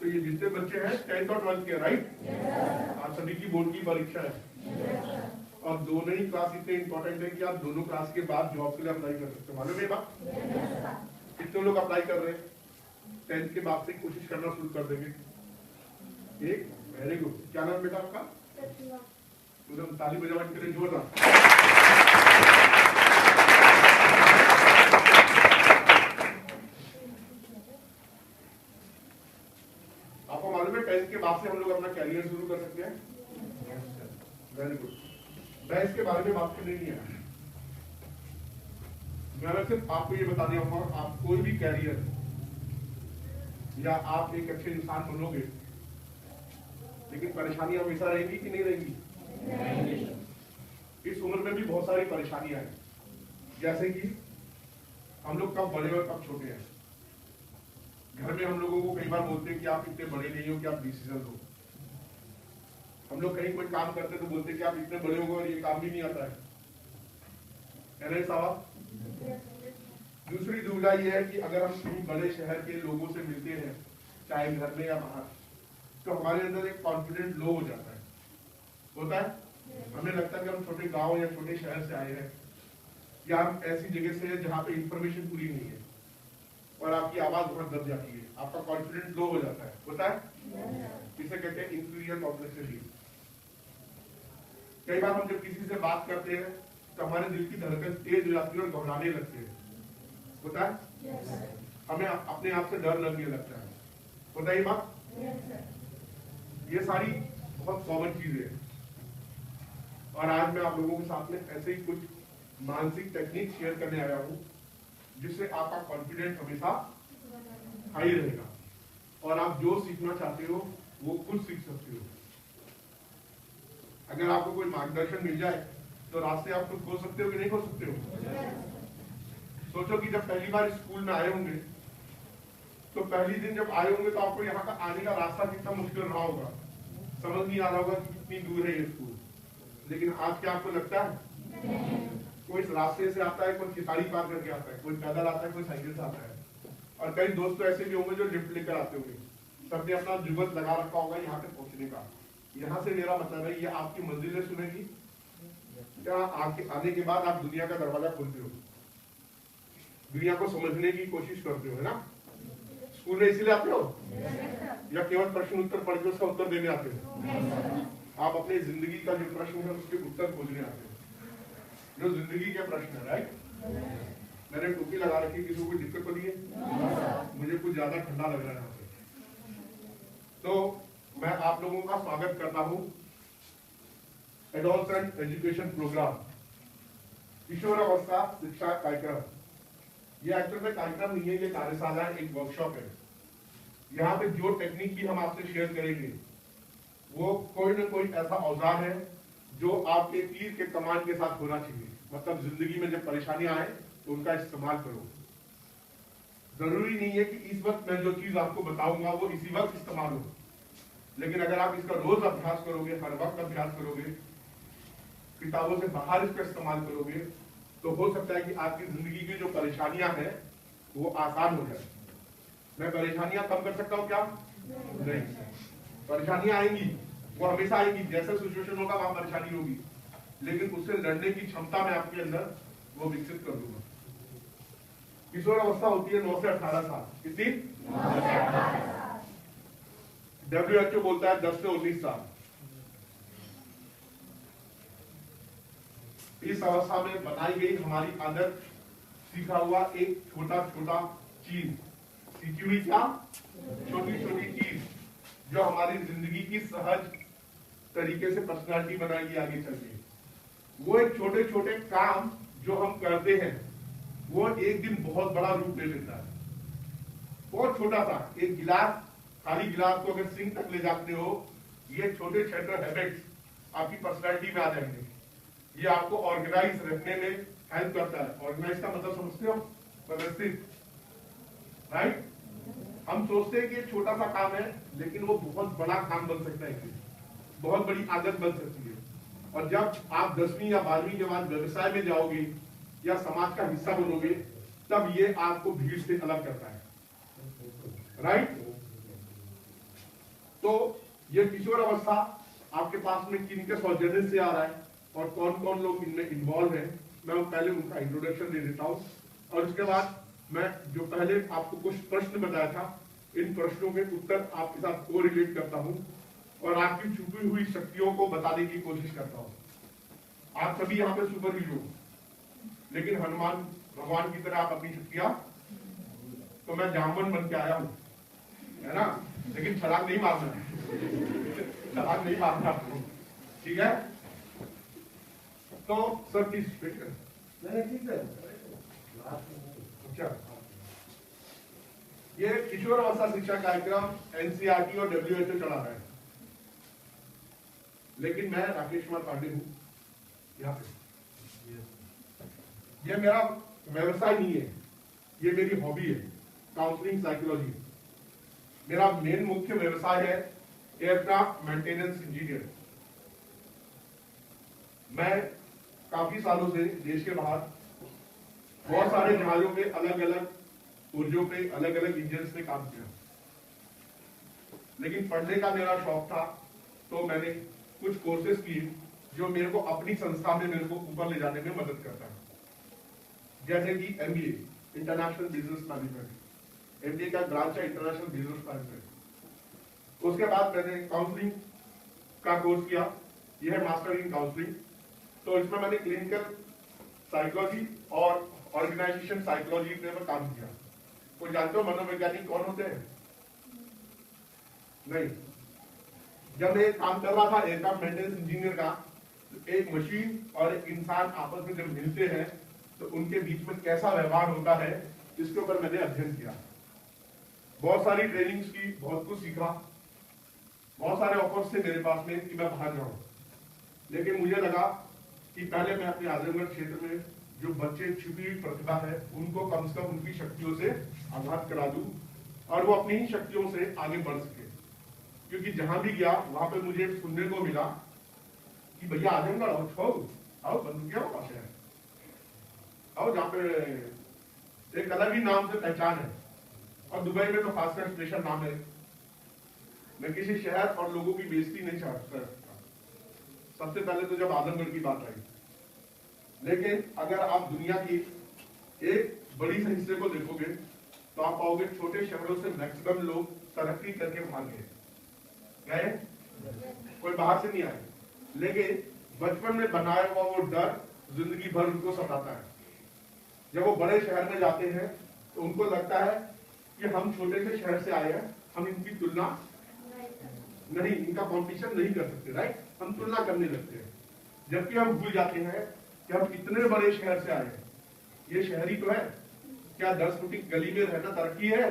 तो ये जितने बच्चे हैं 10th और 12th के, राइट? आप सभी की बोर्ड की परीक्षा है और दोनों ही क्लास इतने इंपॉर्टेंट है कि आप दोनों क्लास के बाद जॉब के लिए अप्लाई कर सकते हो। मालूम है बात? कितने लोग अप्लाई कर रहे हैं? 10th के बाद से कोशिश करना शुरू कर देंगे। एक, वेरी गुड। क्या नाम बेटा आपका? एकदम ताली बजाने के लिए जोरदार। आपको मालूम है 10th के बाद से हम लोग अपना कैरियर शुरू कर सकते हैं? Very good. मैं इसके बारे में बात करनी नहीं है, मैं सिर्फ आपको ये बता दिया हूँ, आप कोई भी कैरियर या आप एक अच्छे इंसान बनोगे, लेकिन परेशानियां हमेशा रहेंगी कि नहीं रहेंगी? इस उम्र में भी बहुत सारी परेशानियां हैं, जैसे कि हम लोग कब बड़े और कब छोटे हैं। घर में हम लोगों को कई बार बोलते हैं कि आप इतने बड़े नहीं हो कि आप डिसीजन लो। हम लोग कहीं कोई काम करते तो बोलते हैं कि आप इतने बड़े हो गए और ये काम भी नहीं आता है ना साहब? दूसरी दुविधा ये है कि अगर हम कहीं बड़े शहर के लोगों से मिलते हैं, चाहे घर में या बाहर, तो हमारे अंदर एक कॉन्फिडेंस लो हो जाता है। होता है? हमें लगता है कि हम छोटे गांव या छोटे शहर से आए हैं, या हम ऐसी जगह से हैं जहाँ पे इंफॉर्मेशन पूरी नहीं है और आपकी आवाज बहुत दब जाती है, आपका कॉन्फिडेंस लो हो जाता है। होता है? इसे कहते हैं इंफीरियर कॉम्प्लेक्सिटी। कई बार हम जब किसी से बात करते हैं तो हमारे दिल की धड़कन तेज हो जाती है और घबराने लगते हैं। होता है? हमें अपने आप से डर लगने लगता है। होता है ये बात? ये सारी बहुत कॉमन चीजें हैं और आज मैं आप लोगों के साथ में ऐसे ही कुछ मानसिक टेक्निक शेयर करने आया हूं जिससे आपका कॉन्फिडेंस हमेशा हाई रहेगा और आप जो सीखना चाहते हो वो खुद सीख सकते हो। अगर आपको कोई मार्गदर्शन मिल जाए तो रास्ते आप खुद खोल सकते हो कि नहीं खोल सकते हो? सोचो कि जब पहली बार स्कूल में आए होंगे तो पहली दिन जब आए होंगे तो आपको यहाँ का आने का रास्ता कितना मुश्किल रहा होगा, समझ नहीं आ रहा होगा कि कितनी दूर है ये स्कूल। लेकिन आज क्या आपको लगता है? कोई इस रास्ते से आता है, कोई खिसारी पार करके आता है, कोई पैदल आता है, कोई साइकिल से आता है और कई दोस्त तो ऐसे भी होंगे जो लिफ्ट लेकर आते होंगे। सबने अपना जुगत लगा रखा होगा यहाँ पे पहुंचने का। यहाँ से मेरा मतलब है ये आपकी मंजिलें सुनेगी क्या? आने के बाद आप दुनिया का दरवाजा खोलते हो, दुनिया को समझने की कोशिश करते हो, है ना? स्कूल में इसीलिए आते हो या केवल प्रश्न उत्तर पढ़ के उसका उत्तर देने आते हो? आप अपनी जिंदगी का जो प्रश्न है उसके उत्तर खोजने आते हो, जो जिंदगी के प्रश्न है, राइट? मैंने टोपी लगा रखी, किसी को कोई दिक्कत तो नहीं है? मुझे कुछ ज्यादा ठंडा लग रहा है यहाँ पे। तो मैं आप लोगों का स्वागत करता हूँ एडोलसेंट एजुकेशन प्रोग्राम, किशोरावस्था शिक्षा कार्यक्रम। ये एक्चुअल में कार्यक्रम नहीं है, ये कार्यशाला है, एक वर्कशॉप है। यहाँ पे जो टेक्निक भी हम आपसे शेयर करेंगे वो कोई ना कोई ऐसा औजार है जो आपके तीर के कमान के साथ होना चाहिए। मतलब जिंदगी में जब परेशानियां आए तो उनका इस्तेमाल करो। जरूरी नहीं है कि इस वक्त मैं जो चीज आपको बताऊंगा वो इसी वक्त इस्तेमाल हो, लेकिन अगर आप इसका रोज अभ्यास करोगे, हर वक्त अभ्यास करोगे, किताबों से बाहर इसका इस्तेमाल करोगे, तो हो सकता है कि आपकी जिंदगी की जो परेशानियां हैं वो आसान हो जाए। मैं परेशानियां कम कर सकता हूँ क्या? नहीं। परेशानियां आएंगी, वो हमेशा आएंगी, जैसा सिचुएशन होगा वहां परेशानी होगी, लेकिन उससे लड़ने की क्षमता मैं आपके अंदर वो विकसित कर दूंगा। किशोर अवस्था होती है 9 से 18 साल। कितनी? WHO बोलता है 10 से 19 साल। इस अवस्था में बनाई गई हमारी आदत, सीखा हुआ एक छोटा छोटा चीज, सीखी हुई क्या? छोटी छोटी चीज जो हमारी जिंदगी की सहज तरीके से पर्सनालिटी बनाएगी आगे चल के। वो एक छोटे छोटे काम जो हम करते हैं वो एक दिन बहुत बड़ा रूप ले लेता है। बहुत छोटा सा एक गिलास, खाली गिलास को अगर सिंक तक ले जाते हो, ये छोटे छोटे हैबिट्स आपकी पर्सनालिटी में आ जाएंगे। ये आपको ऑर्गेनाइज रखने में हेल्प करता है। ऑर्गेनाइज का मतलब समझते हो? व्यवस्थित, राइट? हम सोचते हैं कि एक छोटा सा काम है, लेकिन वो बहुत बड़ा काम बन सकता है, बहुत बड़ी आदत बन सकती है। और जब आप 10वीं या 12वीं के बाद व्यवसाय में जाओगे या समाज का हिस्सा बनोगे, तब ये आपको भीड़ से अलग करता है, राइट? तो ये किशोर अवस्था आपके पास में किन के सौजन्य से आ रहा है और कौन कौन लोग इनमें इन्वॉल्व है, मैं पहले उनका इंट्रोडक्शन दे देता हूँ और उसके बाद मैं जो पहले आपको कुछ प्रश्न बताया था, इन प्रश्नों के उत्तर आपके साथ को रिलेट करता हूँ और आपकी छुपी हुई शक्तियों को बताने की कोशिश करता हूँ। आप सभी यहाँ पे सुपर हीरो, लेकिन हनुमान भगवान की तरह आप अपनी शक्तियां, तो मैं जामवन बन के आया हूँ, है ना, लेकिन छलांग नहीं मारना है, छलांग नहीं मारना आपको, ठीक है। तो सर प्लीज ठीक है। अच्छा, ये किशोर अवस्था शिक्षा कार्यक्रम एनसीईआरटी और WHO चला रहा है, लेकिन मैं राकेश कुमार पांडे हूँ यहाँ पे। ये मेरा व्यवसाय नहीं है, ये मेरी हॉबी है, काउंसलिंग साइकोलॉजी। मेरा मेन मुख्य व्यवसाय है एयरक्राफ्ट मेंटेनेंस इंजीनियर। मैं काफी सालों से देश के बाहर बहुत सारे जहाजों पे अलग अलग पुर्जों पे अलग अलग इंजन से काम किया, लेकिन पढ़ने का मेरा शौक था, तो मैंने कुछ कोर्सेज किए जो मेरे को अपनी संस्था में मेरे को ऊपर ले जाने में मदद करता है, जैसे कि MBA international business management. MBA का ब्रांच है इंटरनेशनल बिजनेस मैनेजमेंट। उसके बाद मैंने काउंसलिंग का कोर्स किया, यह है मास्टर इन काउंसलिंग। तो इसमें मैंने क्लिनिकल साइकोलॉजी और ऑर्गेनाइजेशन साइकोलॉजी में काम किया। कोई जानते हो मनोवैज्ञानिक कौन होते हैं? नहीं। जब मैं काम कर रहा था एयरक्राफ्ट मेंटेनेंस इंजीनियर का, तो एक मशीन और एक इंसान आपस में जब मिलते हैं तो उनके बीच में कैसा व्यवहार होता है, इसके ऊपर मैंने अध्ययन किया। बहुत सारी ट्रेनिंग्स की, बहुत कुछ सीखा, बहुत सारे ऑफर्स थे मेरे पास में कि मैं बाहर जाऊं, लेकिन मुझे लगा कि पहले मैं अपने आजमगढ़ क्षेत्र में जो बच्चे छुपी हुई प्रतिभा है उनको कम से कम उनकी शक्तियों से आघात करा दूं और वो अपनी ही शक्तियों से आगे बढ़ सके। क्योंकि जहां भी गया वहां पे मुझे सुनने को मिला कि भैया आजमगढ़ आओ बंदूकिया पास है, आओ जहाँ पे एक अलग ही नाम से पहचान है, और दुबई में तो खासकर स्पेशल नाम है। मैं किसी शहर और लोगों की बेइज्जती नहीं चाहता, सबसे पहले तो जब आजमगढ़ की बात आई, लेकिन अगर आप दुनिया की एक बड़ी से हिस्से को देखोगे तो आप पाओगे छोटे शहरों से मैक्सिमम लोग तरक्की करके बाहर गए, कोई बाहर से नहीं आए, लेकिन बचपन में बनाया हुआ वो डर जिंदगी भर उनको सताता है। जब वो बड़े शहर में जाते हैं तो उनको लगता है कि हम छोटे से शहर से आए हैं, हम इनकी तुलना नहीं, इनका कॉम्पिटिशन नहीं कर सकते, राइट, हम तुलना करने लगते हैं। जबकि हम भूल जाते हैं कि हम इतने बड़े शहर से आए हैं, ये शहरी तो है, क्या 10 फुट की गली में रहना तरक्की है?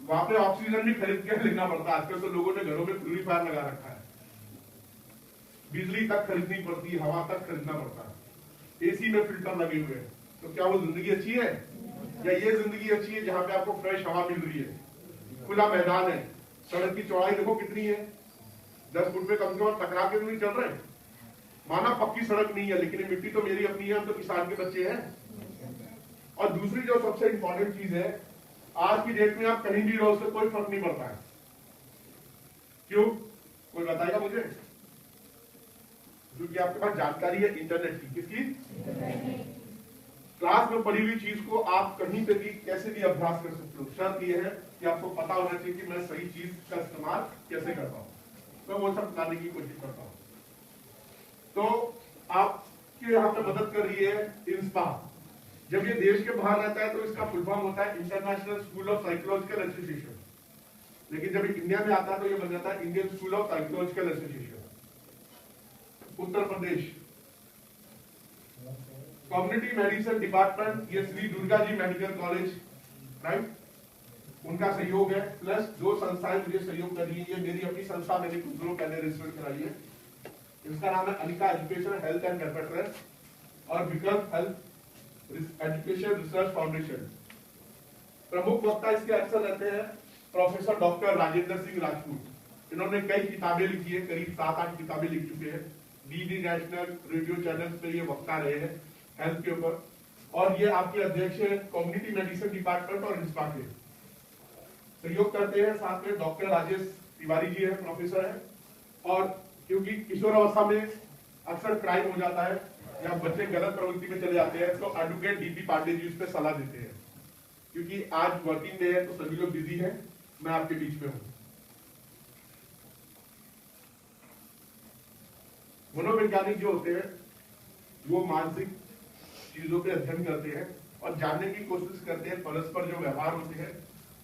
वहां पे ऑक्सीजन भी खरीद के लेना पड़ता है। आजकल तो लोगों ने घरों में प्यूरीफायर लगा रखा है, बिजली तक खरीदनी पड़ती है, हवा तक खरीदना पड़ता है, AC में फिल्टर लगे हुए हैं। तो क्या वो जिंदगी अच्छी है? या ये जिंदगी अच्छी है जहां पे आपको फ्रेश हवा मिल रही है, खुला मैदान है, सड़क की चौड़ाई देखो कितनी है, 10 फुट में कम से कम टकरा के नहीं चल रहे, माना पक्की सड़क नहीं है, लेकिन मिट्टी तो मेरी अपनी है, हम तो किसान के बच्चे हैं। और दूसरी जो सबसे इंपॉर्टेंट चीज है, आज की डेट में आप कहीं भी रहो, उससे कोई फर्क नहीं पड़ता है। क्यों? कोई बताएगा मुझे? क्योंकि आपके पास जानकारी है इंटरनेट की। किसकी? क्लास में पढ़ी हुई चीज को आप कहीं पे भी कैसे भी अभ्यास कर सकते हो। शर्त यह है कि आपको पता होना चाहिए कि मैं सही चीज का इस्तेमाल कैसे करता हूँ, तो वो सब बताने की कोशिश करता हूँ। तो आपके यहाँ पे मदद कर रही है इंस्पायर। जब ये देश के बाहर रहता है तो इसका फुल फॉर्म होता है international school of psychological association, लेकिन जब इंडिया में आता है तो ये बन जाता है Indian school of psychological association. Uttar Pradesh community medicine department, ये Shri Durga ji medical college, right, उनका सहयोग है, प्लस 2 संस्थाएं मुझे सहयोग कर रही है। ये मेरी अपनी संस्था, मैंने कुछ दिनों पहले रजिस्टर कराई है, इसका नाम है Anika education health and capital और विकल्प हेल्थ एजुकेशन रिसर्च फाउंडेशन। प्रमुख वक्ता इसके अक्सर रहते हैं प्रोफेसर डॉक्टर राजेंद्र सिंह राजपूत। इन्होंने कई किताबें लिखी है, करीब 7-8 किताबें लिख चुके हैं, DD नेशनल रेडियो चैनल पे ये वक्ता रहे हैं हेल्थ के ऊपर। और ये आपके अध्यक्ष है कम्युनिटी मेडिसिन डिपार्टमेंट और इंस्पा के। सहयोग करते हैं साथ में डॉक्टर राजेश तिवारी जी है, प्रोफेसर है। और क्योंकि किशोर अवस्था में अक्सर क्राइम हो जाता है या बच्चे गलत प्रवृत्ति में चले जाते हैं, तो एडवोकेट डीपी पांडे जी उस पर सलाह देते हैं। क्योंकि आज वर्किंग डे है तो सभी लोग बिजी हैं, मैं आपके बीच में हूं। मनोवैज्ञानिक जो होते हैं वो मानसिक चीजों पे अध्ययन करते हैं और जानने की कोशिश करते हैं परस्पर जो व्यवहार होते हैं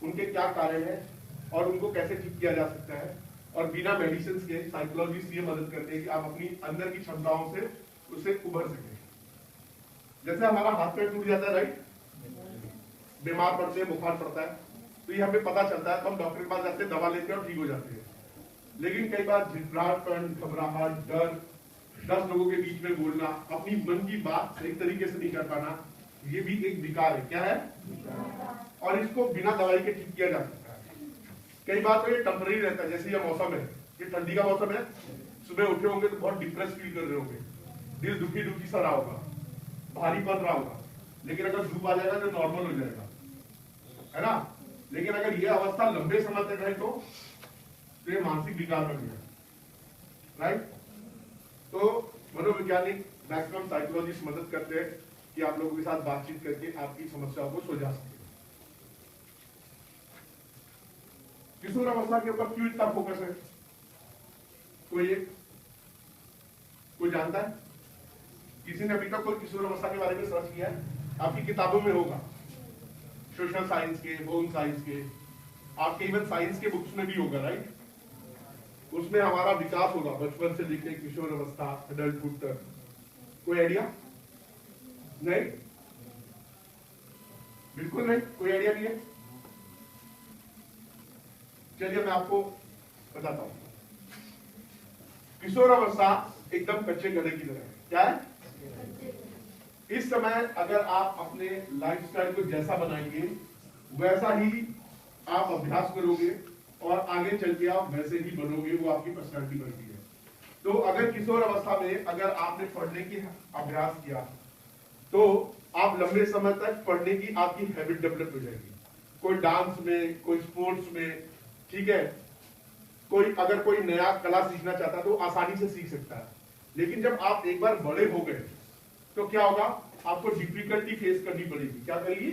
उनके क्या कारण है और उनको कैसे ठीक किया जा सकता है। और बिना मेडिसिन के साइकोलॉजिस्ट ये मदद करते हैं कि आप अपनी अंदर की क्षमताओं से उससे उभर सकें। जैसे हमारा हाथ पैर टूट जाता है, राइट, बीमार पड़ते हैं, बुखार पड़ता है, तो ये हमें पता चलता है तो हम डॉक्टर के पास जाते हैं, दवा लेते हैं और ठीक हो जाते हैं। लेकिन कई बार झिझराहटपन, घबराहट, डर, 10 लोगों के बीच में बोलना, अपनी मन की बात सही तरीके से नहीं कर पाना, ये भी एक विकार है। क्या है? और इसको बिना दवाई के ठीक किया जा सकता है। कई बार तो ये टेम्पररी रहता है, जैसे ये मौसम है, ये ठंडी का मौसम है, सुबह उठे होंगे तो बहुत डिप्रेस फील कर रहे होंगे, दिल दुखी दुखी सा रहा होगा, भारी पड़ रहा होगा। लेकिन अगर धूप आ जाएगा तो नॉर्मल हो जाएगा, है ना। लेकिन अगर ये अवस्था लंबे समय तक रहे तो ये मानसिक विकार बन गया, राइट। तो मनोवैज्ञानिक मैक्सिमम साइकोलॉजिस्ट मदद करते हैं कि आप लोगों के साथ बातचीत करके आपकी समस्याओं को सुलझा सके। किशोर अवस्था के ऊपर क्यों इतना फोकस है? कोई जानता है? किसी ने अभी तक कोई किशोर अवस्था के बारे में सर्च किया है? आपकी किताबों में होगा, सोशल साइंस के, होम साइंस के, आपके इवन साइंस के बुक्स में भी होगा, राइट। उसमें हमारा विकास होगा बचपन से लेकर किशोर अवस्था, एडल्टहुड तक। कोई आइडिया? नहीं, बिल्कुल नहीं, कोई आइडिया नहीं है। चलिए मैं आपको बताता हूं। किशोर अवस्था एकदम कच्चे गले की तरह है। क्या है? इस समय अगर आप अपने लाइफस्टाइल को जैसा बनाएंगे वैसा ही आप अभ्यास करोगे और आगे चल के आप वैसे ही बनोगे, वो आपकी पर्सनैलिटी बनती है। तो अगर किशोर अवस्था में अगर आपने पढ़ने की अभ्यास किया तो आप लंबे समय तक पढ़ने की आपकी हैबिट डेवलप हो जाएगी। कोई डांस में, कोई स्पोर्ट्स में, ठीक है, अगर कोई नया कला सीखना चाहता है तो आसानी से सीख सकता है। लेकिन जब आप एक बार बड़े हो गए तो क्या होगा? आपको डिफिकल्टी फेस करनी पड़ेगी। क्या करेगी?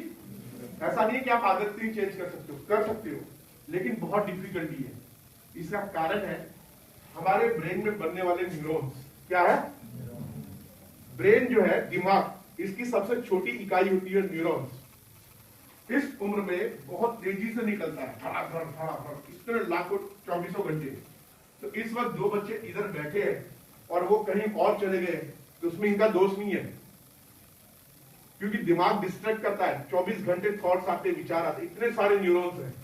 ऐसा नहीं है कि आप आदत नहीं चेंज कर सकते हो, लेकिन बहुत डिफिकल्टी है। इसका कारण है हमारे ब्रेन में बनने वाले न्यूरॉन्स। क्या है? ब्रेन जो है, दिमाग, इसकी सबसे छोटी इकाई होती है न्यूरॉन्स। इस उम्र में बहुत तेजी से निकलता है, धड़ाधड़, इतने लाखों 2400 घंटे। तो इस वक्त 2 बच्चे इधर बैठे हैं और वो कहीं और चले गए तो उसमें इनका दोष नहीं है, क्योंकि दिमाग डिस्ट्रैक्ट करता है। 24 घंटे थॉट्स आते, विचार आते, इतने सारे न्यूरॉन्स हैं।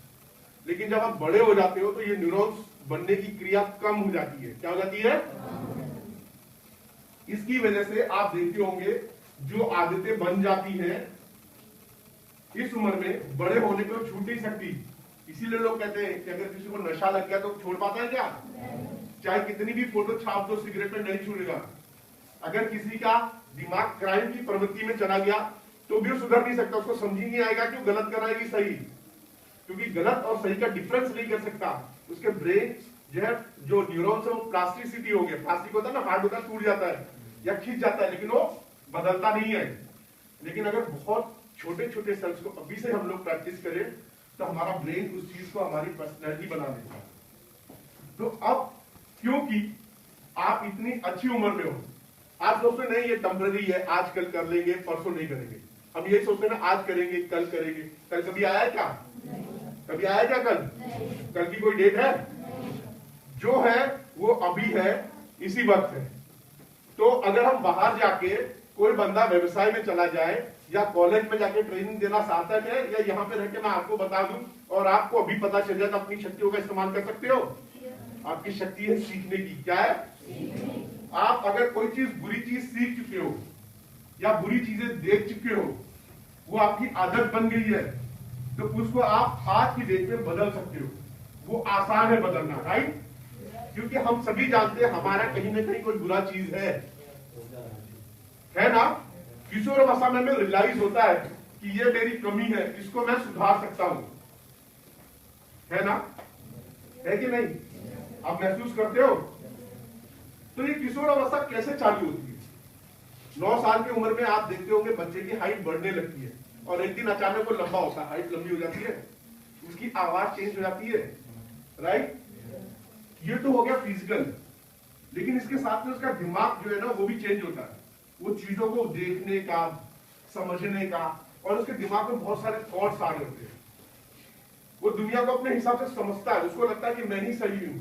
लेकिन जब आप बड़े हो जाते हो तो ये न्यूरॉन्स बनने की क्रिया कम हो जाती है। क्या हो जाती है? इसकी वजह से आप देखते होंगे जो आदतें बन जाती हैं इस उम्र में, बड़े होने पर छूट नहीं सकती। इसीलिए लोग कहते हैं कि अगर किसी को नशा लग गया तो छोड़ पाता है क्या? चाहे कितनी भी फोटो छाप दो सिगरेट में, नहीं छूटेगा। अगर किसी का दिमाग क्राइम की प्रवृत्ति में चला गया तो भी वो सुधर नहीं सकता, उसको समझ ही नहीं आएगा कि गलत कर रहा है कि सही, क्योंकि गलत और सही का डिफरेंस नहीं कर सकता। उसके ब्रेन जो है, जो न्यूरॉन्स है वो प्लास्टिसिटी हो गया। प्लास्टिक होता है ना, हार्ड होता है, टूट जाता है या खींच जाता है, लेकिन वो बदलता नहीं है। लेकिन अगर बहुत छोटे छोटे सेल्स को अभी से हम लोग प्रैक्टिस करें तो हमारा ब्रेन उस चीज को हमारी पर्सनैलिटी बना देता है। तो अब क्योंकि आप इतनी अच्छी उम्र में हो, आप सोचते नहीं ये टेम्पररी है, आज कल कर लेंगे, परसों नहीं करेंगे। हम ये सोचते ना आज करेंगे, कल करेंगे। कल कभी आया है क्या? कभी आया क्या कल? कल की कोई डेट है? जो है वो अभी है, इसी वक्त है। तो अगर हम बाहर जाके, कोई बंदा व्यवसाय में चला जाए या कॉलेज में जाके ट्रेनिंग देना चाहता है, या यहाँ पे रह के मैं आपको बता दूं और आपको अभी पता चल जाए तो अपनी शक्तियों का इस्तेमाल कर सकते हो। आपकी शक्ति है सीखने की। क्या है? आप अगर कोई चीज, बुरी चीज सीख चुके हो या बुरी चीजें देख चुके हो, वो आपकी आदत बन गई है, तो उसको आप आज की डेट में बदल सकते हो। वो आसान है बदलना, राइट। क्योंकि हम सभी जानते हैं हमारा कहीं ना कहीं कोई बुरा चीज है ना। किशोर अवस्था में रियलाइज होता है कि ये मेरी कमी है, इसको मैं सुधार सकता हूं, है ना। है कि नहीं? आप महसूस करते हो? तो ये किशोर अवस्था कैसे चालू होती है? 9 साल की उम्र में आप देखते होंगे बच्चे की हाइट बढ़ने लगती है और एक दिन अचानक वो लंबा होता है, हाइट लंबी हो जाती है, उसकी आवाज चेंज हो जाती है, राइट? ये तो हो गया फिजिकल, लेकिन इसके साथ में उसका दिमाग जो है ना वो भी चेंज होता है। वो चीजों को देखने का, समझने का, और उसके दिमाग में बहुत सारे थॉट्स आ रहे होते हैं। वो दुनिया को अपने हिसाब से समझता है, उसको लगता है कि मैं ही सही हूं।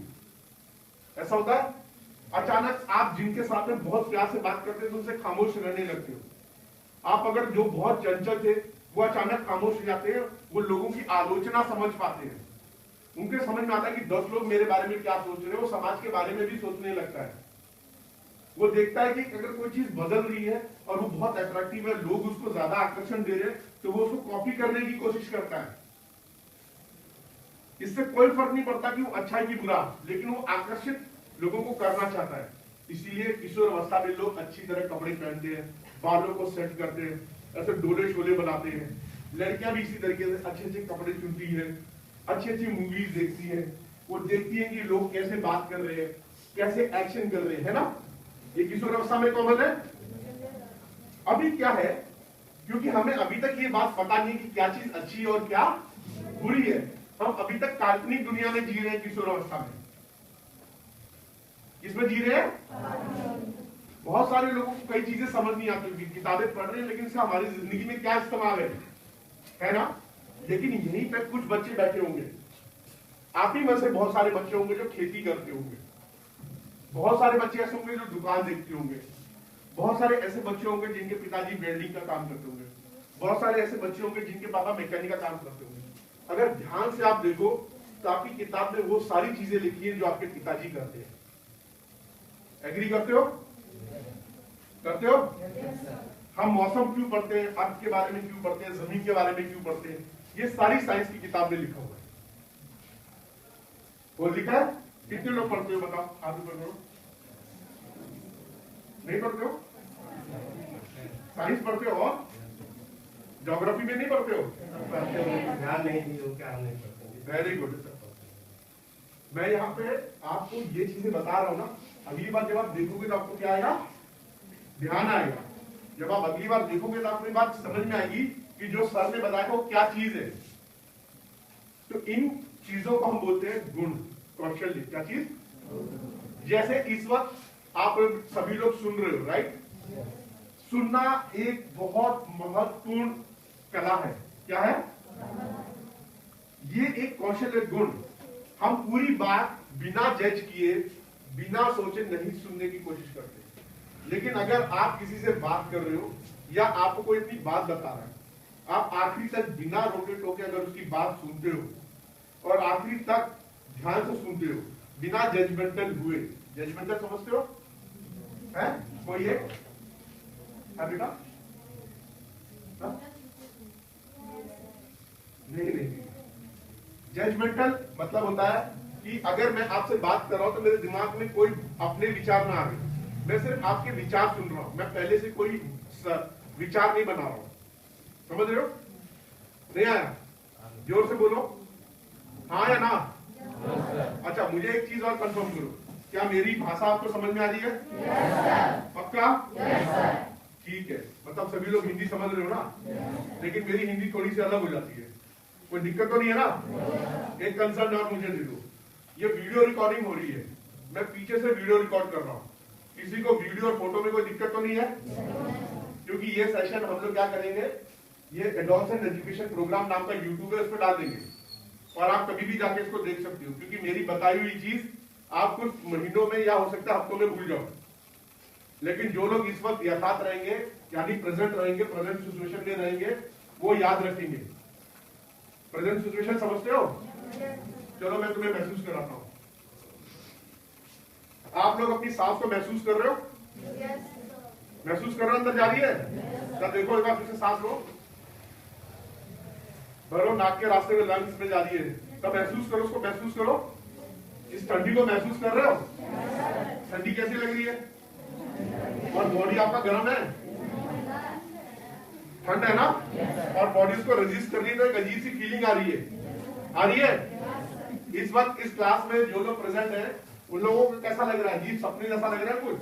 ऐसा होता है। अचानक आप जिनके साथ में बहुत प्यार से बात करते हैं तो उनसे खामोश रहने लगते हो। आप अगर जो बहुत चंचल थे वो अचानक खामोश हो जाते हैं। वो लोगों की आलोचना समझ पाते हैं, उनके समझ में आता है कि 10 लोग मेरे बारे में क्या सोच रहे हैं। वो समाज के बारे में भी सोचने लगता है। वो देखता है कि अगर कोई चीज बदल रही है और वो बहुत अट्रैक्टिव है, लोग उसको ज्यादा आकर्षण दे रहे हैं, तो वो उसको कॉपी करने की कोशिश करता है। इससे कोई फर्क नहीं पड़ता कि वो अच्छा है कि बुरा, लेकिन वो आकर्षित लोगों को करना चाहता है। इसीलिए किशोर अवस्था में लोग अच्छी तरह कपड़े पहनते हैं, बालों को सेट करते हैं, ऐसे डोले शोले बनाते हैं। लड़कियां भी इसी तरीके से अच्छे अच्छे कपड़े चुनती है, अच्छी अच्छी मूवीज देखती है। वो देखती है कि लोग कैसे बात कर रहे हैं, कैसे एक्शन कर रहे हैं, है ना? ये किशोर अवस्था में कॉमन है। अभी क्या है, क्योंकि हमें अभी तक ये बात पता नहीं कि क्या चीज अच्छी है और क्या बुरी है। हम अभी तक काल्पनिक दुनिया में जी रहे हैं। किशोर अवस्था में किसमें जी रहे हैं? बहुत सारे लोगों को कई चीजें समझ नहीं आती, किताबें पढ़ रहे हैं, लेकिन इसका हमारी जिंदगी में क्या इस्तेमाल है ना? लेकिन यहीं पे कुछ बच्चे बैठे होंगे, आप ही में से बहुत सारे बच्चे होंगे जो खेती करते होंगे, बहुत सारे बच्चे ऐसे होंगे जो दुकान देखते होंगे, बहुत सारे ऐसे बच्चे होंगे जिनके पिताजी वेल्डिंग का काम करते होंगे, बहुत सारे ऐसे बच्चे होंगे जिनके पापा मैकेनिक का काम करते होंगे। अगर ध्यान से आप देखो तो आपकी किताब में वो सारी चीजें लिखी है जो आपके पिताजी करते हैं। एग्री करते हो? करते हो? हम मौसम क्यों पढ़ते हैं, अर्थ के बारे में क्यों पढ़ते हैं, जमीन के बारे में क्यों पढ़ते हैं, ये सारी साइंस की किताब में लिखा हुआ है। वो लिखा है। कितने लोग पढ़ते हो बताओ, हाथ ऊपर करो। नहीं पढ़ते हो? साइंस पढ़ते हो और ज्योग्राफी में नहीं पढ़ते हो? ध्यान नहीं दिए क्या नहीं पढ़ते। Very good. मैं यहाँ पे आपको ये चीजें बता रहा हूं ना, अगली बार जब आप देखोगे तो आपको क्या आएगा? ध्यान आएगा। जब आप अगली बार देखोगे तो आपको ये बात समझ में आएगी कि जो सर ने बताया वो क्या चीज है। तो इन चीजों को हम बोलते हैं गुण, कौशल्य। क्या चीज? जैसे इस वक्त आप सभी लोग सुन रहे हो, राइट? सुनना एक बहुत महत्वपूर्ण कला है। क्या है? ये एक कौशल्य गुण। हम पूरी बात बिना जज किए, बिना सोचे नहीं सुनने की कोशिश करते। लेकिन अगर आप किसी से बात कर रहे हो या आपको कोई अपनी बात बता रहा है, आप आखिरी तक बिना रोके टोके अगर उसकी बात सुनते हो और आखिरी तक ध्यान से सुनते हो, बिना जजमेंटल हुए। जजमेंटल समझते हो? है कोई एक है बेटा? नहीं। जजमेंटल मतलब होता है कि अगर मैं आपसे बात कर रहा हूं तो मेरे दिमाग में कोई अपने विचार ना आ रहे, मैं सिर्फ आपके विचार सुन रहा हूं, मैं पहले से कोई विचार नहीं बना रहा हूं। समझ रहे हो? नहीं आया? जोर से बोलो, हाँ या ना? अच्छा, मुझे एक चीज और कंफर्म करो, क्या मेरी भाषा आपको समझ में आ रही है? पक्का? ठीक है, मतलब सभी लोग हिंदी समझ रहे हो ना? लेकिन मेरी हिंदी थोड़ी सी अलग हो जाती है। कोई दिक्कत तो नहीं है ना? एक कंसर्न और मुझे दे दो, ये वीडियो रिकॉर्डिंग हो रही है, मैं पीछे से वीडियो रिकॉर्ड कर रहा हूँ, किसी को वीडियो और फोटो में कोई दिक्कत तो नहीं है? क्योंकि ये सेशन हम लोग क्या करेंगे, ये एडवांस्ड एजुकेशन प्रोग्राम नाम का यूट्यूब है, उस पर डाल देंगे और आप कभी भी जाके इसको देख सकते हो। क्योंकि मेरी बताई हुई चीज आप कुछ महीनों में या हो सकता है हफ्तों में भूल जाओ, लेकिन जो लोग इस वक्त यथार्थ रहेंगे, यानी प्रेजेंट रहेंगे, प्रेजेंट सिचुएशन में रहेंगे, वो याद रखेंगे। प्रेजेंट सिचुएशन समझते हो? चलो मैं तुम्हें महसूस कराता हूं। आप लोग अपनी सांस को महसूस कर रहे हो? महसूस कर रहे हो? अंदर जा रही है? क्या देखो एक बार फिर से सांस लो, भरो, नाक के रास्ते में लंग्स में जा रही है, तब महसूस करो, उसको महसूस करो। इस ठंडी को महसूस कर रहे हो? ठंडी कैसी लग रही है? और बॉडी आपका गर्म है, ठंड है ना? और बॉडी उसको रेजिस्ट कर रही है, तो एक अजीब सी फीलिंग आ रही है। आ रही है? इस वक्त इस क्लास में जो लोग प्रेजेंट है उन लोगों को कैसा लग रहा है? अजीब सपने जैसा लग रहा है कुछ?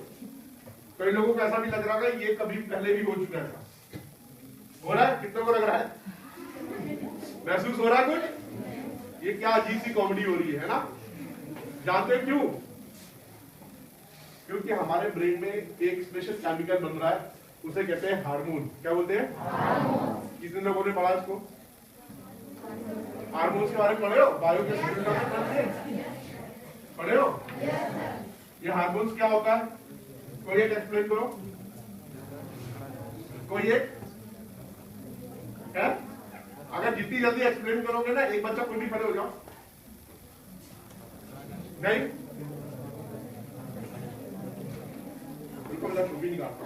कई लोगों को ऐसा भी लग रहा है ये कभी पहले भी हो चुका है। हो रहा है? कितनों को लग रहा है? महसूस हो रहा है कुछ? ये क्या अजीब सी कॉमेडी हो रही है ना? जानते हैं क्यों? क्योंकि हमारे ब्रेन में एक स्पेशल केमिकल बन रहा है, उसे कहते हैं हार्मोन। क्या बोलते हैं? हार्मोन। कितने लोगों ने पढ़ा इसको? हार्मोन्स के बारे में पढ़े हो? बायो के पढ़े हो? ये हार्मोन्स क्या होता है? कोई एक एक्सप्लेन करो। कोई एक है? अगर जितनी जल्दी एक्सप्लेन करोगे ना, एक बच्चा खुद भी खड़े हो जाओ। नहीं बिल्कुल, मैं भी नहीं करता।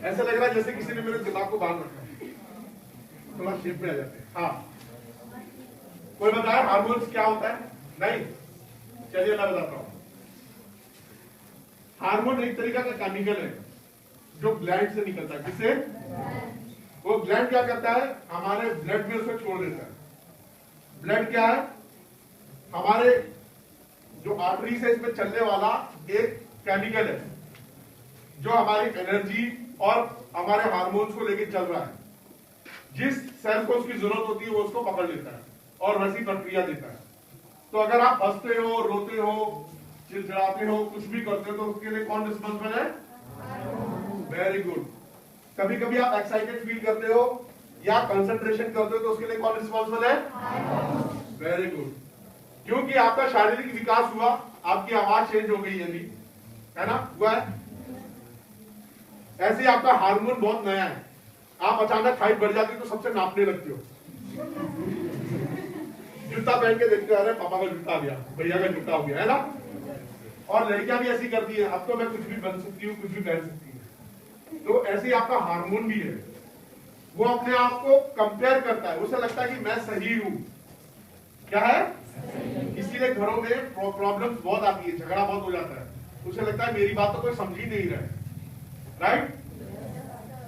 ऐसा लग रहा है जैसे किसी ने मेरे दिमाग को बांध रखा है, थोड़ा शेप में आ जाते हैं। हाँ, कोई बताया हार्मोन्स क्या होता है? नहीं, चलिए मैं बताता हूं। हार्मोन एक तरीका का केमिकल है जो ग्लैंड से निकलता है। किससे? वो ग्लैंड क्या करता है? हमारे ब्लड में उसे छोड़ देता है। ब्लड क्या है? हमारे जो आर्टरी से इसमें चलने वाला एक केमिकल है जो हमारी एनर्जी और हमारे हार्मोन्स को लेकर चल रहा है। जिस सेल को उसकी जरूरत होती है वो उसको पकड़ लेता है और वैसी प्रक्रिया देता है। तो अगर आप हंसते हो, रोते हो, चिड़चिड़ाते हो, कुछ भी करते हो, तो उसके लिए कौन रिस्पॉन्सिबल है? Very good. कभी कभी आप एक्साइटेड फील करते हो या कंसंट्रेशन करते हो, तो उसके लिए कौन रिस्पॉन्सिबल है? Very good. क्योंकि आपका शारीरिक विकास हुआ, आपकी आवाज चेंज हो गई, यदि है ना, हुआ है। ऐसे आपका हार्मोन बहुत नया है। आप अचानक हाइट बढ़ जाती तो सबसे नापने लगते हो, जूता पहन के देखते हो, अरे पापा का जूता आ गया, भैया का जूता हो गया, है ना। और लड़कियां भी ऐसी करती है, अब तो मैं कुछ भी बन सकती हूँ, कुछ भी पहन सकती हूँ। तो ऐसे आपका हार्मोन भी है, वो अपने आप को कंपेयर करता है, उसे लगता है कि मैं सही हूं। क्या है? इसीलिए घरों में प्रॉब्लम्स बहुत आती है, झगड़ा बहुत हो जाता है। उसे लगता है मेरी बात तो कोई समझ ही नहीं रहा है। राइट?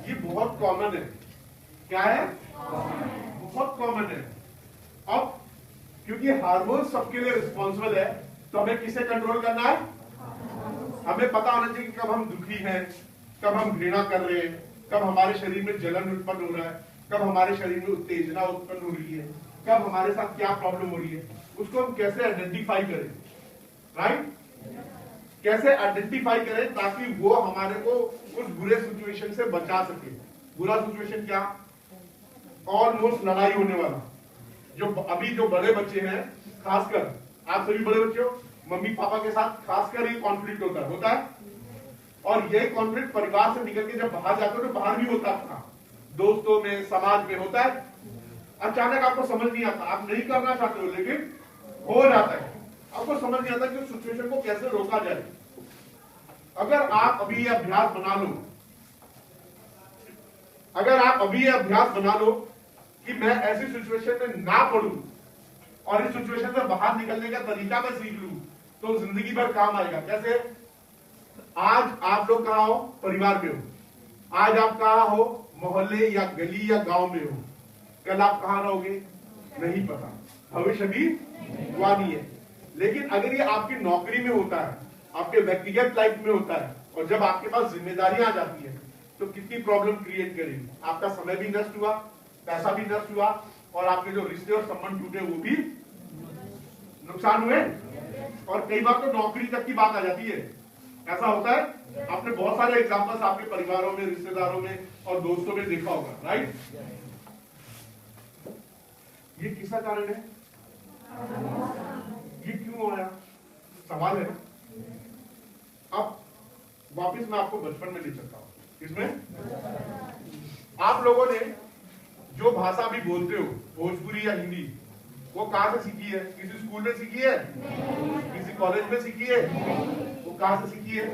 ये बहुत कॉमन है। क्या है? बहुत कॉमन है। अब क्योंकि हार्मोन सबके लिए रिस्पॉन्सिबल है, तो हमें किसे कंट्रोल करना है? हमें पता होना चाहिए कि कब हम दुखी हैं, कब हम घृणा कर रहे हैं, कब हमारे शरीर में जलन उत्पन्न हो रहा है, कब हमारे शरीर में उत्तेजना उत्पन्न हो रही है, कब हमारे साथ क्या प्रॉब्लम हो रही है, उसको हम कैसे आइडेंटिफाई करें। राइट? कैसे आइडेंटिफाई करें ताकि वो हमारे को उस बुरे सिचुएशन से बचा सके। बुरा सिचुएशन क्या? ऑलमोस्ट लड़ाई होने वाला। जो अभी जो बड़े बच्चे हैं, खासकर आप सभी बड़े बच्चे हो, मम्मी पापा के साथ खासकर ये कॉन्फ्लिक्ट होता है। और ये कॉन्फ्लिक्ट परिवार से निकल के जब बाहर जाते हो तो बाहर भी होता था, दोस्तों में, समाज में होता है। अचानक आपको समझ नहीं आता, आप नहीं करना चाहते हो लेकिन हो जाता है। आपको समझ नहीं आता कि उस सिचुएशन को कैसे रोका जाए। अगर आप अभी ये अभ्यास बना लो, कि मैं ऐसी सिचुएशन में ना पड़ूं और इस सिचुएशन से बाहर निकलने का तरीका मैं सीख लूं, तो जिंदगी भर काम आएगा। कैसे? आज आप लोग कहां हो? परिवार में हो। आज आप कहां हो? मोहल्ले या गली या गांव में हो। कल आप कहां रहोगे? नहीं पता, भविष्य भी हुआ नहीं है। लेकिन अगर ये आपकी नौकरी में होता है, आपके व्यक्तिगत लाइफ में होता है, और जब आपके पास जिम्मेदारियां आ जाती है, तो कितनी प्रॉब्लम क्रिएट करेगी। आपका समय भी नष्ट हुआ, पैसा भी नष्ट हुआ, और आपके जो रिश्ते और संबंध टूटे वो भी नुकसान हुए। और कई बार तो नौकरी तक की बात आ जाती है। ऐसा होता है, आपने बहुत सारे एग्जांपल्स आपके परिवारों में, रिश्तेदारों में और दोस्तों में देखा होगा। राइट? ये किसका कारण है? ये क्यों आया? सवाल है ना। अब वापस मैं आपको बचपन में ले चलता हूं। इसमें आप लोगों ने जो भाषा भी बोलते हो, भोजपुरी या हिंदी, वो कहां से सीखी है? किसी स्कूल में सीखी है? किसी कॉलेज में सीखी है? वो कहां से सीखी है?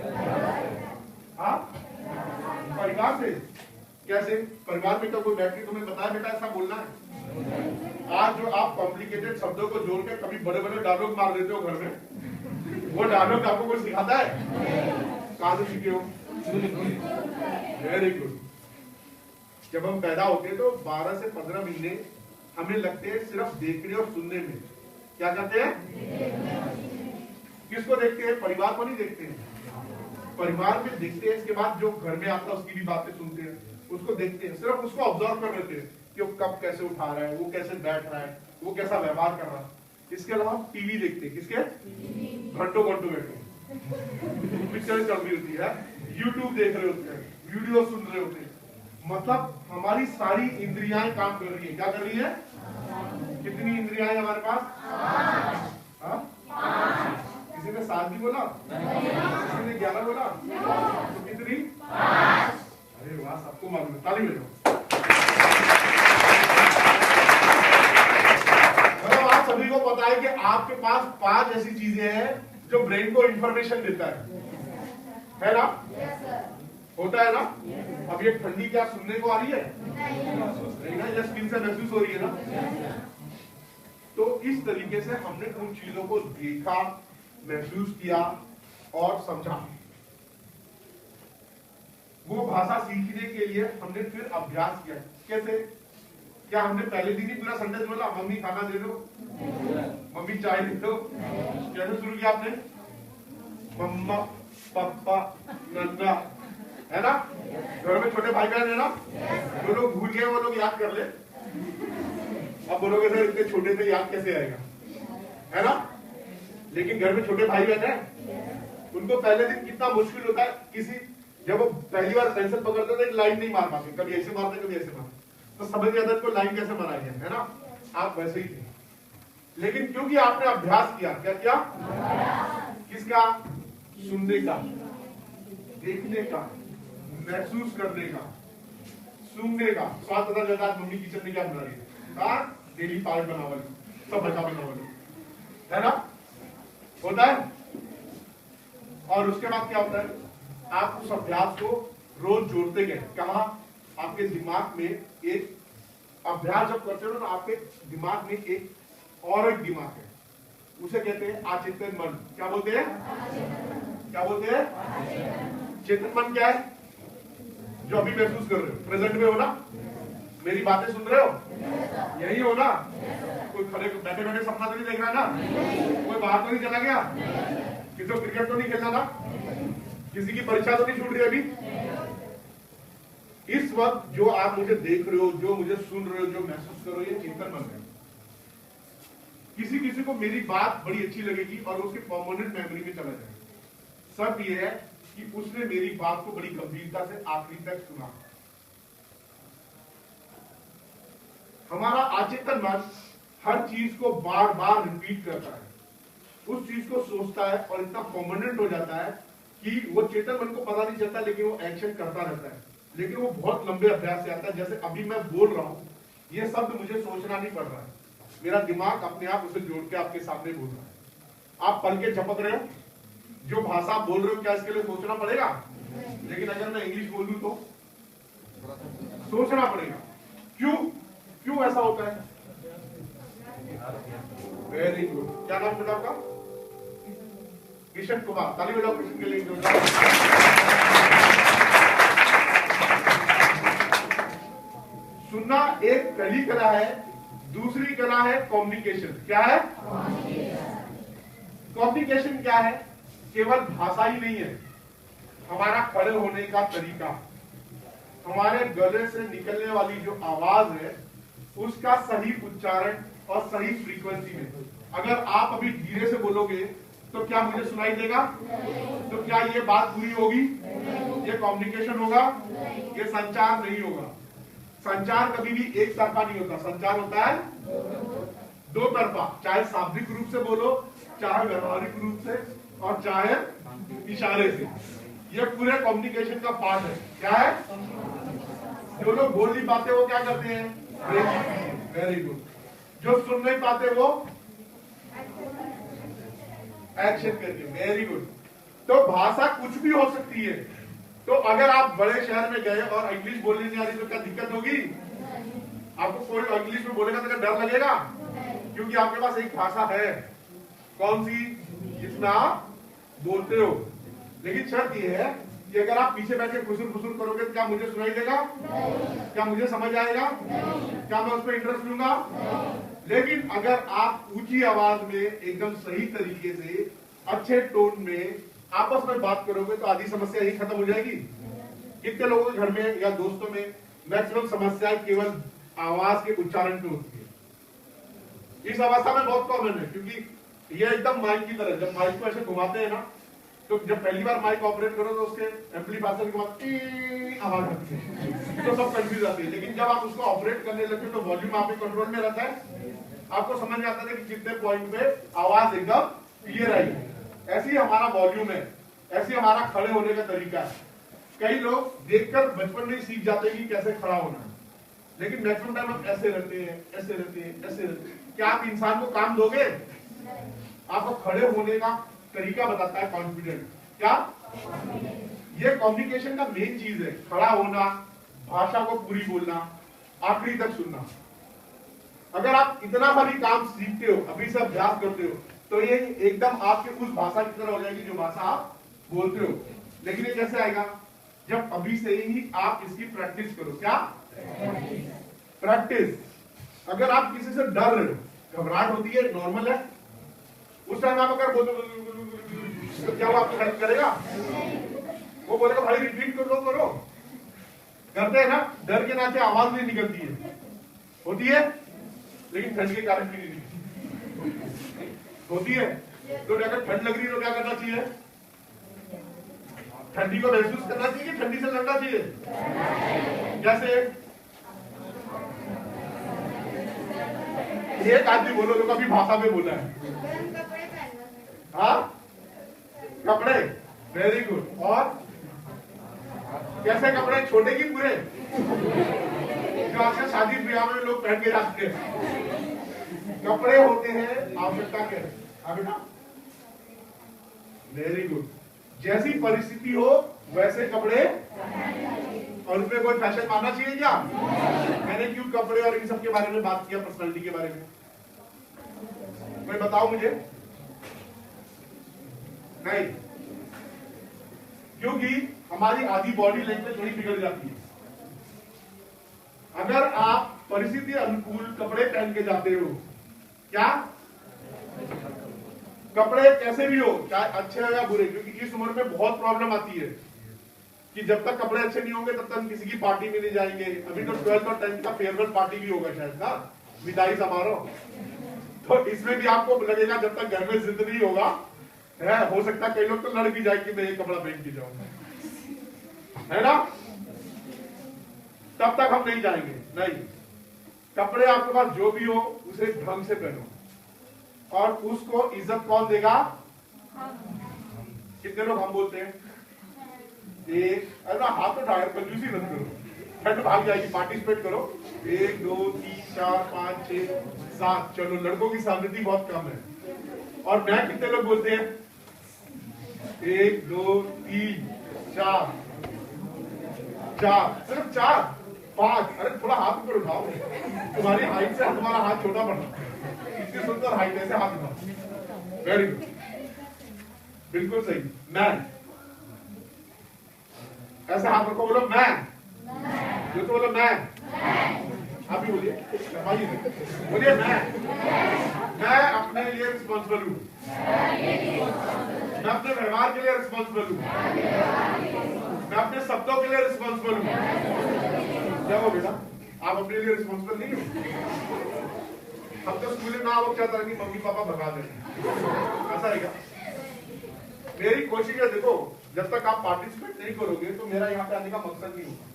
हाँ, परिवार से। कैसे? परिवार में तो कोई बैठ के तुम्हें बताया बेटा ऐसा बोलना है? आज जो आप कॉम्प्लिकेटेड शब्दों को जोड़ के कभी बड़े बड़े डायलॉग मार देते हो घर में, वो डायलॉग आपको कोई सिखाता है? कहां से सीखे हो? Very good. जब हम पैदा होते हैं तो 12 से 15 महीने हमें लगते हैं सिर्फ देखने और सुनने में। क्या करते हैं? किसको देखते हैं? परिवार को नहीं देखते हैं। परिवार में देखते हैं, इसके बाद जो घर में आता है उसकी भी बातें सुनते हैं, उसको देखते हैं, सिर्फ उसको ऑब्जर्व कर लेते हैं कि वो कब कैसे उठा रहा है, वो कैसे बैठ रहा है, वो कैसा व्यवहार कर रहा है। इसके अलावा टीवी देखते हैं, किसके? घंटों घंटों बैठे पिक्चर चल रही होती है, यूट्यूब देख रहे होते हैं, वीडियो सुन रहे होते हैं। मतलब हमारी सारी इंद्रियां काम कर रही है। क्या कर रही है? कितनी इंद्रियां हमारे पास? किसी ने 7 भी बोला, किसी ने 11 बोला, तो कितनी? अरे वाह, सबको मालूम है, ताली बजाओ। मतलब आप सभी को पता है कि आपके पास 5 ऐसी चीजें हैं जो ब्रेन को इंफॉर्मेशन देता है ना? होता है ना? अब ये ठंडी क्या सुनने को आ रही है? नहीं ना, ये स्किन से महसूस हो रही है ना? तो इस तरीके से हमने उन चीजों को देखा, महसूस किया और समझा। वो भाषा सीखने के लिए हमने फिर अभ्यास किया। कैसे? क्या हमने पहले दिन ही पूरा सेंटेंस बोला, मम्मी खाना दे दो, मम्मी चाय दे दो? कैसे शुरू किया आपने? मम्मा, पापा, नन्ना, है ना? घर में छोटे भाई बहन है ना? जो लोग भूल गए वो लोग याद कर ले। अब बोलोगे सर इतने छोटे से याद कैसे आएगा, है ना? लेकिन घर में छोटे भाई बहन है, उनको पहले दिन कितना मुश्किल होता है। किसी जब वो पहली बार पेंसिल पकड़ते थे, लाइन नहीं मार पाते, कभी ऐसे मारते कभी ऐसे मारते, तो समझ गया था इनको लाइन कैसे मारा गया, है ना? आप वैसे ही थे, लेकिन क्योंकि आपने अभ्यास किया। क्या किया? किसका? सुनने का, देखने का, महसूस करने का, सूंघने का। स्वाद पता चलता है मम्मी किचन में क्या बना रही है, डेली पार्ट बना वाली, सब बचा बना वाली, है ना? होता है। और उसके बाद क्या होता है? आप उस अभ्यास को रोज जोड़ते गए। कहा? आपके दिमाग में एक अभ्यास जब करते हो तो आपके दिमाग में एक दिमाग है, उसे कहते हैं अचेतन मन। क्या बोलते हैं? क्या बोलते हैं? चेतन मन क्या है? जो अभी महसूस कर रहे हो, प्रेजेंट में हो ना? मेरी बातें सुन रहे हो? यही हो ना? कोई खड़े बैठे बैठे सपना तो नहीं देख रहा ना? कोई बाहर तो नहीं चला गया? किसी को क्रिकेट तो नहीं खेलना ना? किसी की परीक्षा तो नहीं छूट रही अभी? इस वक्त जो आप मुझे देख रहे हो, जो मुझे सुन रहे हो, जो महसूस कर रहे हो, ये चिंतन मन है। किसी किसी को मेरी बात बड़ी अच्छी लगेगी और उसके परमानेंट मेमोरी में चला जाएगा। सब ये है कि उसने मेरी बात को बड़ी गंभीरता से आखिरी तक सुना। हमारा अचेतन मन हर चीज को बार बार रिपीट करता है, उस चीज को सोचता है और इतना परमानेंट हो जाता है कि वो चेतन मन को पता नहीं चलता, लेकिन वो एक्शन करता रहता है। लेकिन वो बहुत लंबे अभ्यास से आता है। जैसे अभी मैं बोल रहा हूं, ये शब्द मुझे सोचना नहीं पड़ रहा है, मेरा दिमाग अपने आप उसे जोड़ के आपके सामने बोल रहा है। आप पढ़ के झपक रहे हो, जो भाषा बोल रहे हो क्या इसके लिए सोचना पड़ेगा? लेकिन अगर मैं इंग्लिश बोल दूं तो सोचना पड़ेगा। क्यों? क्यों ऐसा होता है? Very good. क्या नाम बेटा आपका? किशन कुमार। ताली बजाओ किशन के लिए। सुनना एक पहली कला है, दूसरी कला है कम्युनिकेशन। क्या है? कम्युनिकेशन क्या है? केवल भाषा ही नहीं है, हमारा खड़े होने का तरीका, हमारे गले से निकलने वाली जो आवाज है उसका सही उच्चारण और सही फ्रीक्वेंसी में। अगर आप अभी धीरे से बोलोगे तो क्या मुझे सुनाई देगा? तो क्या ये बात पूरी होगी? ये कम्युनिकेशन होगा? ये संचार नहीं होगा। संचार कभी भी एक तरफा नहीं होता, संचार होता है दो तरफा। चाहे शाब्दिक रूप से बोलो, चाहे व्यवहारिक रूप से, और चाहे इशारे से। ये पूरे कम्युनिकेशन का पार्ट है। क्या है? जो लोग बोल नहीं पाते वो क्या करते हैं? Very good. जो सुन नहीं पाते वो एक्शन करके। Very good. तो भाषा कुछ भी हो सकती है। तो अगर आप बड़े शहर में गए और इंग्लिश बोलने नहीं आ रही तो क्या दिक्कत होगी? आपको कोई इंग्लिश में बोलेगा तो डर लगेगा? क्योंकि आपके पास एक भाषा है। कौन सी? जितना आप बोलते हो। लेकिन शर्त यह है कि अगर आप पीछे बैठ के खुसुर खुसुर करोगे तो क्या मुझे सुनाई देगा? क्या मुझे समझ आएगा? क्या मैं उस पर इंटरेस्ट लूंगा? लेकिन अगर आप ऊंची आवाज में एकदम सही तरीके से अच्छे टोन में आपस में बात करोगे तो आधी समस्या यही खत्म हो जाएगी। कितने लोगों के घर में या दोस्तों में मैक्सिमम समस्याएं केवल आवाज के उच्चारण में होती है। इस अवस्था में बहुत कॉमन है, क्योंकि ये एकदम माइक की तरह, जब माइक को ऐसे घुमाते हैं ना, तो जब पहली बार माइक ऑपरेट करो तो उसके एम्पलीफायर के बाद आवाज आती है, तो सब कंफ्यूज आती है। लेकिन जब आप उसको ऑपरेट करने लगते तो वॉल्यूम आपके कंट्रोल में रहता है, आपको समझ में आता है कि कितने पॉइंट पे आवाज एकदम क्लियर आई है। ऐसे ही हमारा वॉल्यूम है, ऐसे हमारा खड़े होने का तरीका है। कई लोग देखकर बचपन में सीख जाते हैं कि कैसे खड़ा होना है, लेकिन मैक्सिमम टाइम हम ऐसे रहते हैं, ऐसे रहते हैं, ऐसे रहते हैं। क्या आप इंसान को काम दोगे? आपको खड़े होने का तरीका बताता है कॉन्फिडेंट। क्या ये कम्युनिकेशन का मेन चीज है? खड़ा होना, भाषा को पूरी बोलना, आखिरी तक सुनना। अगर आप इतना सा भी काम सीखते हो, अभी से अभ्यास करते हो, तो ये एकदम आपके उस भाषा की तरह हो जाएगी जो भाषा आप बोलते हो। लेकिन ये कैसे आएगा? जब अभी से ही आप इसकी प्रैक्टिस करो। क्या प्रैक्टिस? अगर आप किसी से डर रहे हो, घबराहट होती है, नॉर्मल है, उस टाइम आप अगर बोलो तो क्या वो आपको हेल्प करेगा? वो बोलेगा भाई रिपीट करो करो। करते हैं ना, डर के नाते आवाज नहीं निकलती है, होती है, लेकिन ठंड के कारण भी नहीं निकलती होती है। तो अगर ठंड लग रही है तो क्या करना चाहिए? ठंडी को महसूस करना चाहिए कि ठंडी से लड़ना चाहिए? जैसे एक आदमी बोलो जो कभी भाषा में बोला है। हाँ, कपड़े, वेरी गुड। और कैसे कपड़े? छोटे की पूरे जो आजकल शादी ब्याह में लोग पहन के जाते हैं। कपड़े होते हैं आवश्यकता के। हाँ बेटा, वेरी गुड। जैसी परिस्थिति हो वैसे कपड़े, और उसमें कोई फैशन मानना चाहिए क्या? मैंने क्यों कपड़े और इन सब के बारे में बात किया, पर्सनालिटी के बारे में? कोई बताओ मुझे। नहीं, क्योंकि हमारी आधी बॉडी लैंग्वेज थोड़ी बिगड़ जाती है। अगर आप परिस्थिति अनुकूल कपड़े पहन के जाते हो, क्या कपड़े कैसे भी हो, चाहे अच्छे हो या बुरे, क्योंकि इस उम्र में बहुत प्रॉब्लम आती है कि जब तक कपड़े अच्छे नहीं होंगे तब तक हम किसी की पार्टी में नहीं जाएंगे। अभी तो 12th और 10th का फेयरवेल पार्टी भी होगा शायद ना, विदाई समारोह। तो इसमें भी आपको लगेगा जब तक घर में जिद नहीं होगा, है हो सकता है कई लोग तो लड़ भी जाए कि मैं ये कपड़ा पहन के जाऊंगा, है ना, तब तक हम नहीं जाएंगे। नहीं, कपड़े आपके पास जो भी हो उसे ढंग से पहनो, और उसको इज्जत कौन देगा? कितने लोग हम बोलते हैं? एक, अरे हाथ उठाए, कंजूसी मत करो, ठंड भाग जाएगी, पार्टिसिपेट करो। 1 2 3 4 5 6 7, चलो लड़कों की सामर्थ्य बहुत कम है। और मैं कितने लोग बोलते हैं? 1 2 3 4, सिर्फ 4 5। अरे थोड़ा हाथ ऊपर उठाओ, तुम्हारी हाइट से तुम्हारा हाथ छोटा पड़ता है, इतनी सुंदर हाइट, ऐसे हाथ उठाओ। वेरी गुड, बिल्कुल सही। मैन, ऐसे हाथ रखो, बोलो मैन। जो तो बोलो मैन। आप भी बोलिए, बोलिए मैं अपने लिए रिस्पॉन्सिबल हूँ, मैं अपने व्यवहार के लिए रिस्पॉन्सिबल हूँ, मैं अपने शब्दों के लिए रिस्पॉन्सिबल हूँ। क्या हो बेटा, आप अपने लिए रिस्पॉन्सिबल नहीं हो? हम तो स्कूल में ना वो क्या तरह की मम्मी पापा भगा देते, ऐसा है क्या? मेरी कोशिश है, देखो जब तक आप पार्टिसिपेट नहीं करोगे तो मेरा यहाँ पे आने का मकसद नहीं होगा।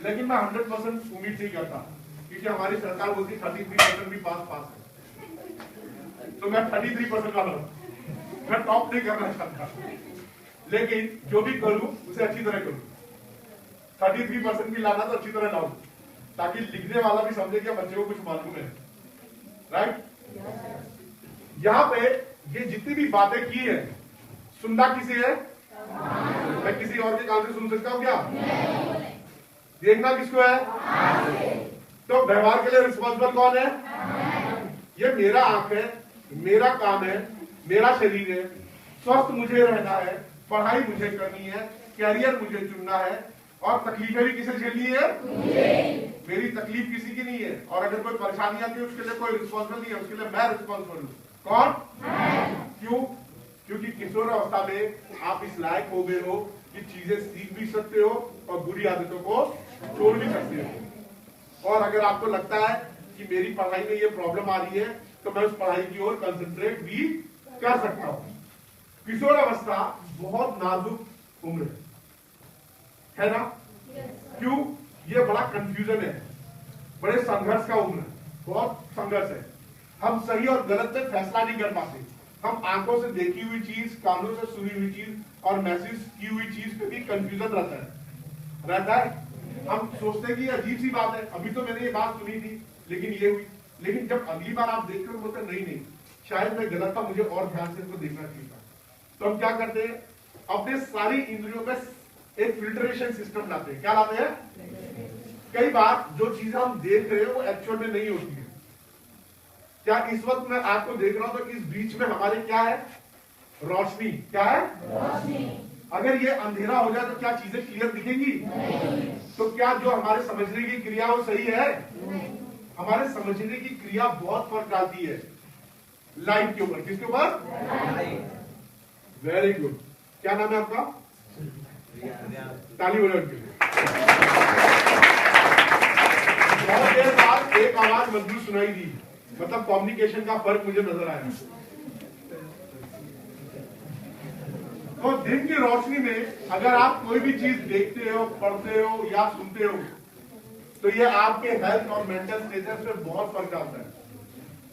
लेकिन मैं 100% उम्मीद नहीं करता, क्योंकि हमारी सरकार बोलती 33% भी पास है, तो मैं 33% वाला हूँ, मैं टॉप नहीं करना चाहता, लेकिन जो भी करूँ उसे अच्छी तरह करूँ। 33% भी लाना तो अच्छी तरह लाऊं, ताकि लिखने वाला भी समझे कि बच्चे को कुछ मालूम है। राइट? यहाँ पे ये जितनी भी बातें की है, सुनना किसी है? मैं किसी और के कान से सुन सकता हूँ क्या? देखना किसको है? तो व्यवहार के लिए रिस्पॉन्सिबल कौन है? ये मेरा आंख है, मेरा काम है, मेरा शरीर है, स्वस्थ मुझे रहना है, पढ़ाई मुझे करनी है, कैरियर मुझे चुनना है, और तकलीफें भी किसे झेलनी है? मेरी तकलीफ किसी की नहीं है, और अगर कोई परेशानी आती है उसके लिए कोई रिस्पॉन्सिबल नहीं है, उसके लिए मैं रिस्पॉन्सिबल हूँ। कौन? क्यों? क्योंकि किशोर अवस्था में आप इस लायक हो गए हो कि चीजें सीख भी सकते हो और बुरी आदतों को छोड़ भी सकते हो। और अगर आपको लगता है कि मेरी पढ़ाई में ये प्रॉब्लम आ रही है तो मैं उस पढ़ाई की ओर कंसंट्रेट भी कर सकता हूं। किशोर अवस्था बहुत नाजुक उम्र है ना? क्यों? ये बड़ा कंफ्यूजन है, बड़े संघर्ष का उम्र है, बहुत संघर्ष है। हम सही और गलत में फैसला नहीं कर पाते। हम आंखों से देखी हुई चीज, कानों से सुनी हुई चीज और महसूस की हुई चीज पे भी कंफ्यूजन रहता है। हम सोचते हैं कि अजीब सी बात है, अभी तो मैंने ये बात सुनी थी लेकिन ये हुई, लेकिन जब अगली बार आप देखते हो बोलते नहीं, शायद मैं गलत था, मुझे और ध्यान से इसको देखना चाहिए था। तो हम क्या करते हैं? अपने सारी इंद्रियों में एक फिल्ट्रेशन सिस्टम लाते हैं। क्या लाते हैं? कई बार जो चीजें हम देख रहे हैं वो एक्चुअल में नहीं होती है। क्या इस वक्त मैं आपको देख रहा हूं तो इस बीच में हमारे क्या है? रोशनी। क्या है? रोशनी। अगर ये अंधेरा हो जाए तो क्या चीजें क्लियर दिखेंगी? नहीं। तो क्या जो हमारे समझने की क्रिया वो सही है? नहीं। हमारे समझने की क्रिया बहुत फर्क डालती है लाइट के ऊपर। किसके ऊपर? Very good. क्या नाम है आपका? ताली बजाओ के लिए। बहुत देर बाद एक आवाज मजबूत सुनाई दी, मतलब कम्युनिकेशन का फर्क मुझे नजर आया। तो दिन की रोशनी में अगर आप कोई भी चीज देखते हो, पढ़ते हो या सुनते हो तो ये आपके हेल्थ और मेंटल स्टेटस पे बहुत फर्क डालता है।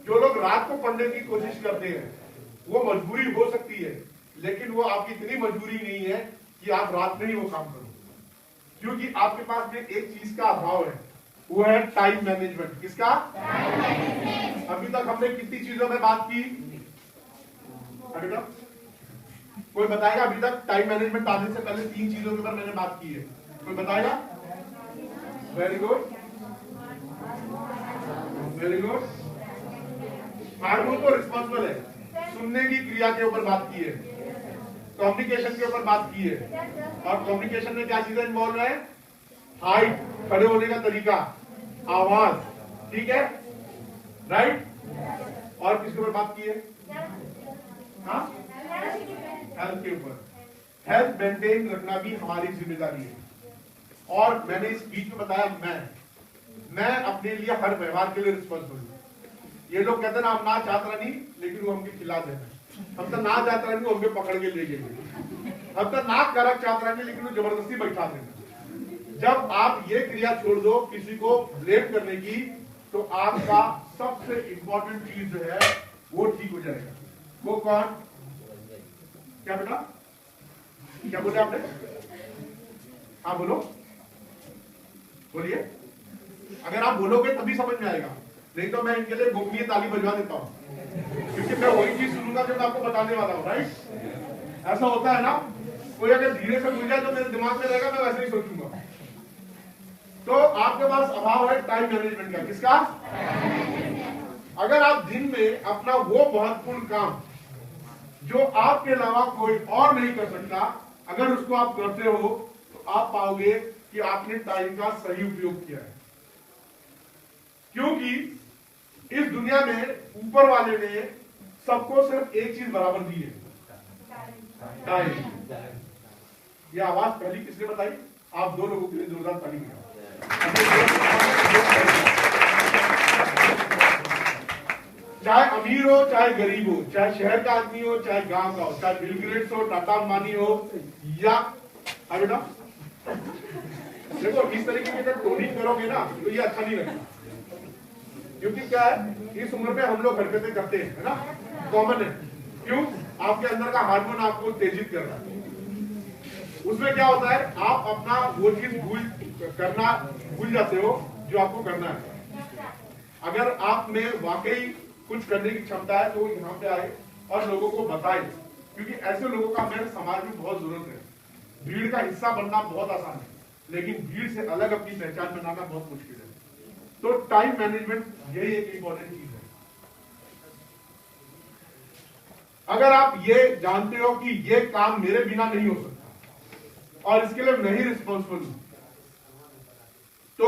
जो लोग रात को पढ़ने की कोशिश करते हैं वो मजबूरी हो सकती है, लेकिन वो आपकी इतनी मजबूरी नहीं है कि आप रात में ही वो काम करो, क्योंकि आपके पास में एक चीज का अभाव है, वो है टाइम मैनेजमेंट। किसका? Time management. अभी तक हमने कितनी चीजों में बात की? अभी तक कोई बताएगा? अभी तक टाइम मैनेजमेंट आने से पहले 3 चीजों के ऊपर मैंने बात की है, कोई बताएगा? Very good, very good. Hormone तो रिस्पॉन्सिबल है, सुनने की क्रिया के ऊपर बात की है, कम्युनिकेशन के ऊपर बात की है, और कम्युनिकेशन में क्या चीजें इन्वॉल्व है? हाइट, खड़े होने का तरीका, आवाज, ठीक है, राइट। और किसके ऊपर बात की है? हाँ, हेल्थ के ऊपर। हेल्थ मेंटेन रखना भी हमारी जिम्मेदारी है। और मैंने इस स्पीच में बताया मैं अपने लिए हर व्यवहार के लिए रिस्पॉन्सिबल हूँ। ये लोग कहते हैं ना हम ना चाहता नहीं, लेकिन वो हमके खिला देना। हम तो ना चाहता नहीं, वो हमके पकड़ के ले गए। हम तो ना करक चाहता नहीं, लेकिन वो जबरदस्ती बैठा देना। जब आप ये क्रिया छोड़ दो किसी को ब्लेम करने की, तो आपका सबसे इंपॉर्टेंट चीज जो है वो ठीक हो जाएगा। वो कौन? क्या बेटा? क्या बोले आपने? हाँ बोलो, बोलिए। अगर आप बोलोगे तभी समझ में आएगा, नहीं तो मैं इनके लिए गोपनीय ताली बजवा देता हूँ, क्योंकि मैं वही चीज सुनूंगा जो मैं आपको बताने वाला हूँ। राइट? ऐसा होता है ना, कोई अगर धीरे से बोल जाए तो मेरे दिमाग में रहेगा, मैं वैसे ही सोचूंगा। तो आपके पास अभाव है टाइम मैनेजमेंट का। किसका? अगर आप दिन में अपना वो महत्वपूर्ण काम जो आपके अलावा कोई और नहीं कर सकता, अगर उसको आप करते हो तो आप पाओगे कि आपने टाइम का सही उपयोग किया है। क्योंकि इस दुनिया में ऊपर वाले ने सबको सिर्फ एक चीज बराबर दी है, टाइम। यह आवाज पहली किसने बताई? आप 2 लोगों के लिए जोरदार ताली बजाओ। चाहे अमीर हो चाहे गरीब हो, चाहे शहर का आदमी हो चाहे गांव का हो, चाहे बिल गेट्स हो, टाटा अंबानी हो, या बेटा देखो इस तरीके की अगर टोनिंग करोगे ना तो ये अच्छा नहीं लगता। क्योंकि क्या है, इस उम्र में हम लोग हरकतें करते हैं, है ना, कॉमन है। क्यों? आपके अंदर का हार्मोन आपको उत्तेजित कर रहा है। उसमें क्या होता है, आप अपना वो चीज भूल जाते हो जो आपको करना है। अगर आप में वाकई कुछ करने की क्षमता है तो यहाँ पे आए और लोगों को बताए, क्योंकि ऐसे लोगों का हमारे समाज में बहुत जरूरत है। भीड़ का हिस्सा बनना बहुत आसान है, लेकिन भीड़ से अलग अपनी पहचान बनाना बहुत मुश्किल है। तो टाइम मैनेजमेंट यही एक इंपॉर्टेंट चीज है। अगर आप ये जानते हो कि ये काम मेरे बिना नहीं हो सकता और इसके लिए मैं ही रिस्पॉन्सिबल हूं, तो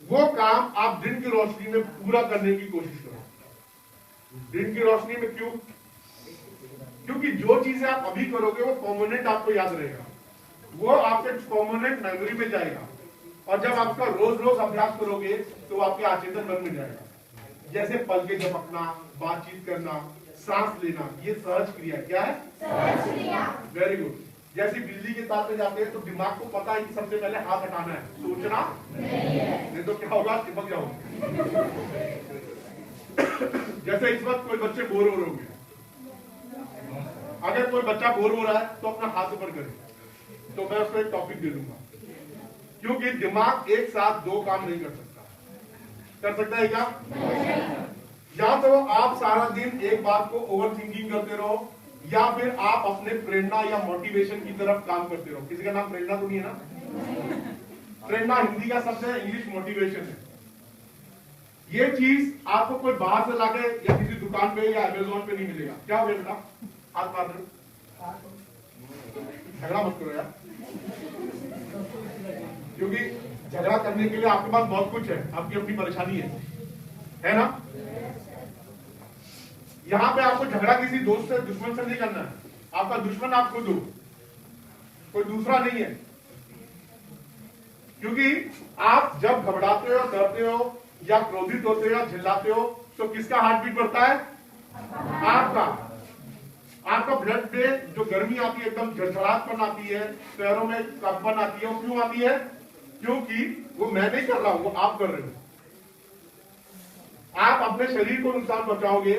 वो काम आप दिन की रोशनी में पूरा करने की कोशिश करो। दिन की रोशनी में क्यों? क्योंकि जो चीजें आप अभी करोगे वो परमानेंट आपको याद रहेगा, वो आपके परमानेंट मेमोरी में जाएगा, और जब आपका रोज रोज अभ्यास करोगे तो वो आपके आचेतन मन में जाएगा। जैसे पल के झपकना, बातचीत करना, सांस लेना, ये सहज क्रिया। क्या है? सहज क्रिया। Very good. जैसे बिजली के तार पे जाते हैं तो दिमाग को पता है कि सबसे पहले हाथ हटाना है, सोचना नहीं तो क्या होगा, चिपक जाओगे। जैसे इस वक्त कोई बच्चे बोर हो रहे होंगे, अगर कोई बच्चा बोर हो रहा है तो अपना हाथ ऊपर करे, तो मैं उसको एक टॉपिक दे दूंगा, क्योंकि दिमाग एक साथ दो काम नहीं कर सकता। कर सकता है क्या? या तो आप सारा दिन एक बात को ओवर थिंकिंग करते रहो, या फिर आप अपने प्रेरणा या मोटिवेशन की तरफ काम करते रहो। किसी का नाम प्रेरणा तो नहीं है ना? प्रेरणा हिंदी का शब्द है, इंग्लिश मोटिवेशन है। ये चीज आपको कोई बाहर से लाके या किसी दुकान पे या अमेज़न पे नहीं मिलेगा। क्या हो गया बेटा? हाथ मार दो, झगड़ा मत करो यार, क्योंकि झगड़ा करने के लिए आपके पास बहुत कुछ है, आपकी अपनी परेशानी है ना? यहां पे आपको झगड़ा किसी दोस्त से, दुश्मन से नहीं करना है। आपका दुश्मन आप खुद हो, कोई दूसरा नहीं है। क्योंकि आप जब घबराते हो, डरते हो या क्रोधित होते हो या चिल्लाते हो तो किसका हार्ट बीट बढ़ता है? आपका। आपका ब्लड में जो गर्मी आती है, एकदम झड़झड़ाहटपन आती है, पैरों में कंपन आती है, वो क्यों आती है? क्योंकि वो मैं नहीं कर रहा हूं, वो आप कर रहे हो। आप अपने शरीर को नुकसान पहुंचाओगे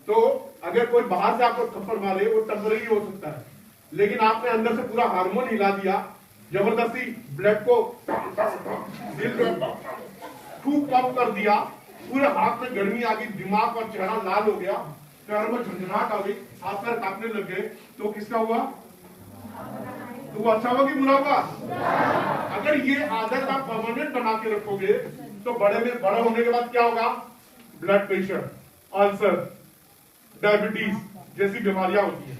तो अगर कोई बाहर से आपको थप्पड़ मारे वो टेम्परेरी हो सकता है, लेकिन आपने अंदर से पूरा हार्मोन हिला दिया, जबरदस्ती ब्लड को दिल में खूब पंप कर दिया, पूरे हाथ में गर्मी आ गई, दिमाग और चेहरा लाल हो गया, पैरों में झंझनाहट आ गई, हाथ पैर कांपने लग गए, तो किसका हुआ? तो वो अच्छा हुआ कि बुरा हुआ? अगर ये आदत आप परमानेंट बना के रखोगे तो बड़े होने के बाद क्या होगा? ब्लड प्रेशर, अल्सर, डायबिटीज जैसी बीमारियां होती हैं।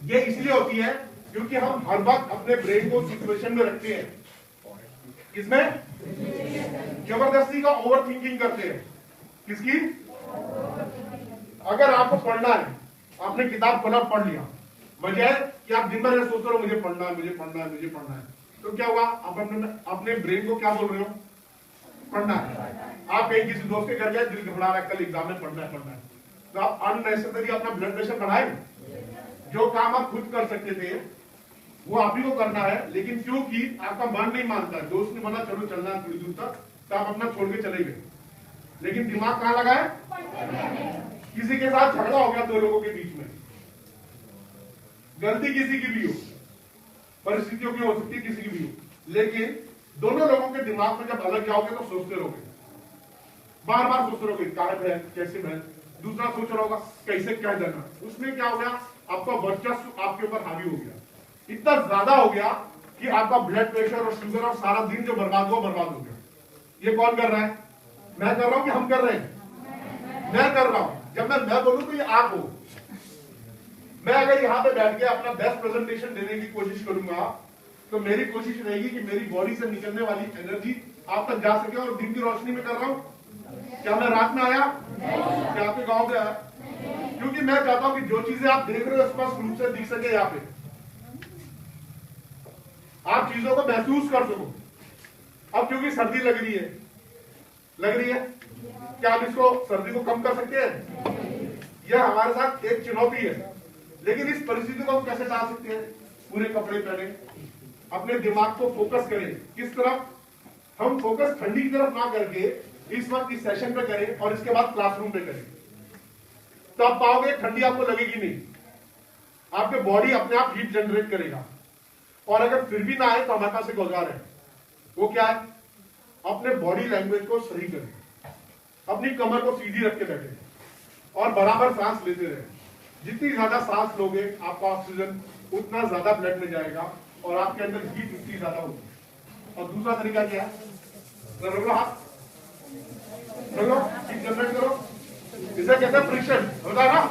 ये इसलिए होती है क्योंकि हम हर वक्त अपने ब्रेन को सिचुएशन में रखते हैं, किसमें? जबरदस्ती का ओवर थिंकिंग करते हैं। किसकी? अगर आपको पढ़ना है, आपने किताब खोला, पढ़ लिया, बजाय कि आप दिन भर सोच रहे हो मुझे पढ़ना है, मुझे पढ़ना है, मुझे पढ़ना है, तो क्या हुआ? आप अपने ब्रेन को क्या बोल रहे हो? पढ़ना है। आप कहीं किसी दोस्त के घर गए, दिल घबरा रहा है, कल एग्जाम में पढ़ना है, तो आप अननेसेसरी अपना ब्लड प्रेशर बढ़ाए। जो काम आप खुद कर सकते थे वो आप ही को करना है, लेकिन क्योंकि आपका मन नहीं मानता है, दोस्त ने मना चलो चलना है थोड़ी दूर तक, तो आप अपना छोड़ के चले गए, लेकिन दिमाग कहां लगा है? किसी के साथ झगड़ा हो गया, दो लोगों के बीच में, गलती किसी की भी हो, परिस्थितियों की हो सकती है, किसी की भी हो, लेकिन दोनों लोगों के दिमाग में जब अलग जाओगे तो सोचते रहोगे, बार बार सोचते रहोगे कारण है, कैसे है, दूसरा सोच रहा होगा कैसे कह देना। उसमें क्या हो गया? आपका वर्चस्व आपके ऊपर हावी हो गया, इतना ज्यादा हो गया कि आपका ब्लड प्रेशर और शुगर और सारा दिन जो बर्बाद हो गया। ये कौन कर रहा है? मैं कर रहा हूं कि हम कर रहे हैं? मैं कर रहा हूं। जब मैं बोलूं तो ये आप हो। मैं अगर यहां पे बैठ के अपना बेस्ट प्रेजेंटेशन देने की कोशिश करूंगा तो मेरी कोशिश रहेगी कि मेरी बॉडी से निकलने वाली एनर्जी आप तक जा सके, और दिन की रोशनी में कर रहा हूं। क्या मैं रात में आया? क्या आपके गांव में आया? क्योंकि मैं चाहता हूं कि जो चीजें आप देख रहे हो स्पष्ट रूप से दिख सके, यहाँ पे आप चीजों को महसूस कर सको। अब क्योंकि सर्दी लग रही है, क्या आप इसको सर्दी को कम कर सकते हैं? यह हमारे साथ एक चुनौती है, लेकिन इस परिस्थिति को हम कैसे टाल सकते हैं? पूरे कपड़े पहने, अपने दिमाग को फोकस करें। किस तरफ? हम फोकस ठंडी की तरफ ना करके इस वक्त इस सेशन पे करें और इसके बाद क्लासरूम पे करें, तो आप पाओगे ठंडी आपको लगेगी नहीं, आपके बॉडी अपने आप हीट जनरेट करेगा। और अगर फिर भी ना आए तो हमारे पास एक औजार है, वो क्या है? अपने बॉडी लैंग्वेज को सही करें, अपनी कमर को सीधी रख के बैठे और बराबर सांस लेते रहे। जितनी ज्यादा सांस लोगे आपका ऑक्सीजन उतना ज्यादा ब्लड में जाएगा और आपके अंदर हीट उतनी ज्यादा होगी। और दूसरा तरीका क्या है? हाथ चलो जनरेट करो, इसे कहते हैं फ्रिक्शन, होता है ना?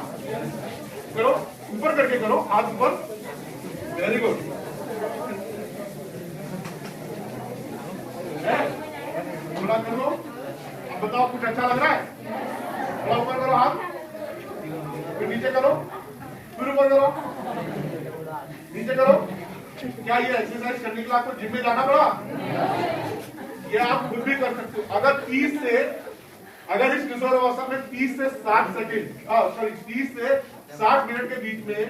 करो, ऊपर करके करो, हाथ ऊपर, वेरी गुड। थोड़ा कर लो, अब बताओ कुछ अच्छा लग रहा है? थोड़ा ऊपर करो हाथ, फिर नीचे करो, फिर ऊपर करो, नीचे करो। क्या ये एक्सरसाइज करने के लिए आपको जिम में जाना पड़ा? ये आप खुद भी कर सकते हो। अगर इस किशोर अवस्था में 30 से 60 सेकंड, सॉरी 30 से 60 मिनट के बीच में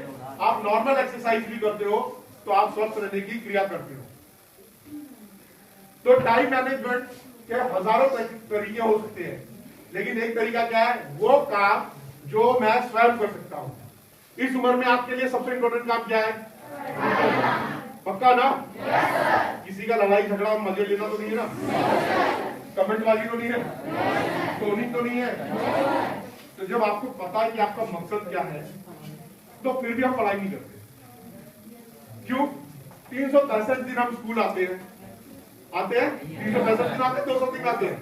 आप नॉर्मल एक्सरसाइज भी करते हो तो आप स्वस्थ रहने की क्रिया करते हो। तो टाइम मैनेजमेंट के हजारों तरीके हो सकते हैं, लेकिन एक तरीका क्या है? वो काम जो मैं स्वयं कर सकता हूं। इस उम्र में आपके लिए सबसे इंपॉर्टेंट काम क्या है? पक्का ना? किसी का लड़ाई झगड़ा मजे लेना तो नहीं है ना? कमेंटबाजी तो नहीं है? टोनिंग तो नहीं है? तो जब आपको पता है कि आपका मकसद क्या है तो फिर भी हम पढ़ाई नहीं करते। क्यों? 363 दिन हम स्कूल आते हैं 365 दिन आते हैं, 200 दिन आते हैं।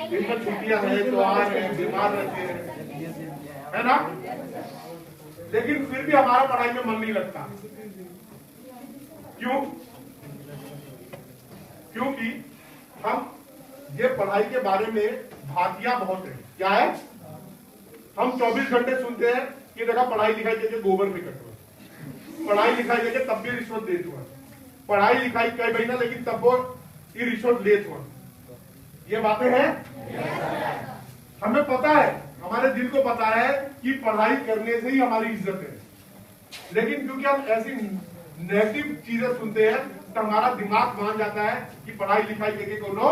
इनमें छुट्टियां हैं, त्योहार है, बीमार रहते हैं, है ना? लेकिन फिर भी हमारा पढ़ाई में मन नहीं लगता। क्यों? क्योंकि हम ये पढ़ाई के बारे में भातियां बहुत है। क्या है? हम 24 घंटे सुनते हैं कि देखा पढ़ाई लिखाई करके गोबर में कटो, पढ़ाई लिखाई करके तब भी रिश्वत देते हुआ, पढ़ाई लिखाई कई महीना लेकिन तब वो ये रिश्वत लेते हुआ। ये बातें हैं। हमें पता है, हमारे दिल को पता है कि पढ़ाई करने से ही हमारी इज्जत है, लेकिन क्योंकि हम ऐसी नेगेटिव चीजें सुनते हैं तो हमारा दिमाग मान जाता है कि पढ़ाई लिखाई करके कोनो।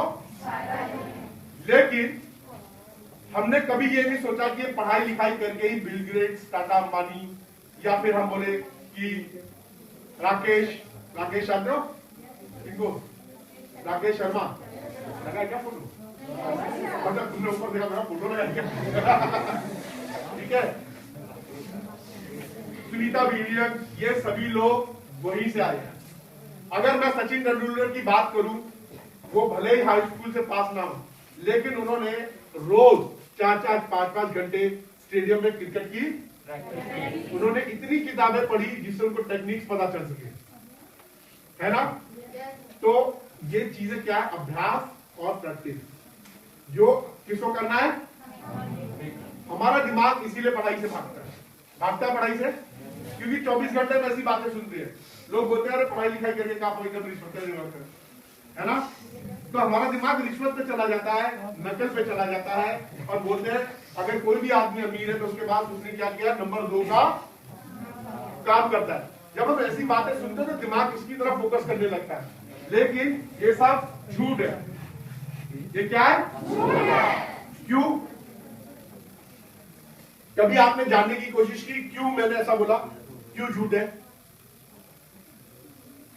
लेकिन हमने कभी ये नहीं सोचा कि पढ़ाई लिखाई करके ही बिल गेट्स, टाटा अंबानी, या फिर हम बोले कि राकेश जानते हो इनको? राकेश शर्मा लगा क्या फोटो? मतलब तुमने ऊपर देखा मेरा फोटो लगा क्या? ठीक है, सुनीता विलियम्स, ये सभी लोग वहीं से आए हैं। अगर मैं सचिन तेंदुलकर की बात करूं, वो भले ही हाई स्कूल से पास ना हो, लेकिन उन्होंने रोज 4-4, 5-5 घंटे स्टेडियम में क्रिकेट की, उन्होंने इतनी किताबें पढ़ी जिससे उनको टेक्निक्स पता चल सके, है ना? तो ये चीजें क्या है? अभ्यास और प्रैक्टिस। जो किसको करना है? हमारा दिमाग इसीलिए पढ़ाई से भागता है पढ़ाई से, क्योंकि 24 घंटे में ऐसी बातें सुनते हैं। लोग बोलते हैं अरे पढ़ाई लिखाई करके क्या रिश्वत है ना? तो हमारा दिमाग रिश्वत पे चला जाता है, नकल पे चला जाता है, और बोलते हैं अगर कोई भी आदमी अमीर है तो उसके बाद उसने क्या किया? नंबर 2 का काम करता है। जब हम ऐसी बातें सुनते हैं तो दिमाग इसकी तरफ फोकस करने लगता है, लेकिन ये सब झूठ है। ये क्या है? क्यों? कभी आपने जानने की कोशिश की क्यों मैंने ऐसा बोला? क्यों झूठ है?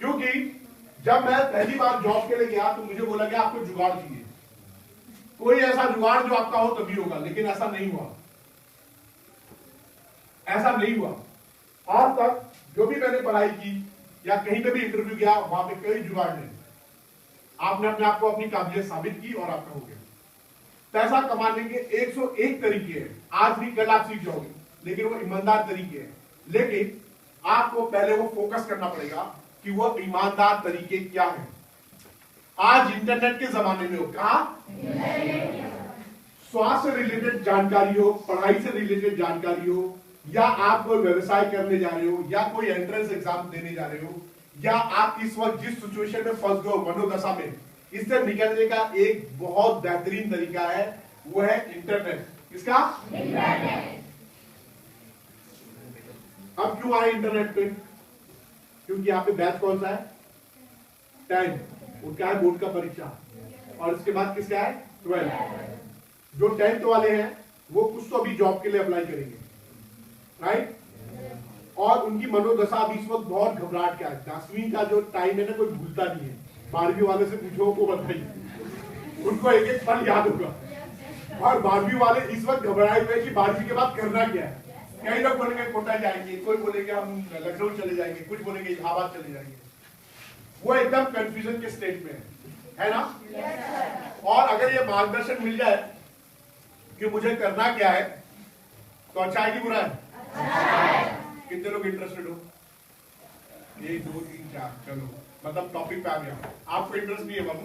क्योंकि जब मैं पहली बार जॉब के लिए गया तो मुझे बोला गया आपको जुगाड़ चाहिए, कोई ऐसा जुगाड़ जो आपका हो तभी होगा, लेकिन ऐसा नहीं हुआ। ऐसा नहीं हुआ। आज तक जो भी मैंने पढ़ाई की या कहीं पे भी इंटरव्यू गया, वहां पे कोई जुगाड़ नहीं। आपने अपने आप को अपनी काबिलियत साबित की और आपका हो गया। पैसा कमाने के 101 तरीके हैं, आज भी कल आप सीख जाओगे, लेकिन वो ईमानदार तरीके हैं। लेकिन आपको पहले वो फोकस करना पड़ेगा कि वो ईमानदार तरीके क्या हैं। आज इंटरनेट के जमाने में हो, कहा स्वास्थ्य से रिलेटेड जानकारी हो, पढ़ाई से रिलेटेड जानकारी हो, या आप कोई व्यवसाय करने जा रहे हो, या कोई एंट्रेंस एग्जाम देने जा रहे हो, या आप इस वक्त जिस सिचुएशन में फंस गए हो मनोदशा में, इससे निकलने का एक बहुत बेहतरीन तरीका है, वो है इंटरनेट। किसका? इंटरनेट। अब क्यों आए इंटरनेट पे? क्योंकि यहाँ पे बैच कौन सा है? 10, वो क्या है? बोर्ड का परीक्षा, और इसके बाद किसका है? 12। जो 10th वाले हैं वो कुछ तो अभी जॉब के लिए अप्लाई करेंगे, राइट? और उनकी मनोदशा अभी इस वक्त बहुत घबराहट क्या है। 10वीं का जो टाइम है ना, कोई भूलता नहीं है। 12वीं वाले से पूछो, वो बताइए, उनको एक एक पल याद होगा। और 12वीं वाले इस वक्त घबराए हुए कि 12वीं के बाद करना क्या है। कई लोग बोलेंगे कोटा जाएंगे, कोई बोलेंगे हम लखनऊ चले जाएंगे, कुछ बोलेंगे इलाहाबाद चले जाएंगे। वो एकदम कंफ्यूजन के स्टेट में है। है ना? और अगर ये मार्गदर्शन मिल जाए कि मुझे करना क्या है, तो अच्छा है कि बुरा है? कितने लोग इंटरेस्टेड हो? 1 2 3 4, चलो मतलब टॉपिक पे आ गया। आपको इंटरेस्ट नहीं है बाबू,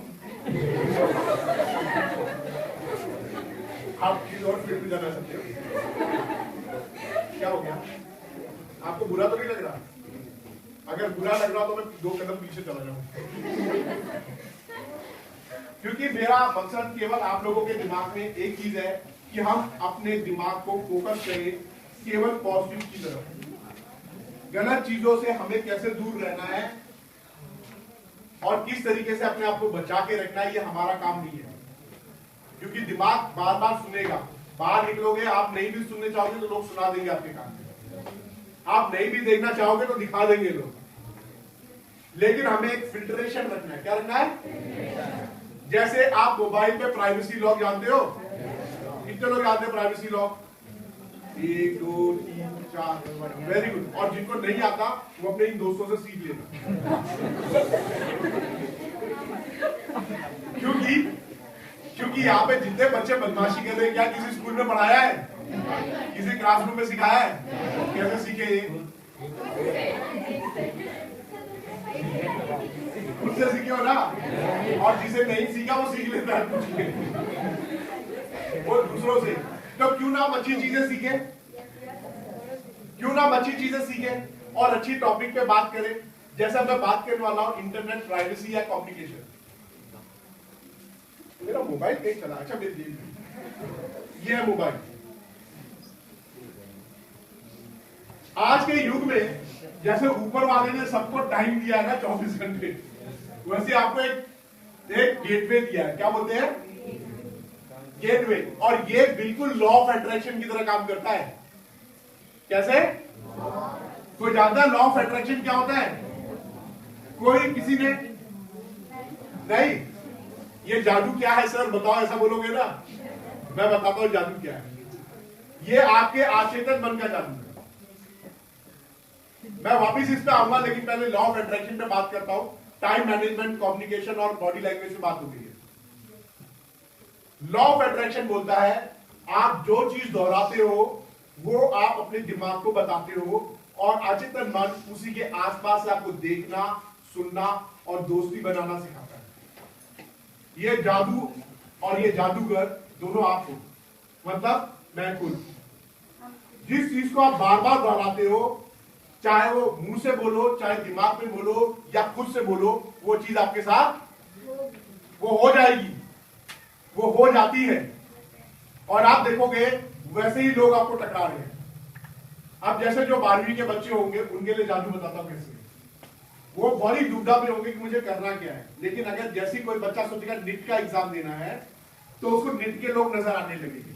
आप किसी और फील्ड में जाना चाहते हो। क्या हो गया? आपको बुरा तो नहीं लग रहा? अगर बुरा लग रहा तो मैं 2 कदम पीछे चला जाऊं, क्योंकि मेरा मकसद केवल आप लोगों के दिमाग में एक चीज है कि हम अपने दिमाग को फोकस करें केवल पॉजिटिव की तरफ। गलत चीजों से हमें कैसे दूर रहना है और किस तरीके से अपने आप को बचा के रखना है, ये हमारा काम नहीं है। क्योंकि दिमाग बार बार सुनेगा, बाहर निकलोगे आप नहीं भी सुनने चाहोगे तो लोग सुना देंगे आपके कान में, आप नहीं भी देखना चाहोगे तो दिखा देंगे लोग। लेकिन हमें एक फिल्ट्रेशन रखना है। क्या रखना है? जैसे आप मोबाइल पे प्राइवेसी लॉक जानते हो, कितने लोग जानते हैं प्राइवेसी लॉक? 1 2 3 4, very good. और जिनको नहीं आता वो अपने इन दोस्तों से सीख लेना। क्योंकि यहाँ पे जितने बच्चे बदमाशी कर रहे हैं, क्या किसी स्कूल में पढ़ाया है? किसी क्लासरूम में सिखाया है? कैसे सीखे ये? उससे सीखे हो ना। और जिसे नहीं सीखा वो सीख लेता है वो दूसरों से। तो क्यों ना हम अच्छी चीजें सीखें, क्यों ना हम अच्छी चीजें सीखें और अच्छी टॉपिक पे बात करें। जैसा मैं बात करने वाला हूं इंटरनेट प्राइवेसी या कम्युनिकेशन। मेरा मोबाइल कहीं चला, अच्छा मेरी जेब, ये है मोबाइल। आज के युग में जैसे ऊपर वाले ने सबको टाइम दिया है ना 24 घंटे, वैसे आपको एक गेटवे दिया है। क्या बोलते हैं? गेटवे। और ये बिल्कुल लॉ ऑफ अट्रैक्शन की तरह काम करता है। कैसे? कोई जानता है लॉ ऑफ अट्रैक्शन क्या होता है? कोई किसी ने नहीं? ये जादू क्या है सर बताओ, ऐसा बोलोगे ना? मैं बताता हूं जादू क्या है। ये आपके अचेतन मन का जादू है। मैं वापिस इस पे आऊंगा, लेकिन पहले लॉ ऑफ अट्रैक्शन पे बात करता हूं। टाइम मैनेजमेंट, कम्युनिकेशन और बॉडी लैंग्वेज पे बात हो गई है। लॉ ऑफ अट्रैक्शन बोलता है आप जो चीज दोहराते हो वो आप अपने दिमाग को बताते हो, और अचेतन मन उसी के आसपास से आपको देखना, सुनना और दोस्ती बनाना सिखाता है। ये जादू और ये जादूगर दोनों आप हो, मतलब मैं खुद। जिस चीज को आप बार बार दोहराते हो, चाहे वो मुंह से बोलो, चाहे दिमाग में बोलो या खुद से बोलो, वो चीज आपके साथ वो हो जाएगी, वो हो जाती है। और आप देखोगे वैसे ही लोग आपको टकरा रहे हैं। अब जैसे जो 12वीं के बच्चे होंगे उनके लिए जादू बताता हूं कैसे। वो बड़ी दुविधा में होंगे कि मुझे करना क्या है। लेकिन अगर जैसी कोई बच्चा सोचेगा नीट का एग्जाम देना है, तो उसको नीट के लोग नजर आने लगेंगे,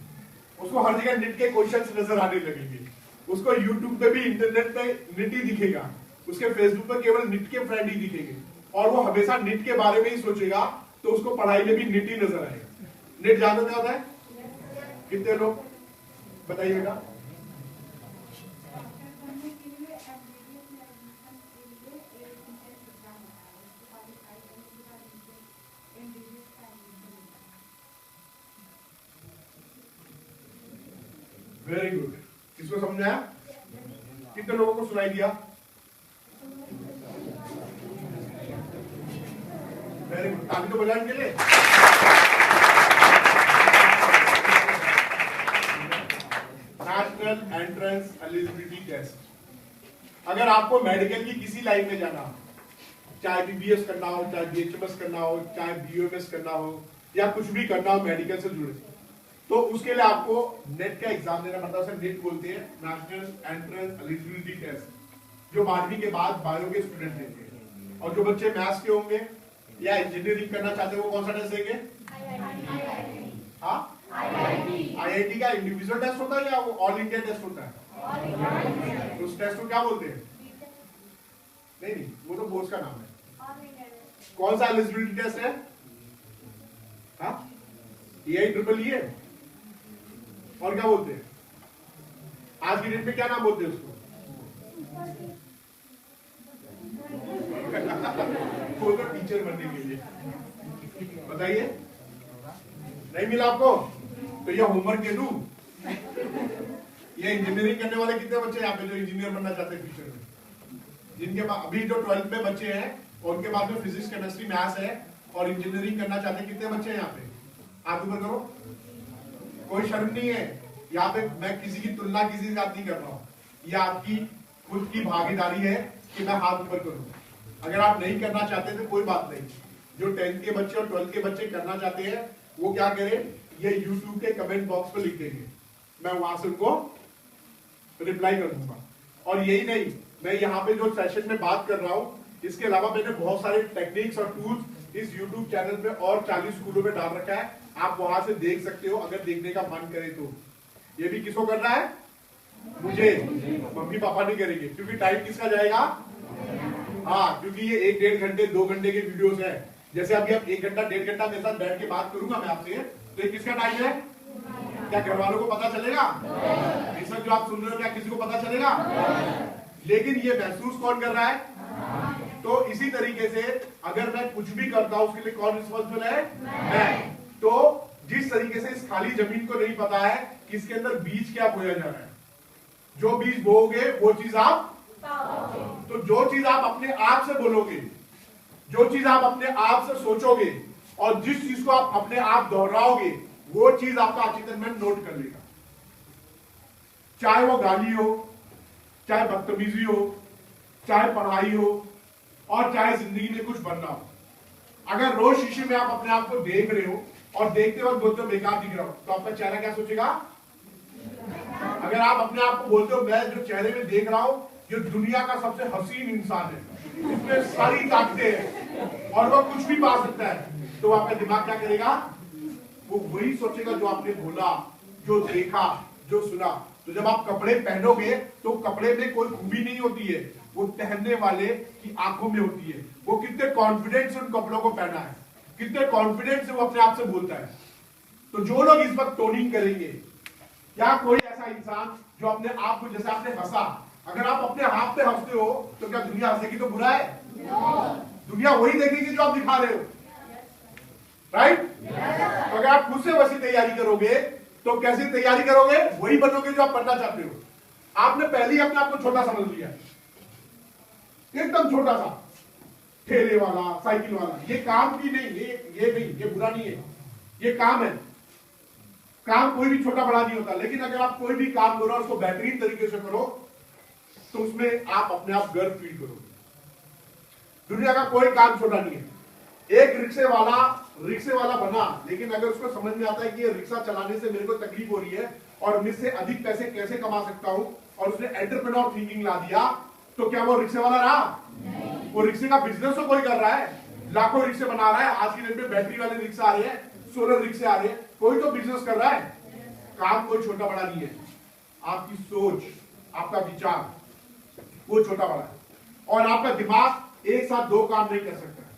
उसको हर जगह नीट के क्वेश्चंस नजर आने लगेंगे, उसको यूट्यूब पे भी, इंटरनेट पे नीट ही दिखेगा, उसके फेसबुक पर केवल नीट के फ्रेंड ही दिखेंगे, और वो हमेशा नीट के बारे में ही सोचेगा, तो उसको पढ़ाई में भी नीट ही नजर आएगा। नीट जानते क्या होता है? कितने लोग बताइए बेटा? Very good. किसको समझ आया? कितने लोगों को सुनाई दिया? Very good. ताली तो बजाने के लिए। National entrance eligibility test. अगर आपको मेडिकल की किसी लाइन में जाना हो, चाहे बीबीएस करना हो, चाहे बीएचएमएस करना हो, चाहे बीओएमएस करना हो, या कुछ भी करना हो मेडिकल से जुड़े, तो उसके लिए आपको नेट का एग्जाम देना पड़ता है। उसे नेट बोलते हैं, नेशनल एंट्रेंस एलिजिबिलिटी टेस्ट, जो 12वीं के बाद बायो के स्टूडेंट देते हैं। और जो बच्चे मैथ्स के होंगे या इंजीनियरिंग करना चाहते हैं वो कौन सा टेस्ट देंगे? आईआईटी का इंडिविजुअल टेस्ट होता है या वो ऑल इंडिया टेस्ट होता है? उस टेस्ट को क्या बोलते हैं? नहीं, वो तो बोर्ड का नाम है। कौन सा एलिजिबिलिटी टेस्ट है? EIEEE है। और क्या बोलते हैं? आज की डेट में क्या नाम बोलते हैं उसको? वो तो टीचर बनने के लिए। बताइए, नहीं मिला आपको? तो ये होमवर्क दे दूं? ये इंजीनियरिंग करने वाले कितने बच्चे यहाँ पे जो इंजीनियर बनना चाहते हैं फ्यूचर में? जिनके पास अभी जो 12th में बच्चे हैं और उनके बाद में फिजिक्स केमिस्ट्री मैथ्स है और इंजीनियरिंग करना चाहते हैं, कितने बच्चे हैं यहाँ पे? हाथ ऊपर करो। कोई शर्म नहीं है यहाँ पे, मैं किसी की तुलना किसी के साथ नहीं कर रहा हूँ, ये आपकी खुद की भागीदारी है कि मैं हाथ ऊपर करूँ। अगर आप नहीं करना चाहते तो कोई बात नहीं, जो 10th के बच्चे और 12th के बच्चे करना चाहते हैं वो क्या करें, ये YouTube के कमेंट बॉक्स पे लिख देंगे, मैं वहां से उनको रिप्लाई कर दूंगा। और यही नहीं, मैं यहाँ पे जो सेशन में बात कर रहा हूँ इसके अलावा मैंने बहुत सारे टेक्निक्स और टूल्स इस YouTube चैनल पे और 40 स्कूलों में डाल रखा है, आप वहां से देख सकते हो अगर देखने का मन करे तो। ये भी किसको करना है? मुझे, मम्मी पापा नहीं करेंगे, क्योंकि टाइम किसका जाएगा? हाँ, क्योंकि ये 1-1.5 घंटे 2 घंटे के वीडियोस है। जैसे अभी आप 1 घंटा 1.5 घंटा मेरे साथ बैठ के बात करूंगा मैं आपसे, तो ये किसका टाइम है? क्या घर वालों को पता चलेगा? इस वक्त जो आप सुन रहे हो क्या किसी को पता चलेगा? लेकिन ये महसूस कौन कर रहा है? तो इसी तरीके से अगर मैं कुछ भी करता हूं उसके लिए कौन रिस्पॉन्सिबल है? मैं। तो जिस तरीके से इस खाली जमीन को नहीं पता है कि इसके अंदर बीज क्या बोया जा रहा है, जो बीज बोओगे वो चीज आप तो जो चीज आप अपने आप से बोलोगे, जो चीज आप अपने आप से सोचोगे और जिस चीज को आप अपने आप दोहराओगे वो चीज आपका अचेतन मन नोट कर लेगा। चाहे वो गाली हो, चाहे बदतमीजी हो, चाहे पढ़ाई हो और चाहे जिंदगी में कुछ बनना हो। अगर रोज शीशे में आप अपने आप को देख रहे हो और देखते वक्त बोलते हो बेकार दिख रहा हो, तो आपका चेहरा क्या सोचेगा? अगर आप अपने आप को बोलते हो मैं जो चेहरे में देख रहा हूं ये दुनिया का सबसे हसीन इंसान है, इसमें सारी ताकतें हैं और वो कुछ भी पा सकता है, तो आपका दिमाग क्या करेगा? वो वही सोचेगा जो आपने बोला, जो देखा, जो सुना। तो जब आप कपड़े पहनोगे तो कपड़े में कोई खूबी नहीं होती है, वो पहनने वाले की आंखों में होती है। वो कितने कॉन्फिडेंस से उन कपड़ों को पहना है, कितने कॉन्फिडेंस से वो अपने आप से बोलता है। तो जो लोग इस वक्त टोनिंग करेंगे, या कोई ऐसा इंसान जो अपने आप को, जैसे आपने हंसा, अगर आप अपने हाथ पे हंसते हो तो क्या दुनिया हंसेगी? तो बुरा है? दुनिया वही देखेगी जो आप दिखा रहे हो, राइट? तो अगर आप खुद से वैसी तैयारी करोगे तो कैसी तैयारी करोगे? वही बनोगे जो आप बनना चाहते हो। आपने पहले ही अपने आप को छोटा समझ लिया, एकदम छोटा सा, ठेले वाला, साइकिल वाला। ये काम की नहीं, ये नहीं, ये बुरा नहीं है, ये काम है। काम कोई भी छोटा बड़ा नहीं होता, लेकिन अगर आप कोई भी काम करो और उसको बेहतरीन तरीके से करो तो उसमें आप अपने आप गर्व फील करोगे। दुनिया का कोई काम छोटा नहीं है। एक रिक्शे वाला बना, लेकिन अगर उसको समझ में आता है कि ये रिक्शा चलाने से मेरे को तकलीफ हो रही है और इससे अधिक पैसे कैसे कमा सकता हूं, और उसने एंटरप्रेन्योर थिंकिंग ला दिया, तो क्या वो रिक्शे वाला रहा? वो रिक्शे का बिजनेस तो कोई कर रहा है, लाखों रिक्शे बना रहा है। आज की डेट में बैटरी वाले रिक्शा आ रहे हैं, सोलर रिक्शे आ रहे हैं, कोई तो बिजनेस कर रहा है। काम कोई छोटा बड़ा नहीं है, आपकी सोच, आपका विचार वो छोटा बड़ा है। और आपका दिमाग एक साथ 2 काम नहीं कर सकता है।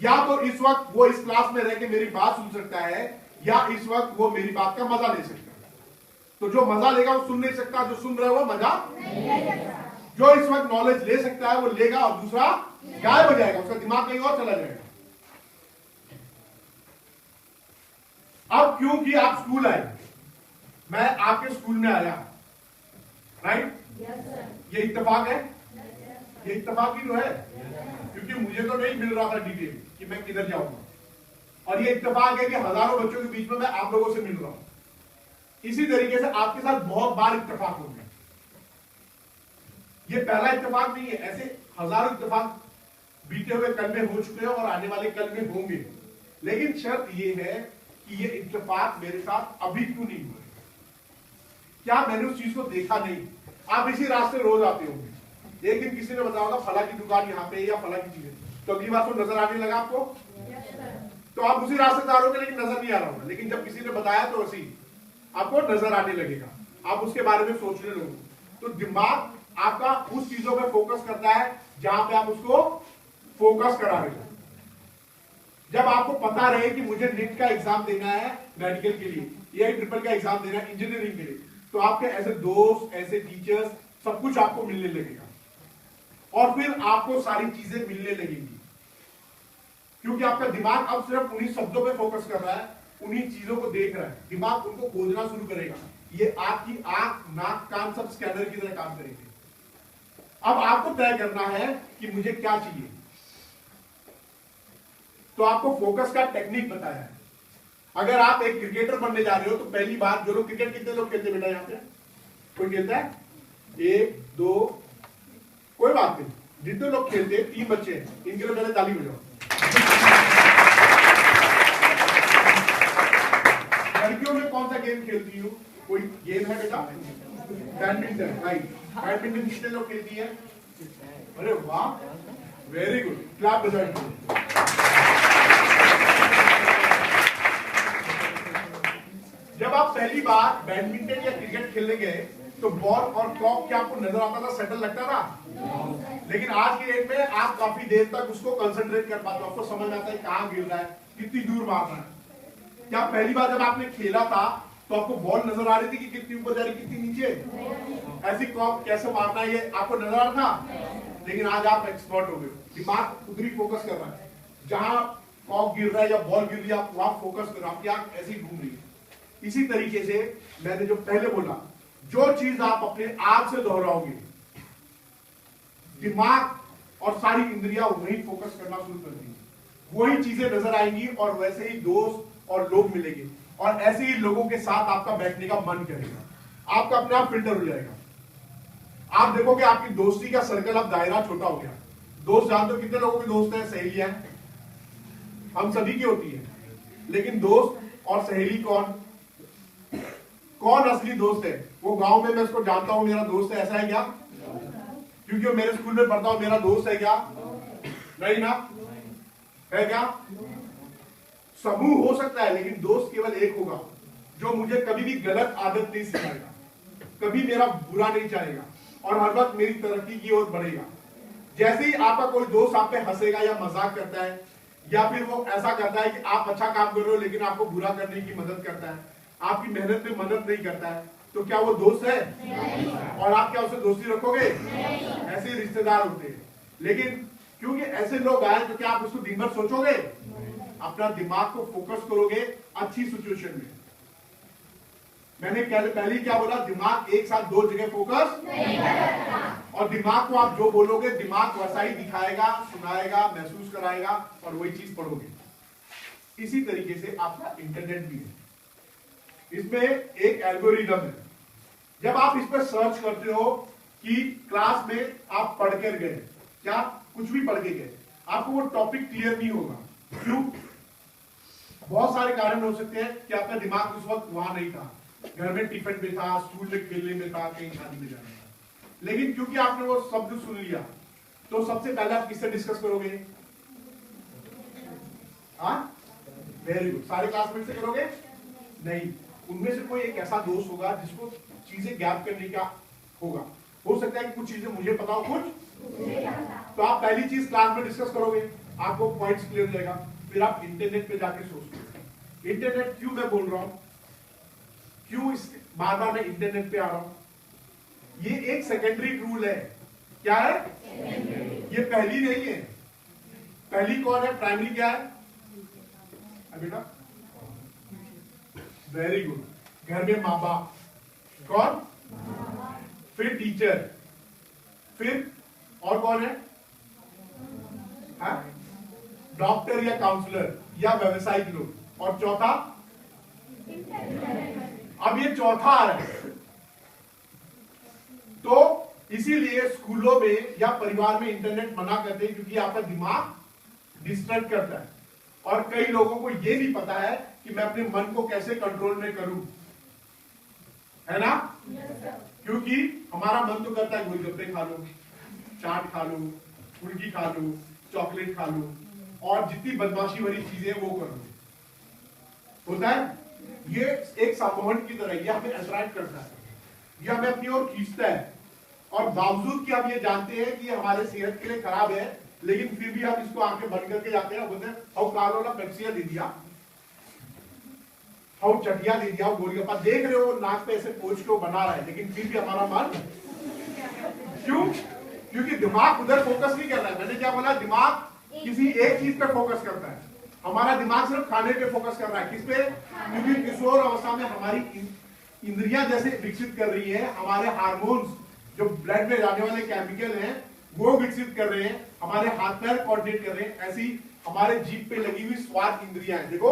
या तो इस वक्त वो इस क्लास में रह के मेरी बात सुन सकता है, या इस वक्त वो मेरी बात का मजा ले सकता है। तो जो मजा लेगा वो सुन नहीं सकता, जो सुन रहा है वो मजा नहीं ले सकता। जो इस वक्त नॉलेज ले सकता है वो लेगा और दूसरा गायब हो जाएगा, उसका दिमाग कहीं और चला जाएगा। अब क्योंकि आप स्कूल आए, मैं आपके स्कूल में आया, राइट? ये इत्तेफाक है? ये इत्तेफाक ही तो है, क्योंकि मुझे तो नहीं मिल रहा था डिटेल कि मैं किधर जाऊंगा, और ये इत्तेफाक है कि हजारों बच्चों के बीच में मैं आप लोगों से मिल रहा हूं। इसी तरीके से आपके साथ बहुत बार इत्तेफाक हो गया। ये पहला इत्तेफाक नहीं है, ऐसे हजारों इत्तेफाक बीते हुए कल में हो चुके हैं और आने वाले कल में होंगे। लेकिन शर्त ये है कि ये इत्तेफाक मेरे साथ अभी क्यों नहीं हुए? क्या मैंने उस चीज को देखा नहीं? आप इसी रास्ते रोज आते होंगे, एक दिन किसी ने बताया होगा फला की दुकान यहाँ पे या फला की चीजें, तो अगली बार तो नजर आने लगा आपको, तो आप उसी रास्ते जा रहे होंगे लेकिन नजर नहीं आ रहा होगा। लेकिन जब किसी ने बताया तो वैसे आपको नजर आने लगेगा, आप उसके बारे में सोचने लगोगे। तो दिमाग आपका उस चीजों पे फोकस करता है जहां पे आप उसको फोकस करा रहे हो। जब आपको पता रहे कि मुझे नीट का एग्जाम देना है मेडिकल के लिए, या ट्रिपल का एग्जाम देना है इंजीनियरिंग के लिए, तो आपके ऐसे दोस्त, ऐसे टीचर्स, सब कुछ आपको मिलने लगेगा और फिर आपको सारी चीजें मिलने लगेंगी। क्योंकि आपका दिमाग अब सिर्फ उन्हीं शब्दों पे फोकस कर रहा है, उन्हीं चीजों को देख रहा है। दिमाग उनको खोजना शुरू करेगा। ये आपकी आंख, नाक, कान सब स्कैनर की तरह काम करेंगे। अब आपको तय करना है कि मुझे क्या चाहिए। तो आपको फोकस का टेक्निक बताया है। अगर आप एक क्रिकेटर बनने जा रहे हो तो पहली बात, जो लोग क्रिकेट, कितने लोग खेलते हैं बेटा यहां पे? कोई खेलता है? 1 2, कोई बात नहीं, जितने लोग खेलते हैं, 3 बच्चे हैं, इनके लिए पहले ताली बजाओ। लड़कियों में कौन सा गेम खेलती हो? कोई गेम है बेटा? Badminton, right. बैडमिंटन कितने लोग खेलती है? अरे वाह, वेरी गुड, क्लैप बजाओ। जब आप पहली बार बैडमिंटन या क्रिकेट खेलने गए तो बॉल और कॉक क्या आपको नजर आता था, सेटल लगता था? लेकिन आज की डेट में आप काफी देर तक उसको कंसंट्रेट कर पाते हो, आपको समझ आता है कहां गिर रहा है, कितनी दूर मारना है। क्या पहली बार जब आपने खेला था तो आपको बॉल नजर आ रही थी कि कितनी ऊपर जा रही, कितनी नीचे? ऐसी कॉक कैसे मारना है ये आपको नजर आ रहा था? लेकिन आज आप एक्सपर्ट हो गए, दिमाग उधर ही फोकस कर रहा है। जहां कॉक गिर रहा है या बॉल गिर रही है, आप वहां फोकस कर रहे हो, आपकी आंख ऐसी घूम रही है। इसी तरीके से मैंने जो पहले बोला, जो चीज आप अपने आप से दोहराओगे, दिमाग और सारी इंद्रियां वही फोकस करना शुरू कर देंगी, वही चीजें नजर आएंगी और वैसे ही दोस्त और लोग मिलेंगे और ऐसे ही लोगों के साथ आपका बैठने का मन करेगा। आपका अपने आप फिल्टर हो जाएगा। आप देखोगे आपकी दोस्ती का सर्कल, अब दायरा छोटा हो गया। दोस्त जानते हो कितने लोगों के दोस्त हैं? सहेलियां हम सभी की होती है, लेकिन दोस्त और सहेली कौन असली दोस्त है? वो गांव में मैं उसको जानता हूं, मेरा दोस्त है, ऐसा है क्या? क्योंकि वो मेरे स्कूल में पढ़ता हूं, मेरा दोस्त है क्या? नहीं ना, है क्या? समूह हो सकता है, लेकिन दोस्त केवल एक होगा, जो मुझे कभी भी गलत आदत नहीं सिखाएगा, कभी मेरा बुरा नहीं चाहेगा और हर वक्त मेरी तरक्की की ओर बढ़ेगा। जैसे ही आपका कोई दोस्त आप पे हंसेगा या मजाक करता है, या फिर वो ऐसा करता है कि आप अच्छा काम कर रहे हो लेकिन आपको बुरा करने की मदद करता है, आपकी मेहनत में मदद नहीं करता है, तो क्या वो दोस्त है? नहीं। और आप क्या उससे दोस्ती रखोगे? नहीं। ऐसे रिश्तेदार होते हैं। लेकिन क्योंकि ऐसे लोग आए तो क्या आप उसको दिन भर सोचोगे? अपना दिमाग को फोकस करोगे अच्छी सिचुएशन में। मैंने पहले क्या बोला, दिमाग एक साथ 2 जगह फोकस नहीं करता। और दिमाग को आप जो बोलोगे, दिमाग वैसा ही दिखाएगा, सुनाएगा, महसूस कराएगा और वही चीज पढ़ोगे। इसी तरीके से आपका इंटरनेट भी है। इसमें एक एल्गोरिदम है। जब आप इस पर सर्च करते हो कि क्लास में आप पढ़ कर गए, क्या कुछ भी पढ़ के गए, आपको वो टॉपिक क्लियर नहीं होगा। क्यों? बहुत सारे कारण हो सकते हैं कि आपका दिमाग उस वक्त वहां नहीं था, घर में टिफिन में था, स्कूल में खेलने में था, कहीं शादी में जाना था। लेकिन क्योंकि आपने वो शब्द सुन लिया, तो सबसे पहले आप किससे डिस्कस करोगे? हाँ, वेरी गुड। सारे क्लासमेट से करोगे? नहीं, उनमें से कोई एक ऐसा दोस्त होगा जिसको चीजें गैप करने का होगा। हो सकता है कि कुछ चीजें मुझे पता हो, कुछ तो आप पहली चीज क्लास में डिस्कस करोगे, आपको पॉइंट्स क्लियर हो जाएगा। फिर आप इंटरनेट पे जाके सोचोगे। इंटरनेट क्यों मैं बोल रहा हूं, क्यों इस बार बार मैं इंटरनेट पे आ रहा हूं? ये एक सेकेंडरी रूल है। क्या है? ये पहली नहीं है। पहली कौन है? प्राइमरी क्या है बेटा? Very good. घर में माँ बाप, कौन? फिर टीचर, फिर और कौन है? डॉक्टर या काउंसलर या व्यवसायिक लोग, और चौथा? अब ये चौथा आ रहा है। तो इसीलिए स्कूलों में या परिवार में इंटरनेट मना करते हैं, क्योंकि आपका दिमाग डिस्ट्रैक्ट करता है। और कई लोगों को यह भी पता है कि मैं अपने मन को कैसे कंट्रोल में करूं, है ना? क्योंकि हमारा मन तो करता है गोलगप्पे खा लो, चाट खा लो, फुल्की खा लो, चॉकलेट खा लो, और जितनी बदमाशी भरी चीजें वो कर लो। होता है ये एक सम्मोहन की तरह, ये हमें अट्रैक्ट करता है, ये हमें अपनी ओर खींचता है। और बावजूद कि हम ये जानते हैं कि ये हमारे सेहत के लिए खराब है, लेकिन फिर भी हम इसको आंखें बंद करके जाते हैं। बोलते हैं हाउ कारोला पेप्सिया दे दिया, हाउ चटिया दे दिया, गोलगप्पा देख रहे हो नाक पे ऐसे पोंछ के बना रहा है, लेकिन फिर भी हमारा मन क्यों? क्योंकि दिमाग उधर फोकस नहीं कर रहा है। मैंने क्या बोला? दिमाग किसी एक चीज पे फोकस करता है। हमारा दिमाग सिर्फ खाने पे फोकस कर रहा है। किस पे? क्योंकि किशोर अवस्था में हमारी इंद्रियां जैसे विकसित कर रही है, हमारे हार्मोन्स जो ब्लड में जाने वाले केमिकल हैं वो विकसित कर रहे हैं, हमारे हाथ पैर कोऑर्डिनेट कर रहे हैं। ऐसी हमारे जीभ पे लगी हुई स्वाद इंद्रियां हैं, देखो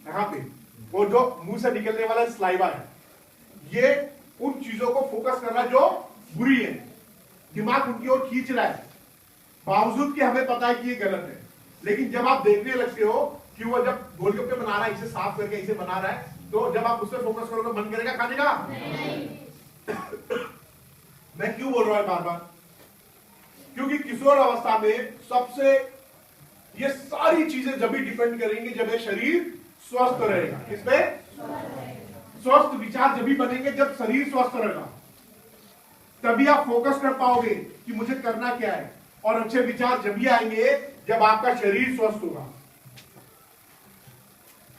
यहाँ पे वो जो मुंह से निकलने वाला स्लाइवा है, ये उन चीजों को फोकस कर रहा है जो बुरी है। दिमाग उनकी ओर खींच रहा है, बावजूद कि हमें पता है कि ये गलत है। लेकिन जब आप देखने लगते हो कि वो जब गोलगप्पे बना रहा है, इसे साफ करके इसे बना रहा है, तो जब आप उस पर फोकस करोगे मन करेगा खाने का? मैं क्यों बोल रहा हूं बार बार? क्योंकि किशोर अवस्था में सबसे ये सारी चीजें जब भी डिपेंड करेंगे जब ये शरीर स्वस्थ रहेगा। किस पे? स्वस्थ विचार जब भी बनेंगे जब शरीर स्वस्थ रहेगा, तभी आप फोकस कर पाओगे कि मुझे करना क्या है। और अच्छे विचार जब भी आएंगे जब आपका शरीर स्वस्थ होगा।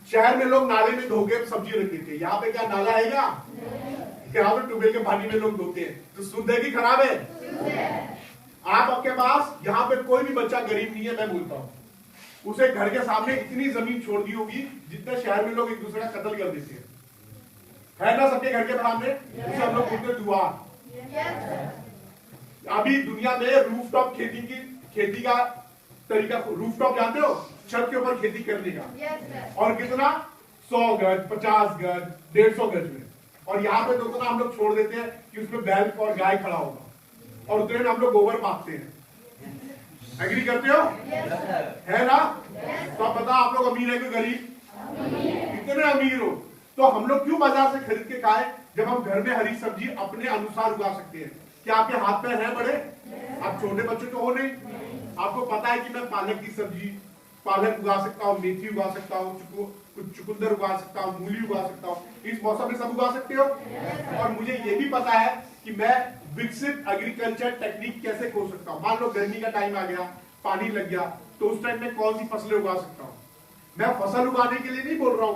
शहर में लोग नाले में धो के सब्जी रख देते हैं, यहाँ पे क्या नाला है क्या? यहाँ पे ट्यूबवेल के पानी में लोग धोते हैं, तो शुद्ध है कि खराब है? आप आपके पास यहाँ पे कोई भी बच्चा गरीब नहीं है, मैं बोलता हूँ उसे घर के सामने इतनी जमीन छोड़ दी होगी जितने शहर में लोग एक दूसरे का कत्ल कर देते हैं, है ना? सबके घर के सामने उसे हम लोग बोलते दुआ। अभी दुनिया में रूफटॉप खेती का तरीका, रूफटॉप जानते हो? छत के ऊपर खेती करने का। और कितना? 100 गज, 50 गज, 150 गज में। और यहाँ पे तो उतना हम लोग छोड़ देते हैं कि उसमें बैल और गाय खड़ा होगा और उतने में हम लोग गोबर पाते हैं। एग्री करते हो? है ना? तो अब बताओ आप लोग अमीर है कि गरीब? कितने अमीर हो? तो हम लोग क्यों बाजार से खरीद के खाए जब हम घर में हरी सब्जी अपने अनुसार उगा सकते हैं? क्या आपके हाथ पैर है बड़े? आप छोटे बच्चे तो हो नहीं। आपको पता है कि मैं पालक की सब्जी, पालक उगा सकता हूँ, मेथी उगा सकता हूँ, कुछ चुकंदर उगा सकता हूँ, मूली उगा सकता हूँ। इस मौसम में सब उगा सकते हो। और मुझे ये भी पता है कि मैं विकसित एग्रीकल्चर टेक्निक कैसे खोज सकता हूँ। मान लो गर्मी का टाइम आ गया, पानी लग गया, तो उस टाइम में कौन सी फसलें उगा सकता हूँ। मैं फसल उगाने के लिए नहीं बोल रहा हूँ,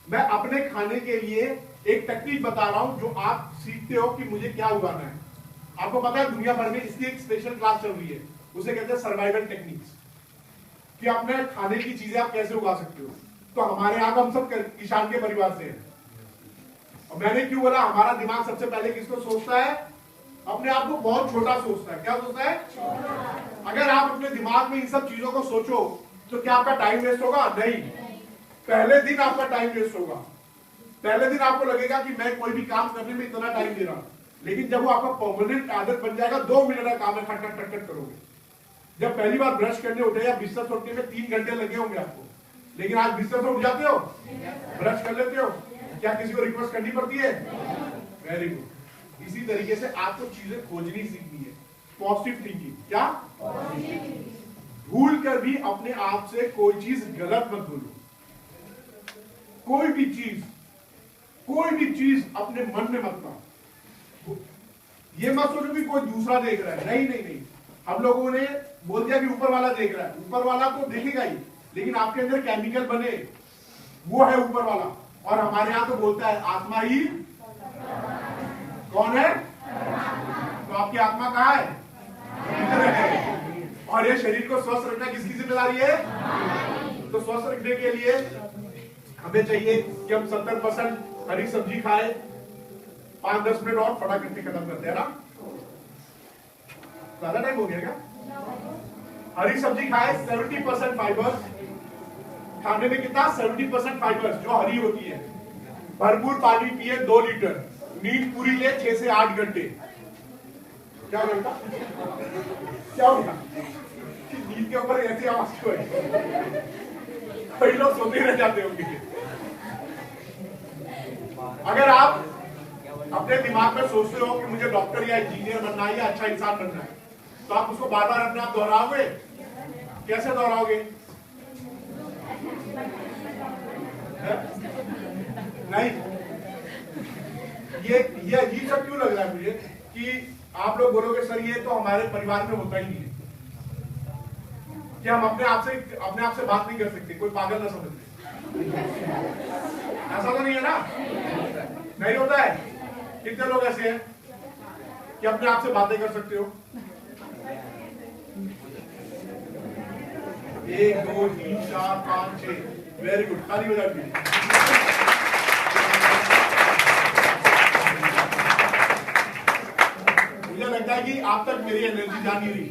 मैं अपने खाने के लिए एक टेक्निक बता रहा हूँ जो आप सीखते हो कि मुझे क्या उगाना है। आपको पता है दुनिया भर में इसकी एक स्पेशल क्लास चल रही है, उसे कहते हैं सर्वाइवल टेक्निक्स, कि अपने खाने की चीजें आप कैसे उगा सकते हो। तो हमारे यहाँ हम सब किसान के परिवार से हैं। और मैंने क्यों बोला हमारा दिमाग सबसे पहले किसको सोचता है? अपने आप को बहुत छोटा सोचता है। क्या सोचता है? अगर आप अपने दिमाग में इन सब चीजों को सोचो तो क्या आपका टाइम वेस्ट होगा? नहीं। पहले दिन आपका टाइम वेस्ट होगा। पहले दिन आपको लगेगा कि मैं कोई भी काम करने में इतना टाइम दे रहा हूं, लेकिन जब वो आपका परमानेंट आदत बन जाएगा, 2 मिनट का काम है, खट खट खट खट करोगे। जब पहली बार ब्रश करने उठे या बिस्तर से उठने में 3 घंटे लगे होंगे आपको, लेकिन आज बिस्तर से उठ जाते हो, ब्रश कर लेते हो। क्या किसी को रिक्वेस्ट करनी पड़ती है? Very good. इसी तरीके से आपको चीजें खोजनी सीखनी है। Positive thinking. क्या? भूल कर भी अपने आप से कोई चीज गलत मत बोलो। कोई भी चीज अपने मन में मत कहो। ये मत सोचो कि कोई दूसरा देख रहा है। नहीं नहीं नहीं, हम लोगों ने बोल दिया कि ऊपर वाला देख रहा है। ऊपर वाला तो देखेगा ही, लेकिन आपके अंदर केमिकल बने वो है ऊपर वाला। और हमारे यहां तो बोलता है आत्मा ही कौन है? तो आपकी आत्मा कहाँ है? और ये शरीर को स्वस्थ रखना किसकी जिम्मेदारी है? तो स्वस्थ रखने के लिए हमें चाहिए कि हम 70% हरी सब्जी खाएं। 5-10 मिनट और फटाफट से खत्म करते हैं ना। ज्यादा टाइम हो गया क्या? हरी सब्जी खाएं, 70% फाइबर। खाने में कितना? 70% फाइबर जो हरी होती है। भरपूर पानी पिए 2 लीटर। नींद पूरी ले 6 से 8 घंटे। क्या होगा? क्या होगा? नींद के ऊपर ऐसी आवाज क्यों है? कई लोग सोते रह जाते होंगे। अगर आप अपने दिमाग में सोचते हो कि मुझे डॉक्टर या इंजीनियर बनना है या अच्छा इंसान बनना है, तो आप उसको बार बार अपने आप दोहराओगे। कैसे दोहराओगे? नहीं। ये अजीब सा क्यों लग रहा है मुझे कि आप लोग बोलोगे सर ये तो हमारे परिवार में होता ही नहीं है कि हम अपने आप से बात नहीं कर सकते। कोई पागल ना समझ ले। ऐसा तो नहीं है ना? नहीं होता है। कितने लोग ऐसे हैं कि अपने आप से बातें कर सकते हो? 1 2 3 4 5 6। वेरी गुड, ताली बजा दीजिए। मुझे लगता है कि आप तक मेरी एनर्जी जा नहीं रही,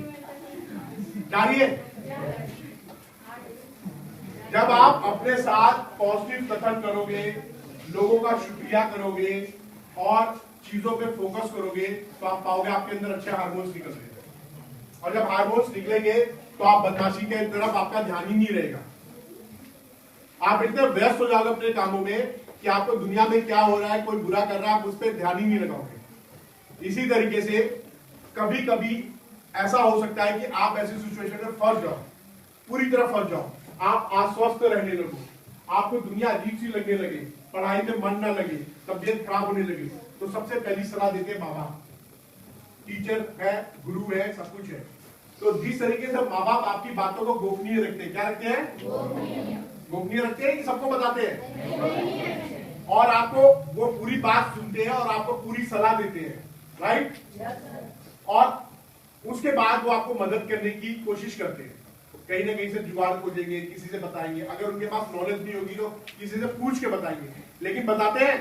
जा रही है? जब आप अपने साथ पॉजिटिव कथन करोगे, लोगों का शुक्रिया करोगे और चीजों पे फोकस करोगे तो आप पाओगे आपके अंदर अच्छे हार्मोन्स निकल रहे हैं। और जब हार्मोन्स निकलेंगे तो आप बदमाशी के तरफ आपका ध्यान ही नहीं रहेगा। आप इतने व्यस्त हो जाओगे अपने कामों में कि आपको दुनिया में क्या हो रहा है, कोई बुरा कर रहा है, आप उस पर ध्यान ही नहीं लगाओगे। इसी तरीके से कभी कभी ऐसा हो सकता है कि आप ऐसी सिचुएशन में फंस जाओ, पूरी तरह फंस जाओ, आप अस्वस्थ रहने लगो, आपको दुनिया अजीब सी लगने लगे, पढ़ाई में मन ना लगे, तबियत खराब होने लगे। तो सबसे पहली सलाह देते हैं माँ बाप। टीचर है, गुरु है, सब कुछ है। तो जिस तरीके से माँ बाप आपकी बातों को गोपनीय रखते हैं, क्या रखते हैं? गोपनीय रखते हैं कि सबको बताते हैं? और आपको वो पूरी बात सुनते हैं और आपको पूरी सलाह देते हैं, राइट? और उसके बाद वो आपको मदद करने की कोशिश करते हैं, कहीं ना कहीं से जुगाड़ खोजेंगे, किसी से बताएंगे। अगर उनके पास नॉलेज नहीं होगी तो किसी से पूछ के बताएंगे, लेकिन बताते हैं।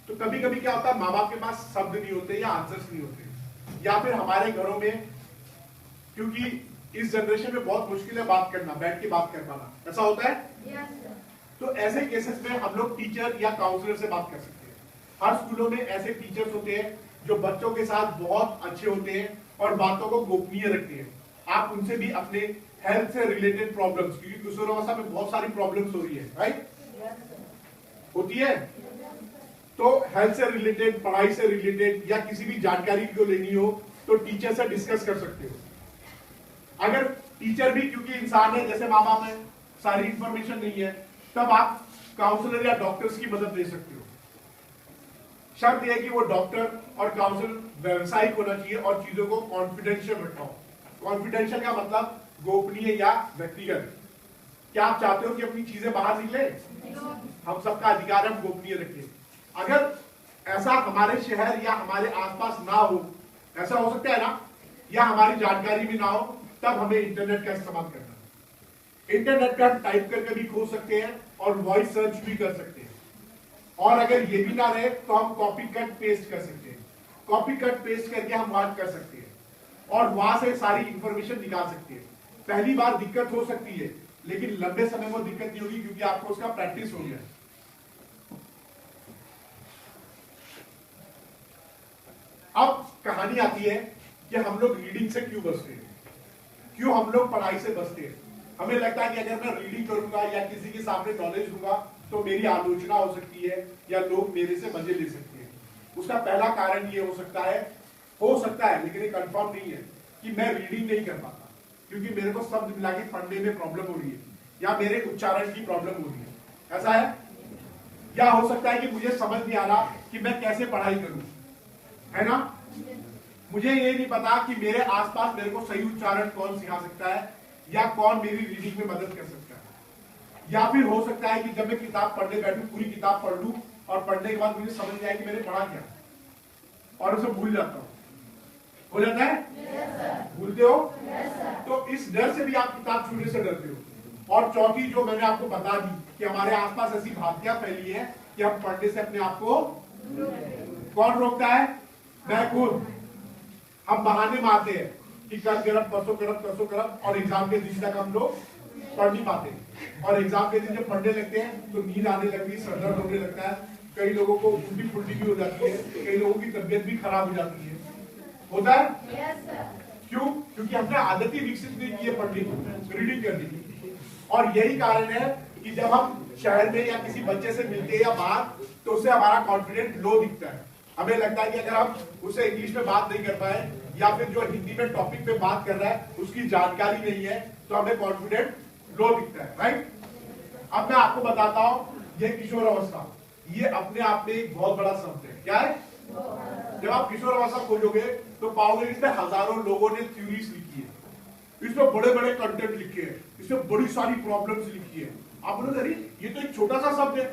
तो कभी कभी क्या होता है, माँ बाप के पास शब्द नहीं होते या आंसर्स नहीं होते, या फिर हमारे घरों में, क्योंकि इस जनरेशन में बहुत मुश्किल है बात करना, बैठ के बात कर पाना, ऐसा होता है। तो ऐसे केसेस में हम लोग टीचर या काउंसलर से बात कर सकते हैं। हर स्कूलों में ऐसे टीचर्स होते हैं जो बच्चों के साथ बहुत अच्छे होते हैं और बातों को गोपनीय रखते हैं। आप उनसे भी अपने हेल्थ से रिलेटेड प्रॉब्लम्स, क्योंकि किशोरावस्था में बहुत सारी प्रॉब्लम्स हो रही है, राइट? होती है। तो हेल्थ से रिलेटेड, पढ़ाई से रिलेटेड या किसी भी जानकारी को लेनी हो तो टीचर से डिस्कस कर सकते हो। अगर टीचर भी, क्योंकि इंसान है, जैसे माँ बाप है, सारी इंफॉर्मेशन नहीं है, तब आप काउंसलर या डॉक्टर्स की मदद ले सकते हो। शर्त यह है कि वो डॉक्टर और काउंसलर व्यवसायिक होना चाहिए और चीजों को कॉन्फिडेंशियल रखना हो। कॉन्फिडेंशियल का मतलब गोपनीय या व्यक्तिगत। क्या आप चाहते हो कि अपनी चीजें बाहर निकले? हम सबका अधिकार हम गोपनीय रखें। अगर ऐसा हमारे शहर या हमारे आसपास ना हो, ऐसा हो सकता है ना, या हमारी जानकारी भी ना हो, तब हमें इंटरनेट का इस्तेमाल करना है। इंटरनेट पे हम टाइप करके भी खोज सकते हैं और वॉइस सर्च भी कर सकते हैं। और अगर ये भी ना रहे तो हम कॉपी कट पेस्ट कर सकते हैं। कॉपी कट पेस्ट करके हम बात कर सकते हैं और वहां से सारी इंफॉर्मेशन निकाल सकते हैं। पहली बार दिक्कत हो सकती है, लेकिन लंबे समय में दिक्कत नहीं होगी, क्योंकि आपको उसका प्रैक्टिस हो गया। अब कहानी आती है कि हम लोग रीडिंग से क्यों बचते हैं, क्यों हम लोग पढ़ाई से बचते हैं। हमें लगता है कि अगर मैं रीडिंग करूंगा या किसी के सामने नॉलेज दूंगा तो मेरी आलोचना हो सकती है या लोग मेरे से मजे ले सकते हैं। उसका पहला कारण ये हो सकता है, लेकिन ये कंफर्म नहीं है, कि मैं रीडिंग नहीं कर पाता क्योंकि मेरे को शब्द मिला के पढ़ने में प्रॉब्लम हो रही है या मेरे उच्चारण की प्रॉब्लम हो रही है। ऐसा है? या हो सकता है कि मुझे समझ नहीं आ रहा कि मैं कैसे पढ़ाई करूं, है ना? मुझे ये नहीं पता कि मेरे आसपास मेरे को सही उच्चारण कौन सिखा सकता है या कौन मेरी रीडिंग में मदद कर सकता है। या फिर हो सकता है कि जब मैं किताब पढ़ने बैठूं, पूरी किताब पढ़ लूं और पढ़ने के बाद मुझे समझ नहीं आए कि मैंने पढ़ा क्या, और उसे भूल जाता हूं। हो जाता है? भूलते हो? तो इस डर से भी आप किताब छूने से डरते हो। और चौथी, जो मैंने आपको बता दी कि हमारे आसपास ऐसी भातियां फैली है कि हम पढ़ने से अपने आप को, कौन रोकता है? मैं खुद। हम बहाने मारते हैं कि कल करब, परसों करब, और एग्जाम के दिन तक हम लोग पढ़ नहीं पाते। और एग्जाम के दिन जब पढ़ने लगते हैं तो नींद आने लगती है, सर दर्द होने लगता है, कई लोगों को उल्टी फुल्टी भी हो जाती है, कई लोगों की तबियत भी खराब हो जाती है। होता है? क्यों? क्योंकि हमने आदत ही विकसित नहीं की है पढ़ने की, रीडिंग करने की। और यही कारण है कि जब हम शहर में या किसी बच्चे से मिलते हैं या बाहर, तो उससे हमारा कॉन्फिडेंस लो दिखता है। हमें लगता है कि अगर हम उससे इंग्लिश में बात नहीं कर पाए या फिर जो हिंदी में टॉपिक पे बात कर रहा है उसकी जानकारी नहीं है, तो हमें कॉन्फिडेंस लो दिखता है, राइट? अब मैं आपको बताता हूं, ये किशोर अवस्था, ये अपने आप में एक बहुत बड़ा शब्द है। क्या है? जब आप किशोर अवस्था खोजोगे तो पाओगे इसमें हजारों लोगों ने थ्योरीज लिखी है, इसमें बड़े बड़े कंटेंट लिखे हैं, इसमें बड़ी सारी प्रॉब्लम्स लिखी है। आप बोलोगे अरे ये तो एक छोटा सा शब्द है,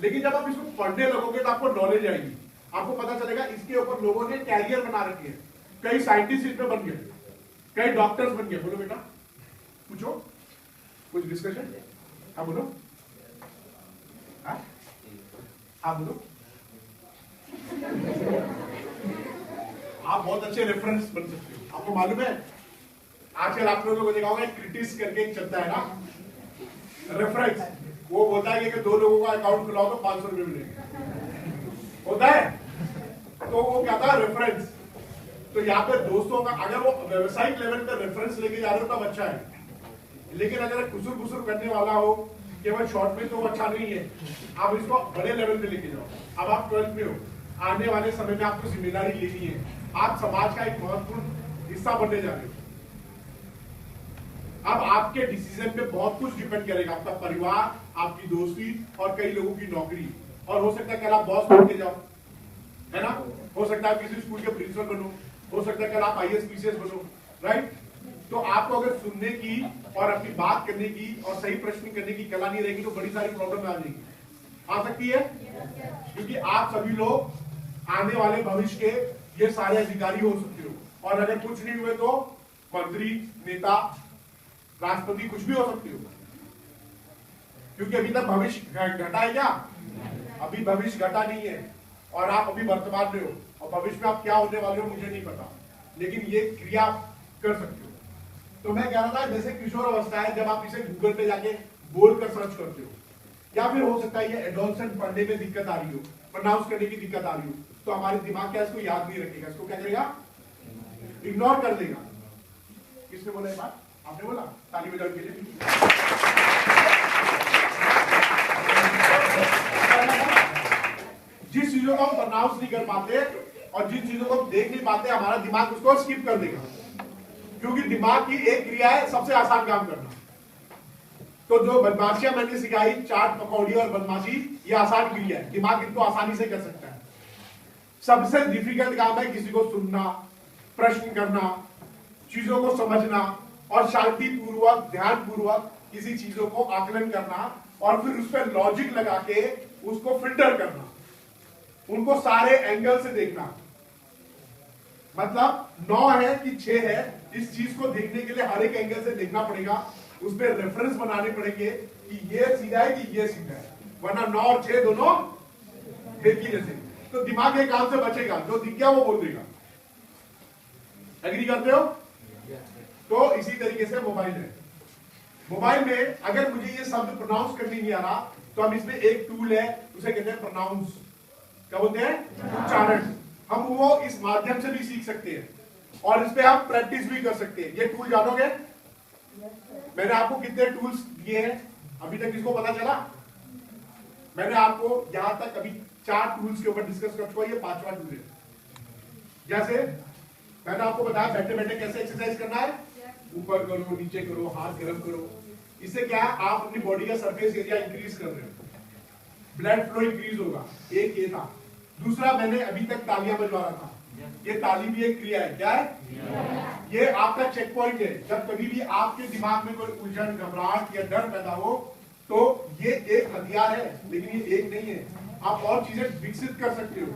लेकिन जब आप इसको पढ़ने लगोगे तो आपको नॉलेज आएगी, आपको पता चलेगा इसके ऊपर लोगों ने कैरियर बना रखे हैं। कई साइंटिस्ट इसमें बन गए, कई डॉक्टर्स बन गए। बोलो बेटा, पूछो, कुछ डिस्कशन? हाँ बोलो, हाँ बोलो। आप बहुत अच्छे रेफरेंस बन सकते हो। आपको मालूम है आजकल आप लोगों को देखा होगा क्रिटिस करके एक चलता है ना रेफरेंस, वो बोलता है कि 2 लोगों का अकाउंट खुलाओ तो 500 रुपए मिलेंगे, होता है। तो वो क्या था रेफरेंस। तो यहाँ पे दोस्तों का अगर वो व्यावसायिक लेवल पे रेफरेंस लेके जा रहे हो तब अच्छा है, लेकिन अगर खुसुर खुसुर करने वाला हो केवल शॉर्ट में तो वो अच्छा नहीं है। आप इसको बड़े लेवल पे लेके जाओ। अब आप 12th में हो, आने वाले समय में आपको जिम्मेदारी लेनी है, आप समाज का एक महत्वपूर्ण हिस्सा बनने जा रहे हो। अब आपके डिसीजन पे बहुत कुछ डिपेंड करेगा, आपका परिवार, आपकी दोस्ती और कई लोगों की नौकरी, और हो सकता है कल आप बॉस बन के जाओ, है ना। हो सकता है किसी स्कूल के प्रिंसिपल बनो, हो सकता है कल आप IAS PCS बनो, राइट। तो आपको अगर सुनने की और अपनी बात करने की और सही प्रश्न करने की कला नहीं रहेगी तो बड़ी सारी प्रॉब्लम आ जाएगी, आ सकती है। क्योंकि आप सभी लोग आने वाले भविष्य के ये सारे अधिकारी हो सकते हो, और अगर कुछ नहीं हुए तो मंत्री, नेता, राष्ट्रपति, कुछ भी हो सकते हो। क्योंकि अभी तक भविष्य घटा है क्या? अभी भविष्य घटा नहीं है, और आप अभी वर्तमान में हो, और भविष्य में आप क्या होने वाले हो मुझे नहीं पता, लेकिन ये क्रिया कर सकते हो। तो मैं कह रहा था जैसे किशोर अवस्था है, जब आप इसे गूगल पे जाके बोल कर सर्च करते हो, या फिर हो सकता है ये एडोलसेंट पढ़ने में दिक्कत आ रही हो, प्रोनाउंस करने की दिक्कत आ रही हो, तो हमारे दिमाग क्या इसको याद नहीं रखेगा, इसको क्या करेगा? इग्नोर कर देगा। किसने बोला ये बात? आपने बोला। ताली बजाओ के लिए। जिस चीजों को हम प्रोनाउंस नहीं कर पाते और जिन चीजों को हम देख नहीं पाते, हमारा दिमाग उसको स्किप कर देगा, क्योंकि दिमाग की एक क्रिया है सबसे आसान काम करना। तो जो बदमाशियां मैंने सिखाई, चाट पकौड़ी और बदमाशी, ये आसान क्रिया है, दिमाग इनको आसानी से कर सकता है। सबसे डिफिकल्ट काम है किसी को सुनना, प्रश्न करना, चीजों को समझना और शांति पूर्वक, ध्यान पूर्वक किसी चीजों को आकलन करना, और फिर उस पर लॉजिक लगा के उसको फिल्टर करना, उनको सारे एंगल से देखना। मतलब 9 है कि 6 है, इस चीज को देखने के लिए हर एक एंगल से देखना पड़ेगा, उस पर रेफरेंस बनाने पड़ेंगे कि ये सीधा है कि ये सीधा है, वरना 9 और 6 दोनों एक ही जैसे। तो दिमाग एक काम से बचेगा, जो दिख गया वो बोल देगा। एग्री करते हो? तो इसी तरीके से मोबाइल है। मोबाइल में अगर मुझे ये शब्द प्रोनाउंस करने नहीं आ रहा, तो हम इसमें एक टूल है, उसे कहते हैं प्रोनाउंस। क्या बोलते हैं? उच्चारण। हम वो इस माध्यम से भी सीख सकते हैं, और इस पे आप प्रैक्टिस भी कर सकते हैं। ये टूल जानोगे? मैंने आपको कितने टूल्स दिए हैं अभी तक, किसको पता चला? मैंने आपको यहां तक अभी 4 टूल्स के ऊपर डिस्कस कर चुका, ये 5वां टूल है। जैसे मैंने आपको बताया बैठे बैठे कैसे एक्सरसाइज करना है, ऊपर करो, नीचे करो, हाथ गर्म करो। इससे क्या है, आप अपनी बॉडी का सरफेस एरिया इंक्रीज कर रहे हो, ब्लड फ्लो इंक्रीज होगा। एक ये था। दूसरा, मैंने अभी तक तालियां बजवा रहा था, ये ताली भी एक क्रिया है। क्या है? ये आपका चेक पॉइंट है। जब कभी भी आपके दिमाग में कोई उलझन, घबराहट या डर पैदा हो, तो ये एक हथियार है, लेकिन ये एक नहीं है। आप और चीजें विकसित कर सकते हो।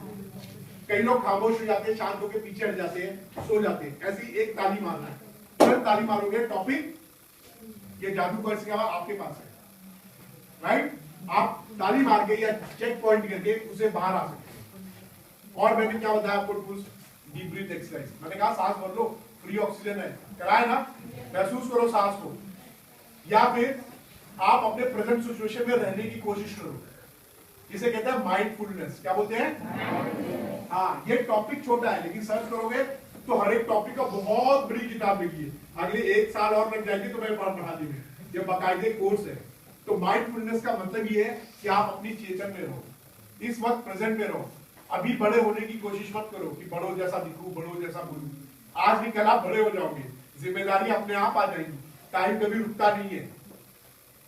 कई लोग खामोश हो जाते हैं, शांत होकर पीछे हट जाते हैं, सो जाते हैं। ऐसी एक ताली मारना है, तुरंत ताली मारोगे, टॉपिक ये जादू का सिवा आपके पास है, राइट। आप ताली मार के या चेक पॉइंट करके उसे बाहर आ सकते हैं। और मैंने क्या बताया आपको टूल्स? Deep breath exercise. मैंने कहा सांस भर लो, फ्री ऑक्सीजन है, कराए ना, महसूस करो सांस को। या फिर आप अपने प्रेजेंट सिचुएशन में रहने की कोशिश करो, इसे कहते हैं माइंडफुलनेस। क्या बोलते हैं? हाँ, ये टॉपिक छोटा है, लेकिन सर्च करोगे तो हर एक टॉपिक का बहुत बड़ी किताब लिखी है। अगले 1 साल और लग जाएगी तो मैं पढ़ा दी। ये बाकायदे कोर्स है। तो माइंडफुलनेस का मतलब ये है कि आप अपनी चेतन में रहो, इस वक्त प्रेजेंट में रहो। अभी बड़े होने की कोशिश मत करो कि बड़ों जैसा दिखूं, बड़ों जैसा बोलूं। आज भी कल आप बड़े हो जाओगे, जिम्मेदारी अपने आप आ जाएगी, टाइम कभी रुकता नहीं है।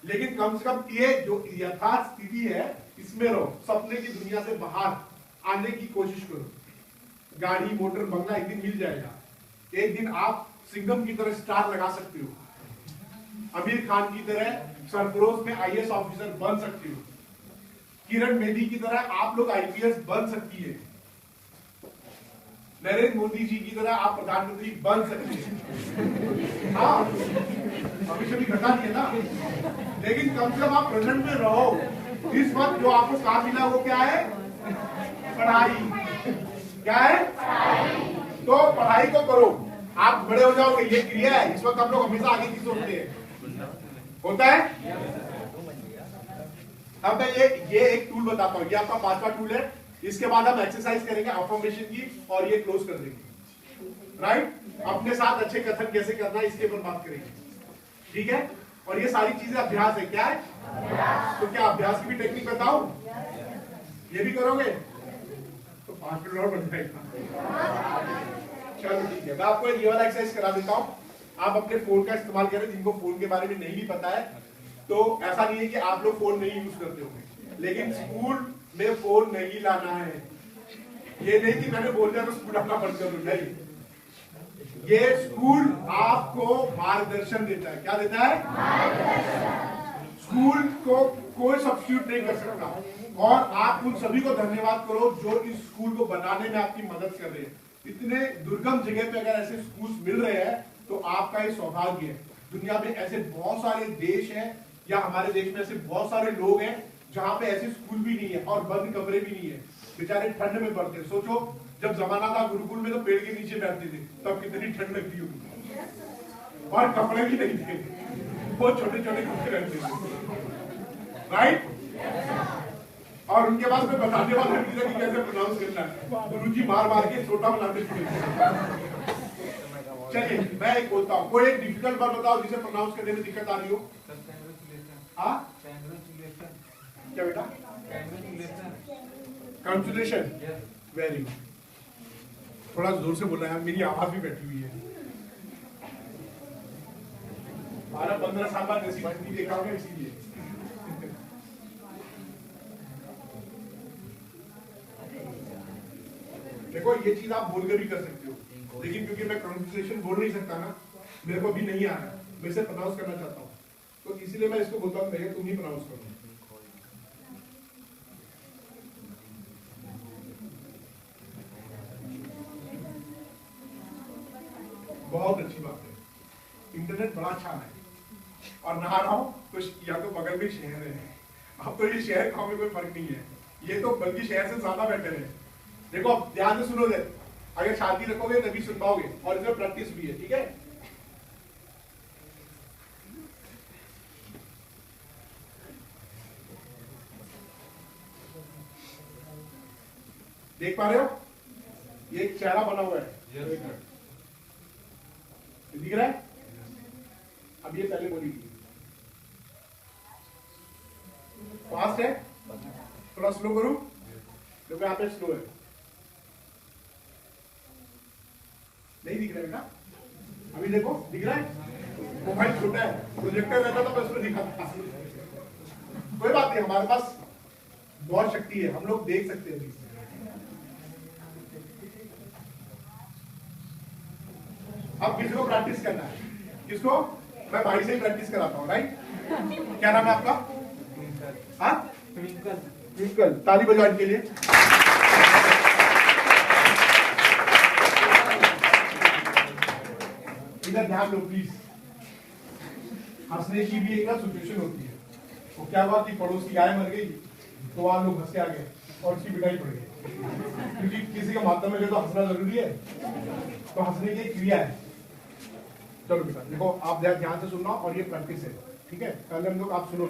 लेकिन कम से कम ये जो यथार्थ स्थिति है इसमें रहो, सपने की दुनिया से बाहर आने की कोशिश करो। गाड़ी, मोटर, बंगला एक दिन मिल जाएगा। एक दिन आप सिंघम की तरह स्टार लगा सकते हो, आमिर खान की तरह सरफरोश में IAS ऑफिसर बन सकते हो, किरण बेदी की तरह आप लोग IPS बन सकती है। नरेंद्र मोदी जी की तरह आप प्रधानमंत्री बन सकते हैं। हाँ, अभी कभी घटा दिया ना, लेकिन कम से कम आप प्रेजेंट में रहो। इस वक्त जो आपको काम मिला वो क्या है? पढ़ाई। क्या है? तो पढ़ाई को करो, आप बड़े हो जाओगे। ये क्रिया है। इस वक्त हम लोग हमेशा आगे की सोचते हैं, होता है। अब मैं ये एक टूल बताता हूँ, ये आपका 5वां टूल है। इसके बाद हम एक्सरसाइज करेंगे अफर्मेशन की और ये क्लोज कर देंगे। राइट? अपने साथ अच्छे कथन कैसे करना है इसके ऊपर बात करेंगे, ठीक है। और ये सारी चीजें अभ्यास है। क्या है? तो क्या अभ्यास की भी टेक्निक बताओ? ये भी करोगे तो 5 मिनट और बन जाएगा। चलो ठीक है, मैं आपको ये वाला एक्सरसाइज करा देता हूँ। आप अपने फोन का इस्तेमाल करें। जिनको फोन के बारे में नहीं भी पता है, तो ऐसा नहीं है कि आप लोग फोन नहीं यूज करते होंगे, लेकिन स्कूल में फोन नहीं लाना है। ये नहीं कि मैंने बोल दिया तो स्कूल आना बंद कर दो, नहीं। ये स्कूल आपको मार्गदर्शन देता है। क्या देता है? स्कूल को कोई सब्स्टिट्यूट नहीं कर सकता। और आप उन सभी को धन्यवाद करो जो इस स्कूल को बनाने में आपकी मदद कर रहे हैं। इतने दुर्गम जगह पे अगर ऐसे स्कूल मिल रहे हैं तो आपका ये सौभाग्य है। दुनिया में ऐसे बहुत सारे देश हैं, या हमारे देश में ऐसे बहुत सारे लोग हैं जहां पे ऐसे स्कूल भी नहीं है और बंद कमरे भी नहीं है। बेचारे ठंड में पढ़ते हैं। सोचो, जब जमाना था गुरुकुल में तो पेड़ के नीचे बैठते थे, तब कितनी ठंड लगती होगी। और कपड़े भी नहीं थे, बहुत छोटे छोटे कपड़े रहते थे। राइट? और उनके पास में बताने वाला नहीं था कि कैसे प्रोनाउंस करना है। गुरुजी मार मार के छोटा बनाते थे। चलिए मैं एक बोलता हूँ, कोई एक डिफिकल्ट वर्ड बताओ जिसे प्रोनाउंस करने में दिक्कत आ रही हो। क्या बेटा? कंसुलेशन। Very good. थोड़ा जोर से बोलना है, मेरी आवाज भी बैठी हुई है। 12-15 साल बाद ऐसी नहीं देखा होगा, इसीलिए। देखो, ये चीज आप बोलकर भी कर सकते हो, लेकिन क्योंकि मैं कंसुलेशन बोल नहीं सकता ना, मेरे को अभी नहीं आ रहा, मैं इसे प्रोनाउंस करना चाहता हूँ, तो इसीलिए मैं इसको बोलता हूँ भैया तुम ही प्रोनाउंस करो। बहुत अच्छी बात है, इंटरनेट बड़ा अच्छा है। और नहा रहा हूं तो या तो बगल में शहर है, अब तो ये शहर गांव में कोई फर्क नहीं है, ये तो बल्कि शहर से ज्यादा बेटर है। देखो अब ध्यान से सुनो, अगर शांति रखोगे तभी सुन पाओगे, और इसमें प्रैक्टिस भी है, ठीक है। देख पा रहे हो, ये एक चेहरा बना हुआ है, दिख रहा है। अब ये पहले बोली फास्ट है, थोड़ा स्लो करूं, क्योंकि यहाँ पे स्लो है। नहीं दिख रहा है बेटा? अभी देखो, दिख रहा है? मोबाइल छोटा है, प्रोजेक्टर रहता तो मैं उसको दिखाता। कोई बात नहीं, हमारे पास बहुत शक्ति है, हम लोग देख सकते हैं। अब किसी को प्रैक्टिस करना है, किसको? मैं भाई से ही प्रैक्टिस कराता हूँ, राइट? क्या नाम है आपका? हाँ, ट्विंकल। ताली बजाओ इनके लिए। इधर ध्यान दो प्लीज। हंसने की भी एक ना सिचुएशन होती है। वो क्या हुआ कि पड़ोस की गाय मर गई, तो वहां लोग हंस के आ गए और उसकी पिटाई पड़ गई, क्योंकि किसी का मातम में तो हंसना जरूरी है, तो हंसने की एक क्रिया है। चलो बेटा देखो, आप ध्यान से सुनना, और ये प्रैक्टिस है, ठीक है। पहले हम लोग, आप सुनो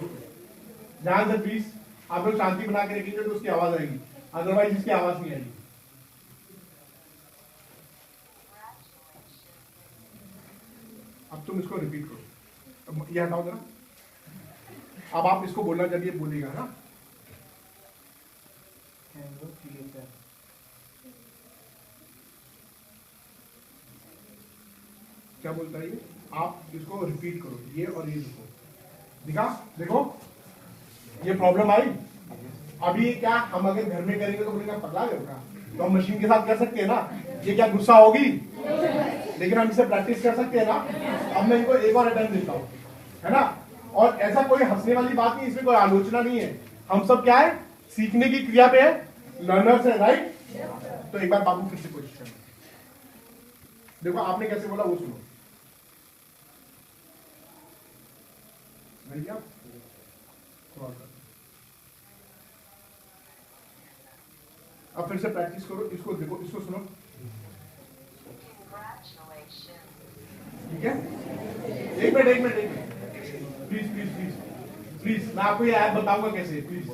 ध्यान से प्लीज। आप लोग शांति बना के रखेंगे तो उसकी आवाज आएगी, अदरवाइज इसकी आवाज नहीं आएगी। अब तुम इसको रिपीट करो। अब ये हटाओ जरा। अब आप इसको बोलना, जब ये बोलेगा ना, क्या बोलता है ये? आप इसको रिपीट करो, ये और ये देखो, देखो ये प्रॉब्लम आई। अभी क्या हम अगर घर में करेंगे तो बोलेगा पगला गया का, तो हम मशीन के साथ कर सकते हैं ना। ये क्या गुस्सा होगी? लेकिन हम इसे प्रैक्टिस कर सकते हैं ना। अब मैं इनको एक और अटेम्प्ट देता हूँ, है ना। और ऐसा कोई हंसने वाली बात नहीं, इसमें कोई आलोचना नहीं है। हम सब क्या है, सीखने की क्रिया पे है, लर्नर्स है, राइट। तो एक बार बाबू फिर से कोशिश करें। देखो आपने कैसे बोला वो सुनो। नहीं क्या अब फिर से प्रैक्टिस करो, इसको देखो, इसको सुनो, ठीक है? एक minute please please please please, मैं आपको ये ऐप बताऊंगा कैसे, प्लीज।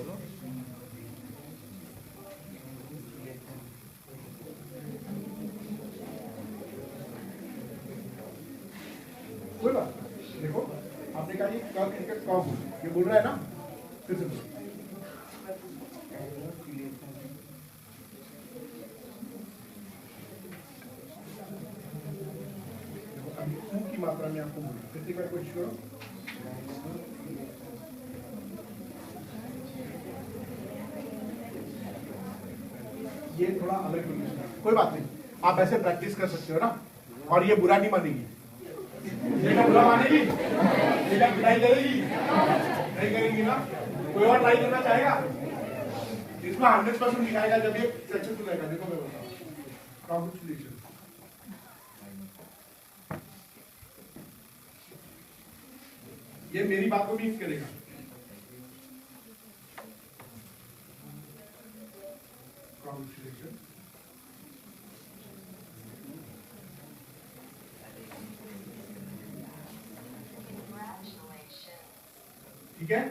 कोई बात देखो, आपने कहा ये क्रिकेट कब ये बोल रहा है ना, फिर से की मात्रा में आपको बोलूं, फिर से कोशिश करो। ये थोड़ा अलग है, कोई बात नहीं, आप ऐसे प्रैक्टिस कर सकते हो ना, और ये बुरा नहीं मानेगी, बेटा बुरा मानेगी, बेटा पिटाई करेगी नहीं करेगी ना। कोई और ट्राई करना चाहेगा? इसमें 100% दिखाएगा जब ये सक्सेसफुल रहेगा। देखो मैं बताऊं, कांग्रेचुलेशन, ये मेरी बात को मीन्स करेगा। कांग्रेचुलेशन, ठीक है?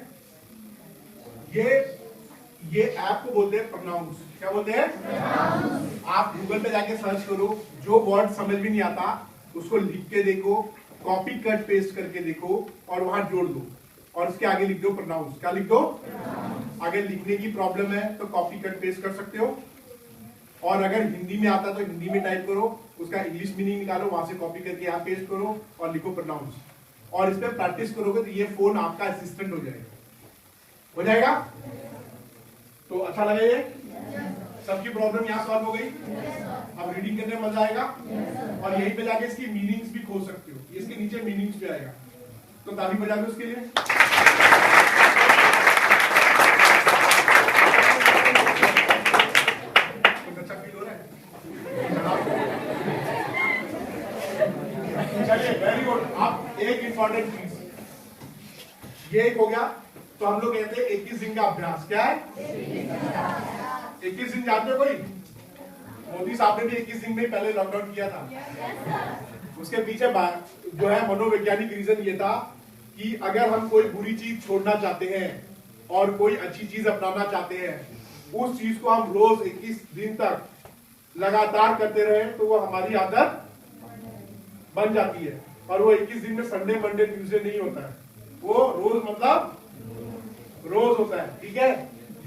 ये ऐप को बोलते हैं प्रोनाउंस। क्या बोलते हैं? आप गूगल पे जाके सर्च करो, जो वर्ड समझ में नहीं आता उसको लिख के देखो, कॉपी कट पेस्ट करके देखो और वहां जोड़ दो, और इसके आगे लिख दो प्रोनाउंस। क्या लिख दो? आगे लिखने की प्रॉब्लम है तो कॉपी कट पेस्ट कर सकते हो, और अगर हिंदी में आता तो हिंदी में टाइप करो, उसका इंग्लिश मीनिंग निकालो, वहां से कॉपी करके यहाँ पेस्ट करो और लिखो प्रोनाउंस। और इस पे प्रैक्टिस करोगे तो ये फोन आपका असिस्टेंट हो जाएगा। हो जाएगा? तो अच्छा लगा ये? सबकी प्रॉब्लम यहाँ सॉल्व हो गई। अब रीडिंग करने में मजा आएगा, और यहीं पे जाके इसकी मीनिंग्स भी खोज सकते हो, इसके नीचे मीनिंग्स भी आएगा। तो ताली बजा दो उसके लिए। कुछ अच्छा फील हो रहा है? चलिए, वेरी गुड। आप एक इंपॉर्टेंट चीज, ये एक हो गया, तो हम लोग कहते हैं 21 दिन का अभ्यास। क्या है? 21 दिन जानते हो कोई? मोदी साहब ने भी 21 दिन में पहले लॉकडाउन किया था। उसके पीछे जो है मनोवैज्ञानिक रीजन ये था कि अगर हम कोई बुरी चीज छोड़ना चाहते हैं और कोई अच्छी चीज अपनाना चाहते हैं, उस चीज को हम रोज 21 दिन तक लगातार करते रहे तो वो हमारी आदत बन जाती है। और वो 21 दिन में संडे मंडे ट्यूसडे नहीं होता है, वो रोज मतलब रोज होता है। ठीक है?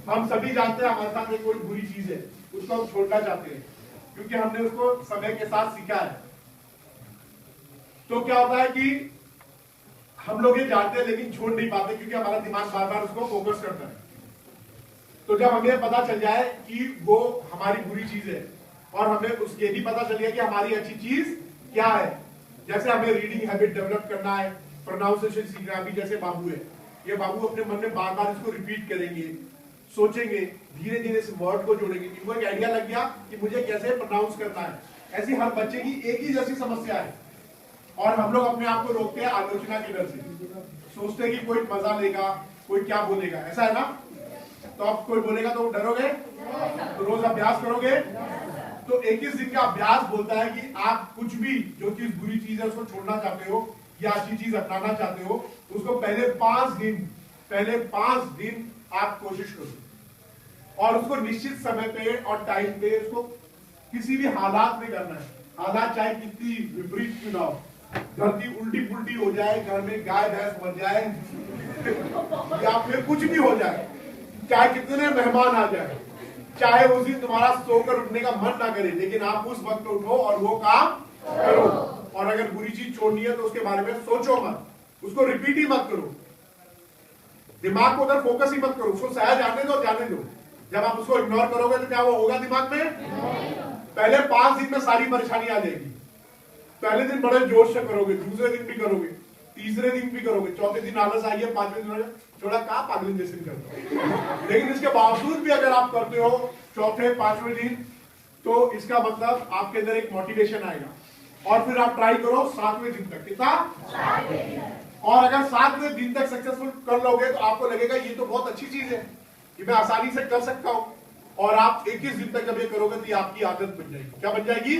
हम सभी जानते हैं हमारे साथ में कोई बुरी चीज है, उसको हम छोड़ना चाहते हैं क्योंकि हमने उसको समय के साथ सीखा है। तो क्या होता है कि हम लोग ये जानते हैं लेकिन छोड़ नहीं पाते क्योंकि हमारा दिमाग बार बार उसको फोकस करता है। तो जब हमें पता चल जाए कि वो हमारी बुरी चीज है और हमें उसके भी पता चल गया कि हमारी अच्छी चीज क्या है, जैसे हमें रीडिंग हैबिट डेवलप करना है, प्रोनाउंसिएशन सीखना, अभी जैसे बाबू है, ये बाबू अपने मन में बार बार इसको रिपीट करेंगे, सोचेंगे, धीरे धीरे इस वर्ड को जोड़ेंगे। इनको एक आइडिया लग गया कि मुझे कैसे प्रोनाउंस करना है। ऐसी हर बच्चे की एक ही जैसी समस्या है, और हम लोग अपने आप को रोकते हैं आलोचना के डर से, सोचते हैं कि कोई मजा लेगा, कोई क्या बोलेगा। ऐसा है ना? तो आप कोई बोलेगा तो डरोगे, तो रोज अभ्यास करोगे। तो 21 दिन का अभ्यास बोलता है कि आप कुछ भी जो चीज बुरी चीज है उसको छोड़ना चाहते हो या अच्छी चीज अपनाना चाहते हो, उसको पहले 5 दिन आप कोशिश करो, और उसको निश्चित समय पे और टाइम पे उसको किसी भी हालात में करना है। हालात चाहे कितनी विपरीत क्यों ना हो, धरती उल्टी पुल्टी हो जाए, घर में गाय भैंस मर जाए या फिर कुछ भी हो जाए, चाहे कितने मेहमान आ जाए, चाहे उस दिन तुम्हारा सोकर उठने का मन ना करे, लेकिन आप उस वक्त उठो और वो काम करो। और अगर बुरी चीज छोड़नी है तो उसके बारे में सोचो मत, उसको रिपीट ही मत करो, दिमाग को उधर फोकस ही मत करो, उसको शायद जाने दो। जब आप उसको इग्नोर करोगे तो क्या वो होगा दिमाग में? पहले 5 दिन में सारी परेशानी आ जाएगी। पहले दिन बड़े जोश से करोगे, दूसरे दिन भी करोगे, तीसरे दिन भी करोगे, चौथे दिन आलस आइए, 5वें दिन थोड़ा कहा पागल जैसे करते। लेकिन इसके बावजूद भी अगर आप करते हो चौथे 5वें दिन, तो इसका मतलब आपके अंदर एक मोटिवेशन आएगा और फिर आप ट्राई करो 7वें दिन तक। कितना? और अगर 7वें दिन तक सक्सेसफुल कर लोगे तो आपको लगेगा ये तो बहुत अच्छी चीज है, कि मैं आसानी से कर सकता हूं। और आप 21 दिन तक जब ये करोगे तो ये आपकी आदत बन जाएगी। क्या बन जाएगी?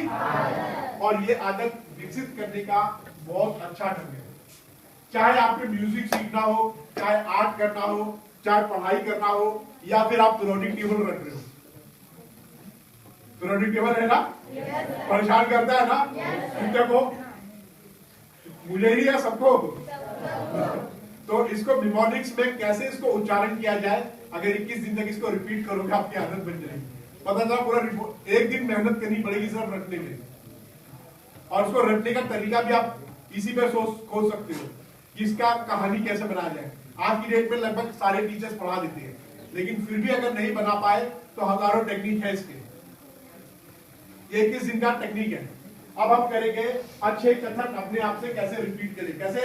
और ये आदत विकसित करने का बहुत अच्छा ढंग है। चाहे आपको म्यूजिक सीखना हो, चाहे आर्ट करना हो, चाहे पढ़ाई करना हो, या फिर आप पीरियोडिक टेबल रख रहे हो। पीरियोडिक टेबल है ना, परेशान करता है ना कितने को, मुझे ही या सबको। तो इसको निमोनिक्स में कैसे इसको उच्चारण किया जाए, अगर 21 दिन तक इसको रिपीट करोगे आपकी आदत बन जाएगी। पता चला पूरा एक दिन मेहनत करनी पड़ेगी सिर्फ रटने में, और उसको रटने का तरीका भी आप इसी पे खोज सकते हो कि इसका कहानी कैसे बनाया जाए। आज की डेट में लगभग सारे टीचर्स पढ़ा देते हैं, लेकिन फिर भी अगर नहीं बना पाए तो हजारों टेक्निक है इसके। 21 दिन का टेक्निक है। अब हम करेंगे अच्छे कथन अपने आप से कैसे रिपीट करें। कैसे?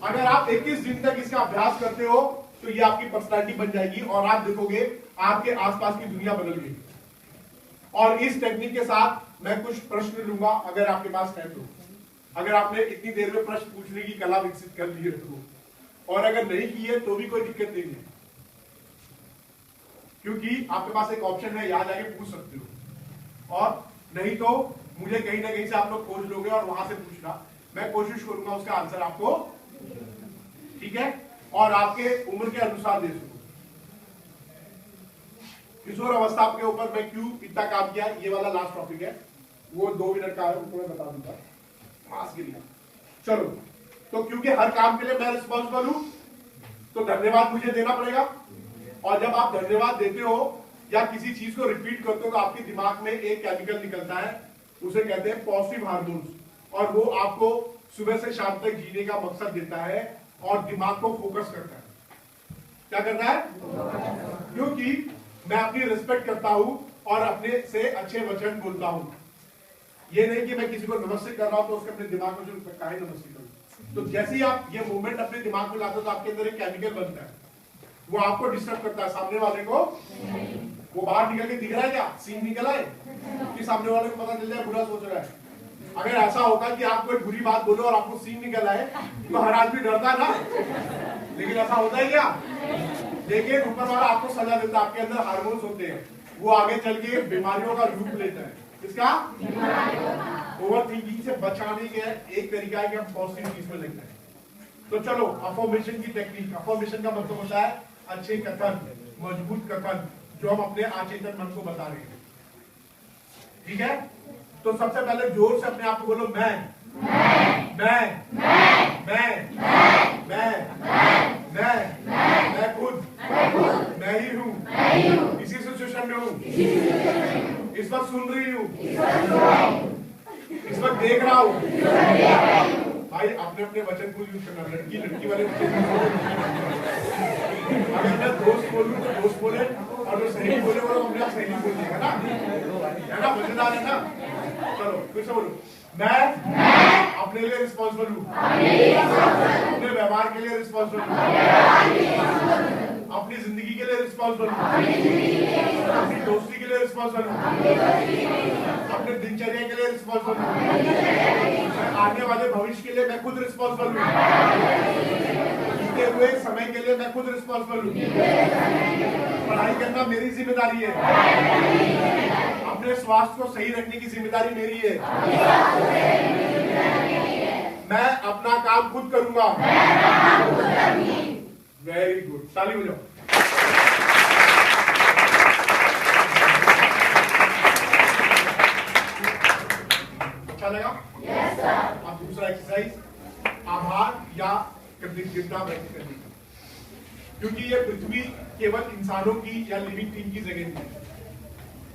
अगर आप 21 दिन तक इसका अभ्यास करते हो तो ये आपकी पर्सनालिटी बन जाएगी, और आप देखोगे आपके आसपास की दुनिया बदल गई। और इस टेक्निक के साथ मैं कुछ प्रश्न लूंगा, अगर आपके पास है तो। अगर आपने इतनी देर में प्रश्न पूछने की कला विकसित कर ली है तो, और अगर नहीं की है तो भी कोई दिक्कत नहीं है, क्योंकि आपके पास एक ऑप्शन है, यहां जाके पूछ सकते हो। और नहीं तो मुझे कहीं ना कहीं से आप लोग खोज लोगे और वहां से पूछना, मैं कोशिश करूंगा उसका आंसर आपको, ठीक है, और आपके उम्र के अनुसार दे सकूं। किशोर अवस्था के ऊपर मैं क्यों इतना काम किया, ये वाला लास्ट टॉपिक है, वो 2 मिनट का है, उसको मैं बता दूंगा। मास गिरिया। चलो, तो क्योंकि हर काम के लिए मैं रिस्पॉन्सिबल हूं, तो धन्यवाद मुझे देना पड़ेगा। और जब आप धन्यवाद देते हो या किसी चीज को रिपीट करते हो तो आपके दिमाग में एक केमिकल निकलता है, उसे कहते हैं पॉजिटिव हार्मोन्स, और वो आपको सुबह से शाम तक जीने का मकसद देता है और दिमाग को फोकस करता है। क्या करता है? क्योंकि मैं अपनी रिस्पेक्ट करता हूं और अपने से अच्छे वचन बोलता हूं। ये नहीं कि मैं किसी को नमस्ते कर रहा हूं तो उसके अपने दिमाग में जो काहे नमस्ते करूं। तो जैसे ही आप ये मूवमेंट अपने दिमाग में लाते हो तो आपके अंदर एक केमिकल बनता है, वो आपको डिस्टर्ब करता है, सामने वाले को। वो बाहर निकल के दिख रहा है क्या, सीन निकला है कि सामने वाले को पता चल जाए बुरा सोच रहा है। अगर ऐसा होता कि आप कोई बुरी बात बोलो और आपको सीन निकल आए तो हर आदमी डरता है ना, लेकिन ऐसा होता है क्या? देखिए, ऊपर वाला आपको सजा देता है, आपके अंदर हार्मोन्स होते हैं, वो आगे चल के बीमारियों का रूप लेता है। इसका ओवर थिंकिंग से बचाने के एक तरीका है कि हम पॉजिटिव चीज में लगते हैं। तो चलो, अफर्मेशन की टेक्निक। अफर्मेशन का मतलब होता है अच्छे कथन, मजबूत कथन, जो हम अपने अचेतन मन को बता रहे हैं। ठीक है, तो सबसे पहले जोर से अपने आप को बोलो, मैं खुद, मैं ही हूँ, इसी सिचुएशन में हूँ, इस वक्त सुन रही हूँ, इस वक्त देख रहा हूँ। भाई अपने अपने वचन को यूज करना, लड़की वाले अगर मैं दोस्त बोलूं तो दोस्त बोले, और जो सही बोले वो अपने आप सही बोल देगा ना, है ना, मजेदार है ना। चलो फिर से बोलो, मैं अपने लिए रिस्पॉन्सिबल हूँ, अपने व्यवहार के लिए रिस्पॉन्सिबल हूँ, अपनी जिंदगी के लिए रिस्पॉन्सिबल हूँ, अपनी दोस्ती के लिए रिस्पॉन्सिबल हूँ, अपने दिनचर्या के लिए रिस्पॉन्सिबल हूँ, आने वाले भविष्य के लिए मैं खुद रिस्पॉन्सिबल हूँ, बीते हुए समय के लिए मैं खुद रिस्पॉन्सिबल हूँ, पढ़ाई करना मेरी जिम्मेदारी है, अपने स्वास्थ्य को सही रखने की जिम्मेदारी मेरी है, मैं अपना काम खुद करूंगा। वेरी गुड, ताली बजाओ। अच्छा लगा? Yes sir. अब दूसरा एक्सरसाइज, आभार या कृतज्ञता व्यक्त करने की। क्योंकि ये पृथ्वी केवल इंसानों की या लिविंग थिंग की जगह नहीं है,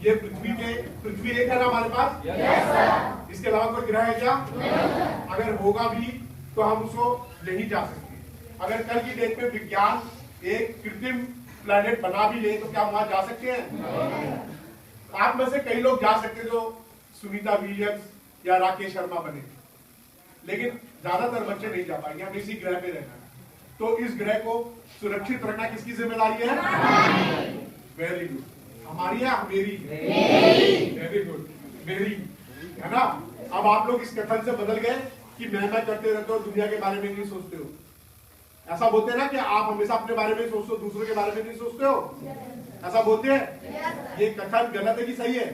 ये पृथ्वी एक है ना हमारे पास। yes, sir। इसके अलावा कोई ग्रह है क्या? no, अगर होगा भी तो हम उसको नहीं जा सकते। अगर कल की डेट में विज्ञान एक कृत्रिम प्लैनेट बना भी ले तो क्या वहां जा सकते हैं? no। आप में से कई लोग जा सकते जो सुनीता विलियम्स या राकेश शर्मा बने, लेकिन ज्यादातर बच्चे नहीं जा पाएंगे। हमें इसी ग्रह पे रहना है, तो इस ग्रह को सुरक्षित रखना किसकी जिम्मेदारी है? Very good. हमारी या मेरी? वेरी गुड, मेरी। है ना। अब आप लोग इस कथन से बदल गए कि मैं करते रहते हो, दुनिया के बारे में नहीं सोचते हो। ऐसा बोलते हैं ना कि आप हमेशा अपने बारे में सोचते हो, दूसरों के बारे में नहीं सोचते हो, ऐसा बोलते हैं। ये कथन गलत है कि सही है?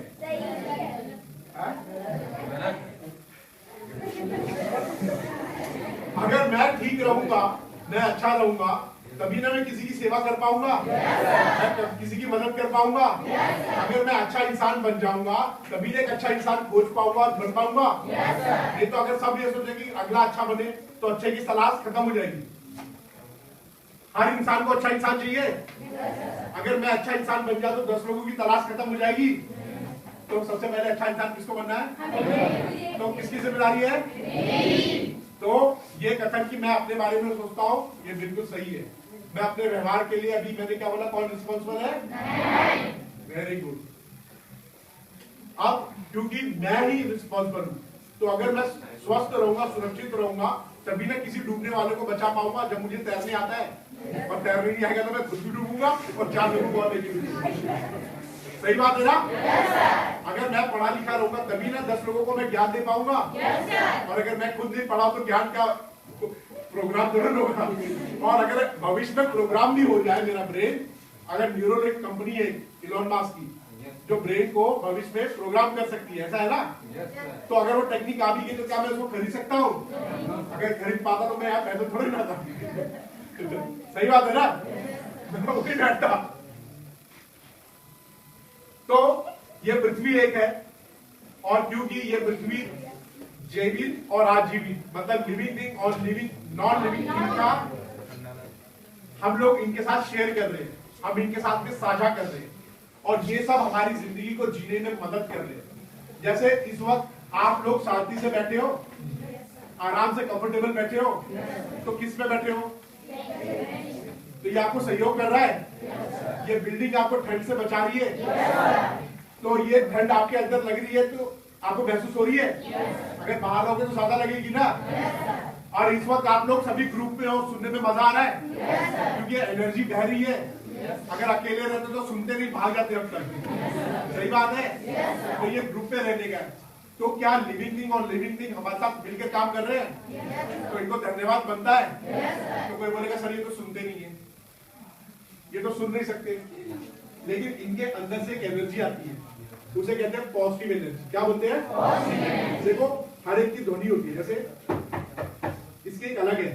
अगर मैं ठीक रहूंगा, मैं अच्छा रहूंगा, तभी ना मैं किसी की सेवा कर पाऊंगा, मैं किसी की मदद कर पाऊंगा। अगर मैं अच्छा इंसान बन जाऊंगा, तभी एक अच्छा इंसान खोज पाऊंगा और बन पाऊंगा। नहीं तो अगर सब ये सोचे कि अगला अच्छा बने, तो अच्छे की तलाश खत्म हो जाएगी। हर इंसान को अच्छा इंसान चाहिए। अगर मैं अच्छा इंसान बन जाऊं तो 10 लोगों की तलाश खत्म हो जाएगी। तो सबसे पहले अच्छा इंसान किसको बनना है? तो किसकी जिम्मेदारी है? तो ये कथन कि मैं अपने बारे में सोचता हूँ, ये बिल्कुल सही है। मैं अपने व्यवहार के लिए, अभी मैंने क्या बोला, कौन रिस्पॉन्सिबल है? Very good. अब क्योंकि मैं ही रिस्पॉन्सिबल हूं, तो अगर मैं स्वस्थ रहूंगा, सुरक्षित रहूंगा, तभी ना किसी डूबने वाले को बचा पाऊंगा। जब मुझे तैरने आता है और तैरने नहीं आएगा तो मैं खुद भी डूबूंगा और 4 लोगों को और लेके डूबूंगा। सही बात है ना? अगर मैं पढ़ा लिखा रहूंगा, तभी ना 10 लोगों को मैं ज्ञान दे पाऊंगा। और अगर मैं खुद नहीं पढ़ा तो ज्ञान का प्रोग्राम जरूर होगा। और अगर भविष्य में प्रोग्राम भी हो जाए मेरा ब्रेन, अगर न्यूरोलिंक कंपनी है इलॉन मस्क की, जो ब्रेन को भविष्य में प्रोग्राम कर सकती है, ऐसा है ना? तो अगर वो टेक्निक आ भी गई तो क्या मैं उसको खरीद सकता हूँ? अगर खरीद पाता तो मैं यार पैसे थोड़ी ना था। सही बात है ना? वो नहीं बैठता। तो ये पृथ्वी एक है, और क्योंकि ये पृथ्वी जैविक और आजीविक, मतलब लिविंग थिंग और लिविंग नॉन लिविंग थिंग का हम लोग इनके साथ शेयर कर रहे हैं, हम इनके साथ में साझा कर रहे हैं, और ये सब हमारी जिंदगी को जीने में मदद कर रहे हैं। जैसे इस वक्त आप लोग शांति से बैठे हो, आराम से कंफर्टेबल बैठे हो, तो किस पे बैठे हो? तो ये आपको सहयोग कर रहा है। ये बिल्डिंग आपको ठंड से बचा रही है। तो ये ठंड आपके अंदर लग रही है तो आपको महसूस हो रही है। अगर बाहर होगे तो ज्यादा लगेगी ना। और इस वक्त आप लोग सभी ग्रुप में हो, सुनने में मजा आ रहा है, क्योंकि एनर्जी बह रही है। अगर अकेले रहते तो सुनते नहीं, भाग जाते अब तक। सही बात है? तो ये ग्रुप में रहने का। तो क्या लिविंग थिंग और लिविंग थिंग हमारे साथ मिलकर काम कर रहे हैं? तो इनको धन्यवाद बनता है। तो कोई बोलेगा सर ये तो सुनते नहीं है, ये तो सुन नहीं सकते, लेकिन इनके अंदर से एक एनर्जी आती है, उसे कहते हैं पॉजिटिव एनर्जी। क्या बोलते हैं? देखो हर एक की ध्वनि होती है, जैसे इसकी एक अलग है,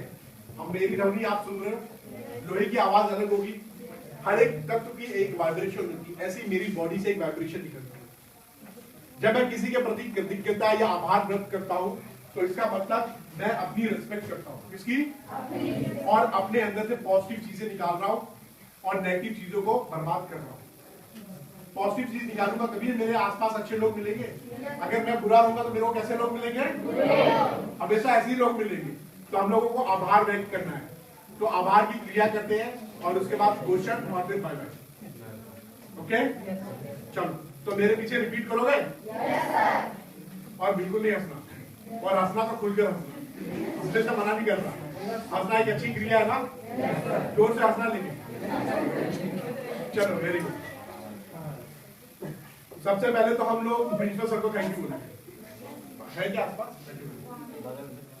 हम मेरी ध्वनि आप सुन रहे हो, लोहे की आवाज अलग होगी। हर एक तत्व की एक वाइब्रेशन होती है, ऐसी मेरी बॉडी से एक वाइब्रेशन निकलती है। जब मैं किसी के प्रति कृतज्ञता या आभार व्यक्त करता हूँ, तो इसका मतलब मैं अपनी रिस्पेक्ट करता हूँ, किसकी? और अपने अंदर से पॉजिटिव चीजें निकाल रहा हूँ और नेगेटिव चीजों को बर्बाद कर रहा हूँ। पॉजिटिव चीज निकालूंगा तभी मेरे आसपास अच्छे लोग मिलेंगे। अगर मैं बुरा रहूंगा तो मेरे को कैसे लोग मिलेंगे? हमेशा ऐसे ही लोग मिलेंगे। तो हम लोगों को आभार व्यक्त करना है, तो आभार की क्रिया करते हैं, और उसके बाद क्वेश्चन और फिर बाय बाय। ओके, चलो तो मेरे पीछे रिपीट करोगे? और बिल्कुल नहीं हंसना, और हंसना तो खुलकर हंसना, हंसने से मना नहीं कर रहा। हंसना एक अच्छी क्रिया है ना, जोर से हंसना। लेकिन चलो वेरी गुड। सबसे पहले तो हम लोग प्रिंसिपल सर को थैंक यू बोलेंगे। है क्या आसपास?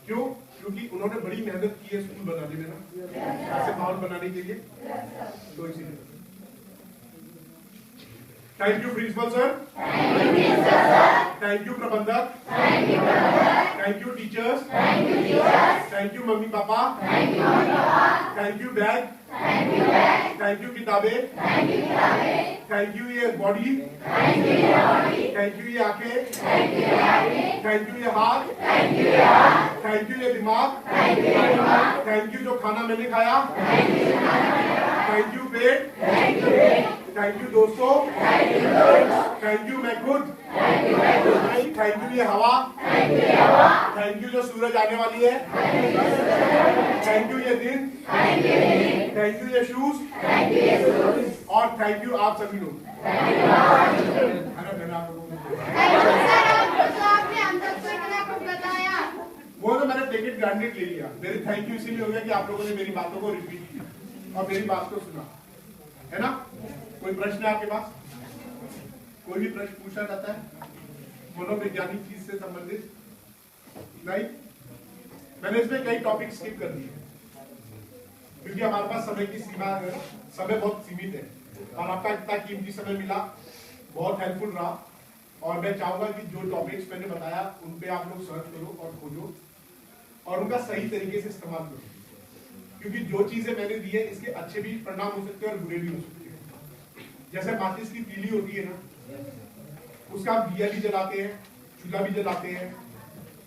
क्यों? क्योंकि उन्होंने बड़ी मेहनत की है स्कूल बनाने में ना, ऐसे माहौल बनाने के लिए, तो इसीलिए thank you principal sir, thank you प्रबंधक, thank you teachers, thank you मम्मी पापा, thank you bag, thank you किताबें, थैंक यू ये बॉडी, थैंक यू ये आंखें, थैंक यू ये हाथ, थैंक यू ये दिमाग, थैंक यू जो खाना मैंने खाया, thank you pet, thank you दोस्तों, थैंक यू मैं खुद, थैंक यू ये हवा, थैंक यू जो सूरज आने वाली है, थैंक यू ये दिन, थैंक यू ये शूज, और थैंक यू आप सभी लोग। वो तो मैंने टेक इट ग्रांटेड ले लिया। मेरी थैंक यू इसीलिए हो गया कि आप लोगों ने मेरी बातों को रिपीट किया और मेरी बात को सुना, है ना? कोई प्रश्न है आपके पास? कोई भी प्रश्न पूछना चाहता है मनोवैज्ञानिक चीज से? इससे संबंधित? नहीं, मैंने इसमें कई टॉपिक स्किप कर दिए क्योंकि हमारे पास समय की सीमा है, समय बहुत सीमित है और आपका इतना कीमती समय मिला, बहुत हेल्पफुल रहा। और मैं चाहूंगा कि जो टॉपिक्स मैंने बताया उन पे आप लोग सर्च करो और खोजो और उनका सही तरीके से इस्तेमाल करो, क्योंकि जो चीजें मैंने दी है इसके अच्छे भी परिणाम हो सकते हैं और बुरे भी हो सकते हैं। जैसे माचिस की तीली होती है ना, उसका दिया भी जलाते हैं, चूल्हा भी जलाते हैं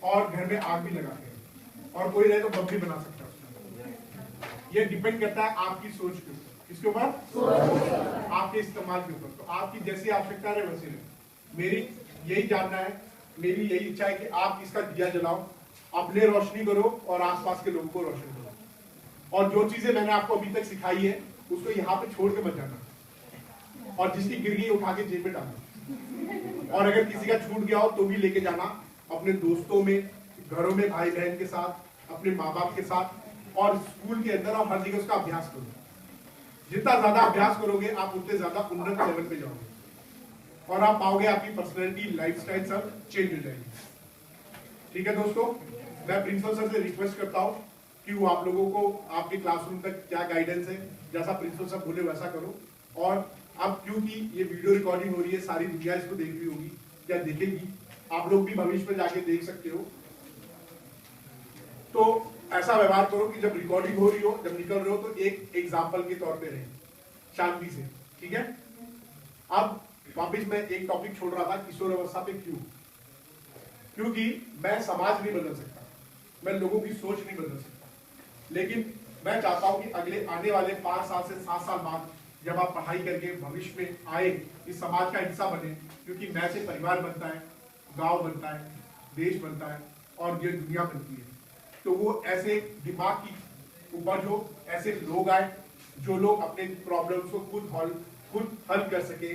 और घर में आग भी लगाते हैं और कोई रहे तो बम भी बना सकता है उसका। ये डिपेंड करता है आपकी सोच के ऊपर, किसके ऊपर? आपके इस्तेमाल के ऊपर। तो आपकी जैसी आवश्यकता रहे वैसे रहे। मेरी यही जानना है, मेरी यही इच्छा है कि आप इसका दिया जलाओ, अपने रोशनी करो और आसपास के लोगों को रोशन करो। और जो चीजें मैंने आपको अभी तक सिखाई है उसको यहाँ पे छोड़ के मत जाना और जिसकी गिर गई उठा के जेब में डालना। और अगर किसी का छूट गया हो तो भी लेके जाना, अपने दोस्तों में, घरों में भाई बहन के साथ, अपने माँ बाप के साथ और स्कूल के अंदर और हर जगह उसका अभ्यास करो। जितना ज्यादा अभ्यास करोगे आप उतने ज्यादा उन्नत लेवल पे जाओगे और आप पाओगे आपकी पर्सनैलिटी, लाइफस्टाइल सब चेंज हो जाएगी। ठीक है दोस्तों, मैं प्रिंसिपल सर से रिक्वेस्ट करता हूँ कि वो आप लोगों को आपके क्लासरूम तक क्या गाइडेंस है, जैसा प्रिंसिपल सर बोले वैसा करो। और अब क्योंकि ये वीडियो रिकॉर्डिंग हो रही है, सारी दुनिया इसको देख रही होगी या देखेगी, आप लोग भी भविष्य में जाके देख सकते हो, तो ऐसा व्यवहार करो कि जब रिकॉर्डिंग हो रही हो, जब निकल रहे हो तो एक एग्जाम्पल के तौर पे रहे, शांति से। ठीक है, अब वापिस मैं एक टॉपिक छोड़ रहा था, किशोर अवस्था पे क्यों? क्योंकि मैं समाज नहीं बदल सकता, मैं लोगों की सोच नहीं बदल सकता, लेकिन मैं चाहता हूं कि अगले आने वाले 5 साल से 7 साल बाद जब आप पढ़ाई करके भविष्य में आए, इस समाज का हिस्सा बने, क्योंकि मैं से परिवार बनता है, गांव बनता है, देश बनता है और ये दुनिया बनती है। तो वो ऐसे दिमाग की उपज हो, ऐसे लोग आए जो लोग अपने प्रॉब्लम्स को खुद हल कर सके,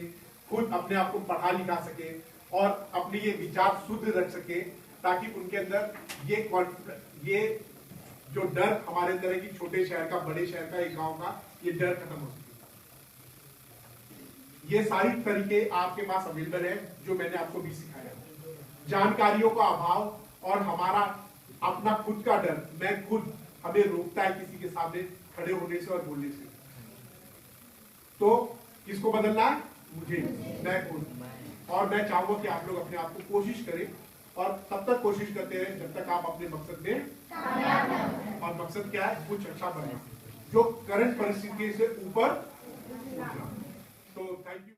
खुद अपने आप को पढ़ा लिखा सके और अपने ये विचार शुद्ध रख सके, ताकि उनके अंदर ये जो डर हमारे अंदर है कि छोटे शहर का, बड़े शहर का, एक गांव का, ये डर खत्म हो सके। ये सारी तरीके आपके पास अवेलेबल है जो मैंने आपको भी सिखाया। जानकारियों का अभाव और हमारा अपना खुद का डर, मैं खुद, हमें रोकता है किसी के सामने खड़े होने से और बोलने से। तो किसको बदलना है? मुझे, मैं खुद। और मैं चाहूंगा कि आप लोग अपने आप को कोशिश करें और तब तक कोशिश करते रहे जब तक आप अपने मकसद में, और मकसद क्या है? कुछ अच्छा बनना, जो करंट परिस्थिति से ऊपर उठना। तो थैंक यू।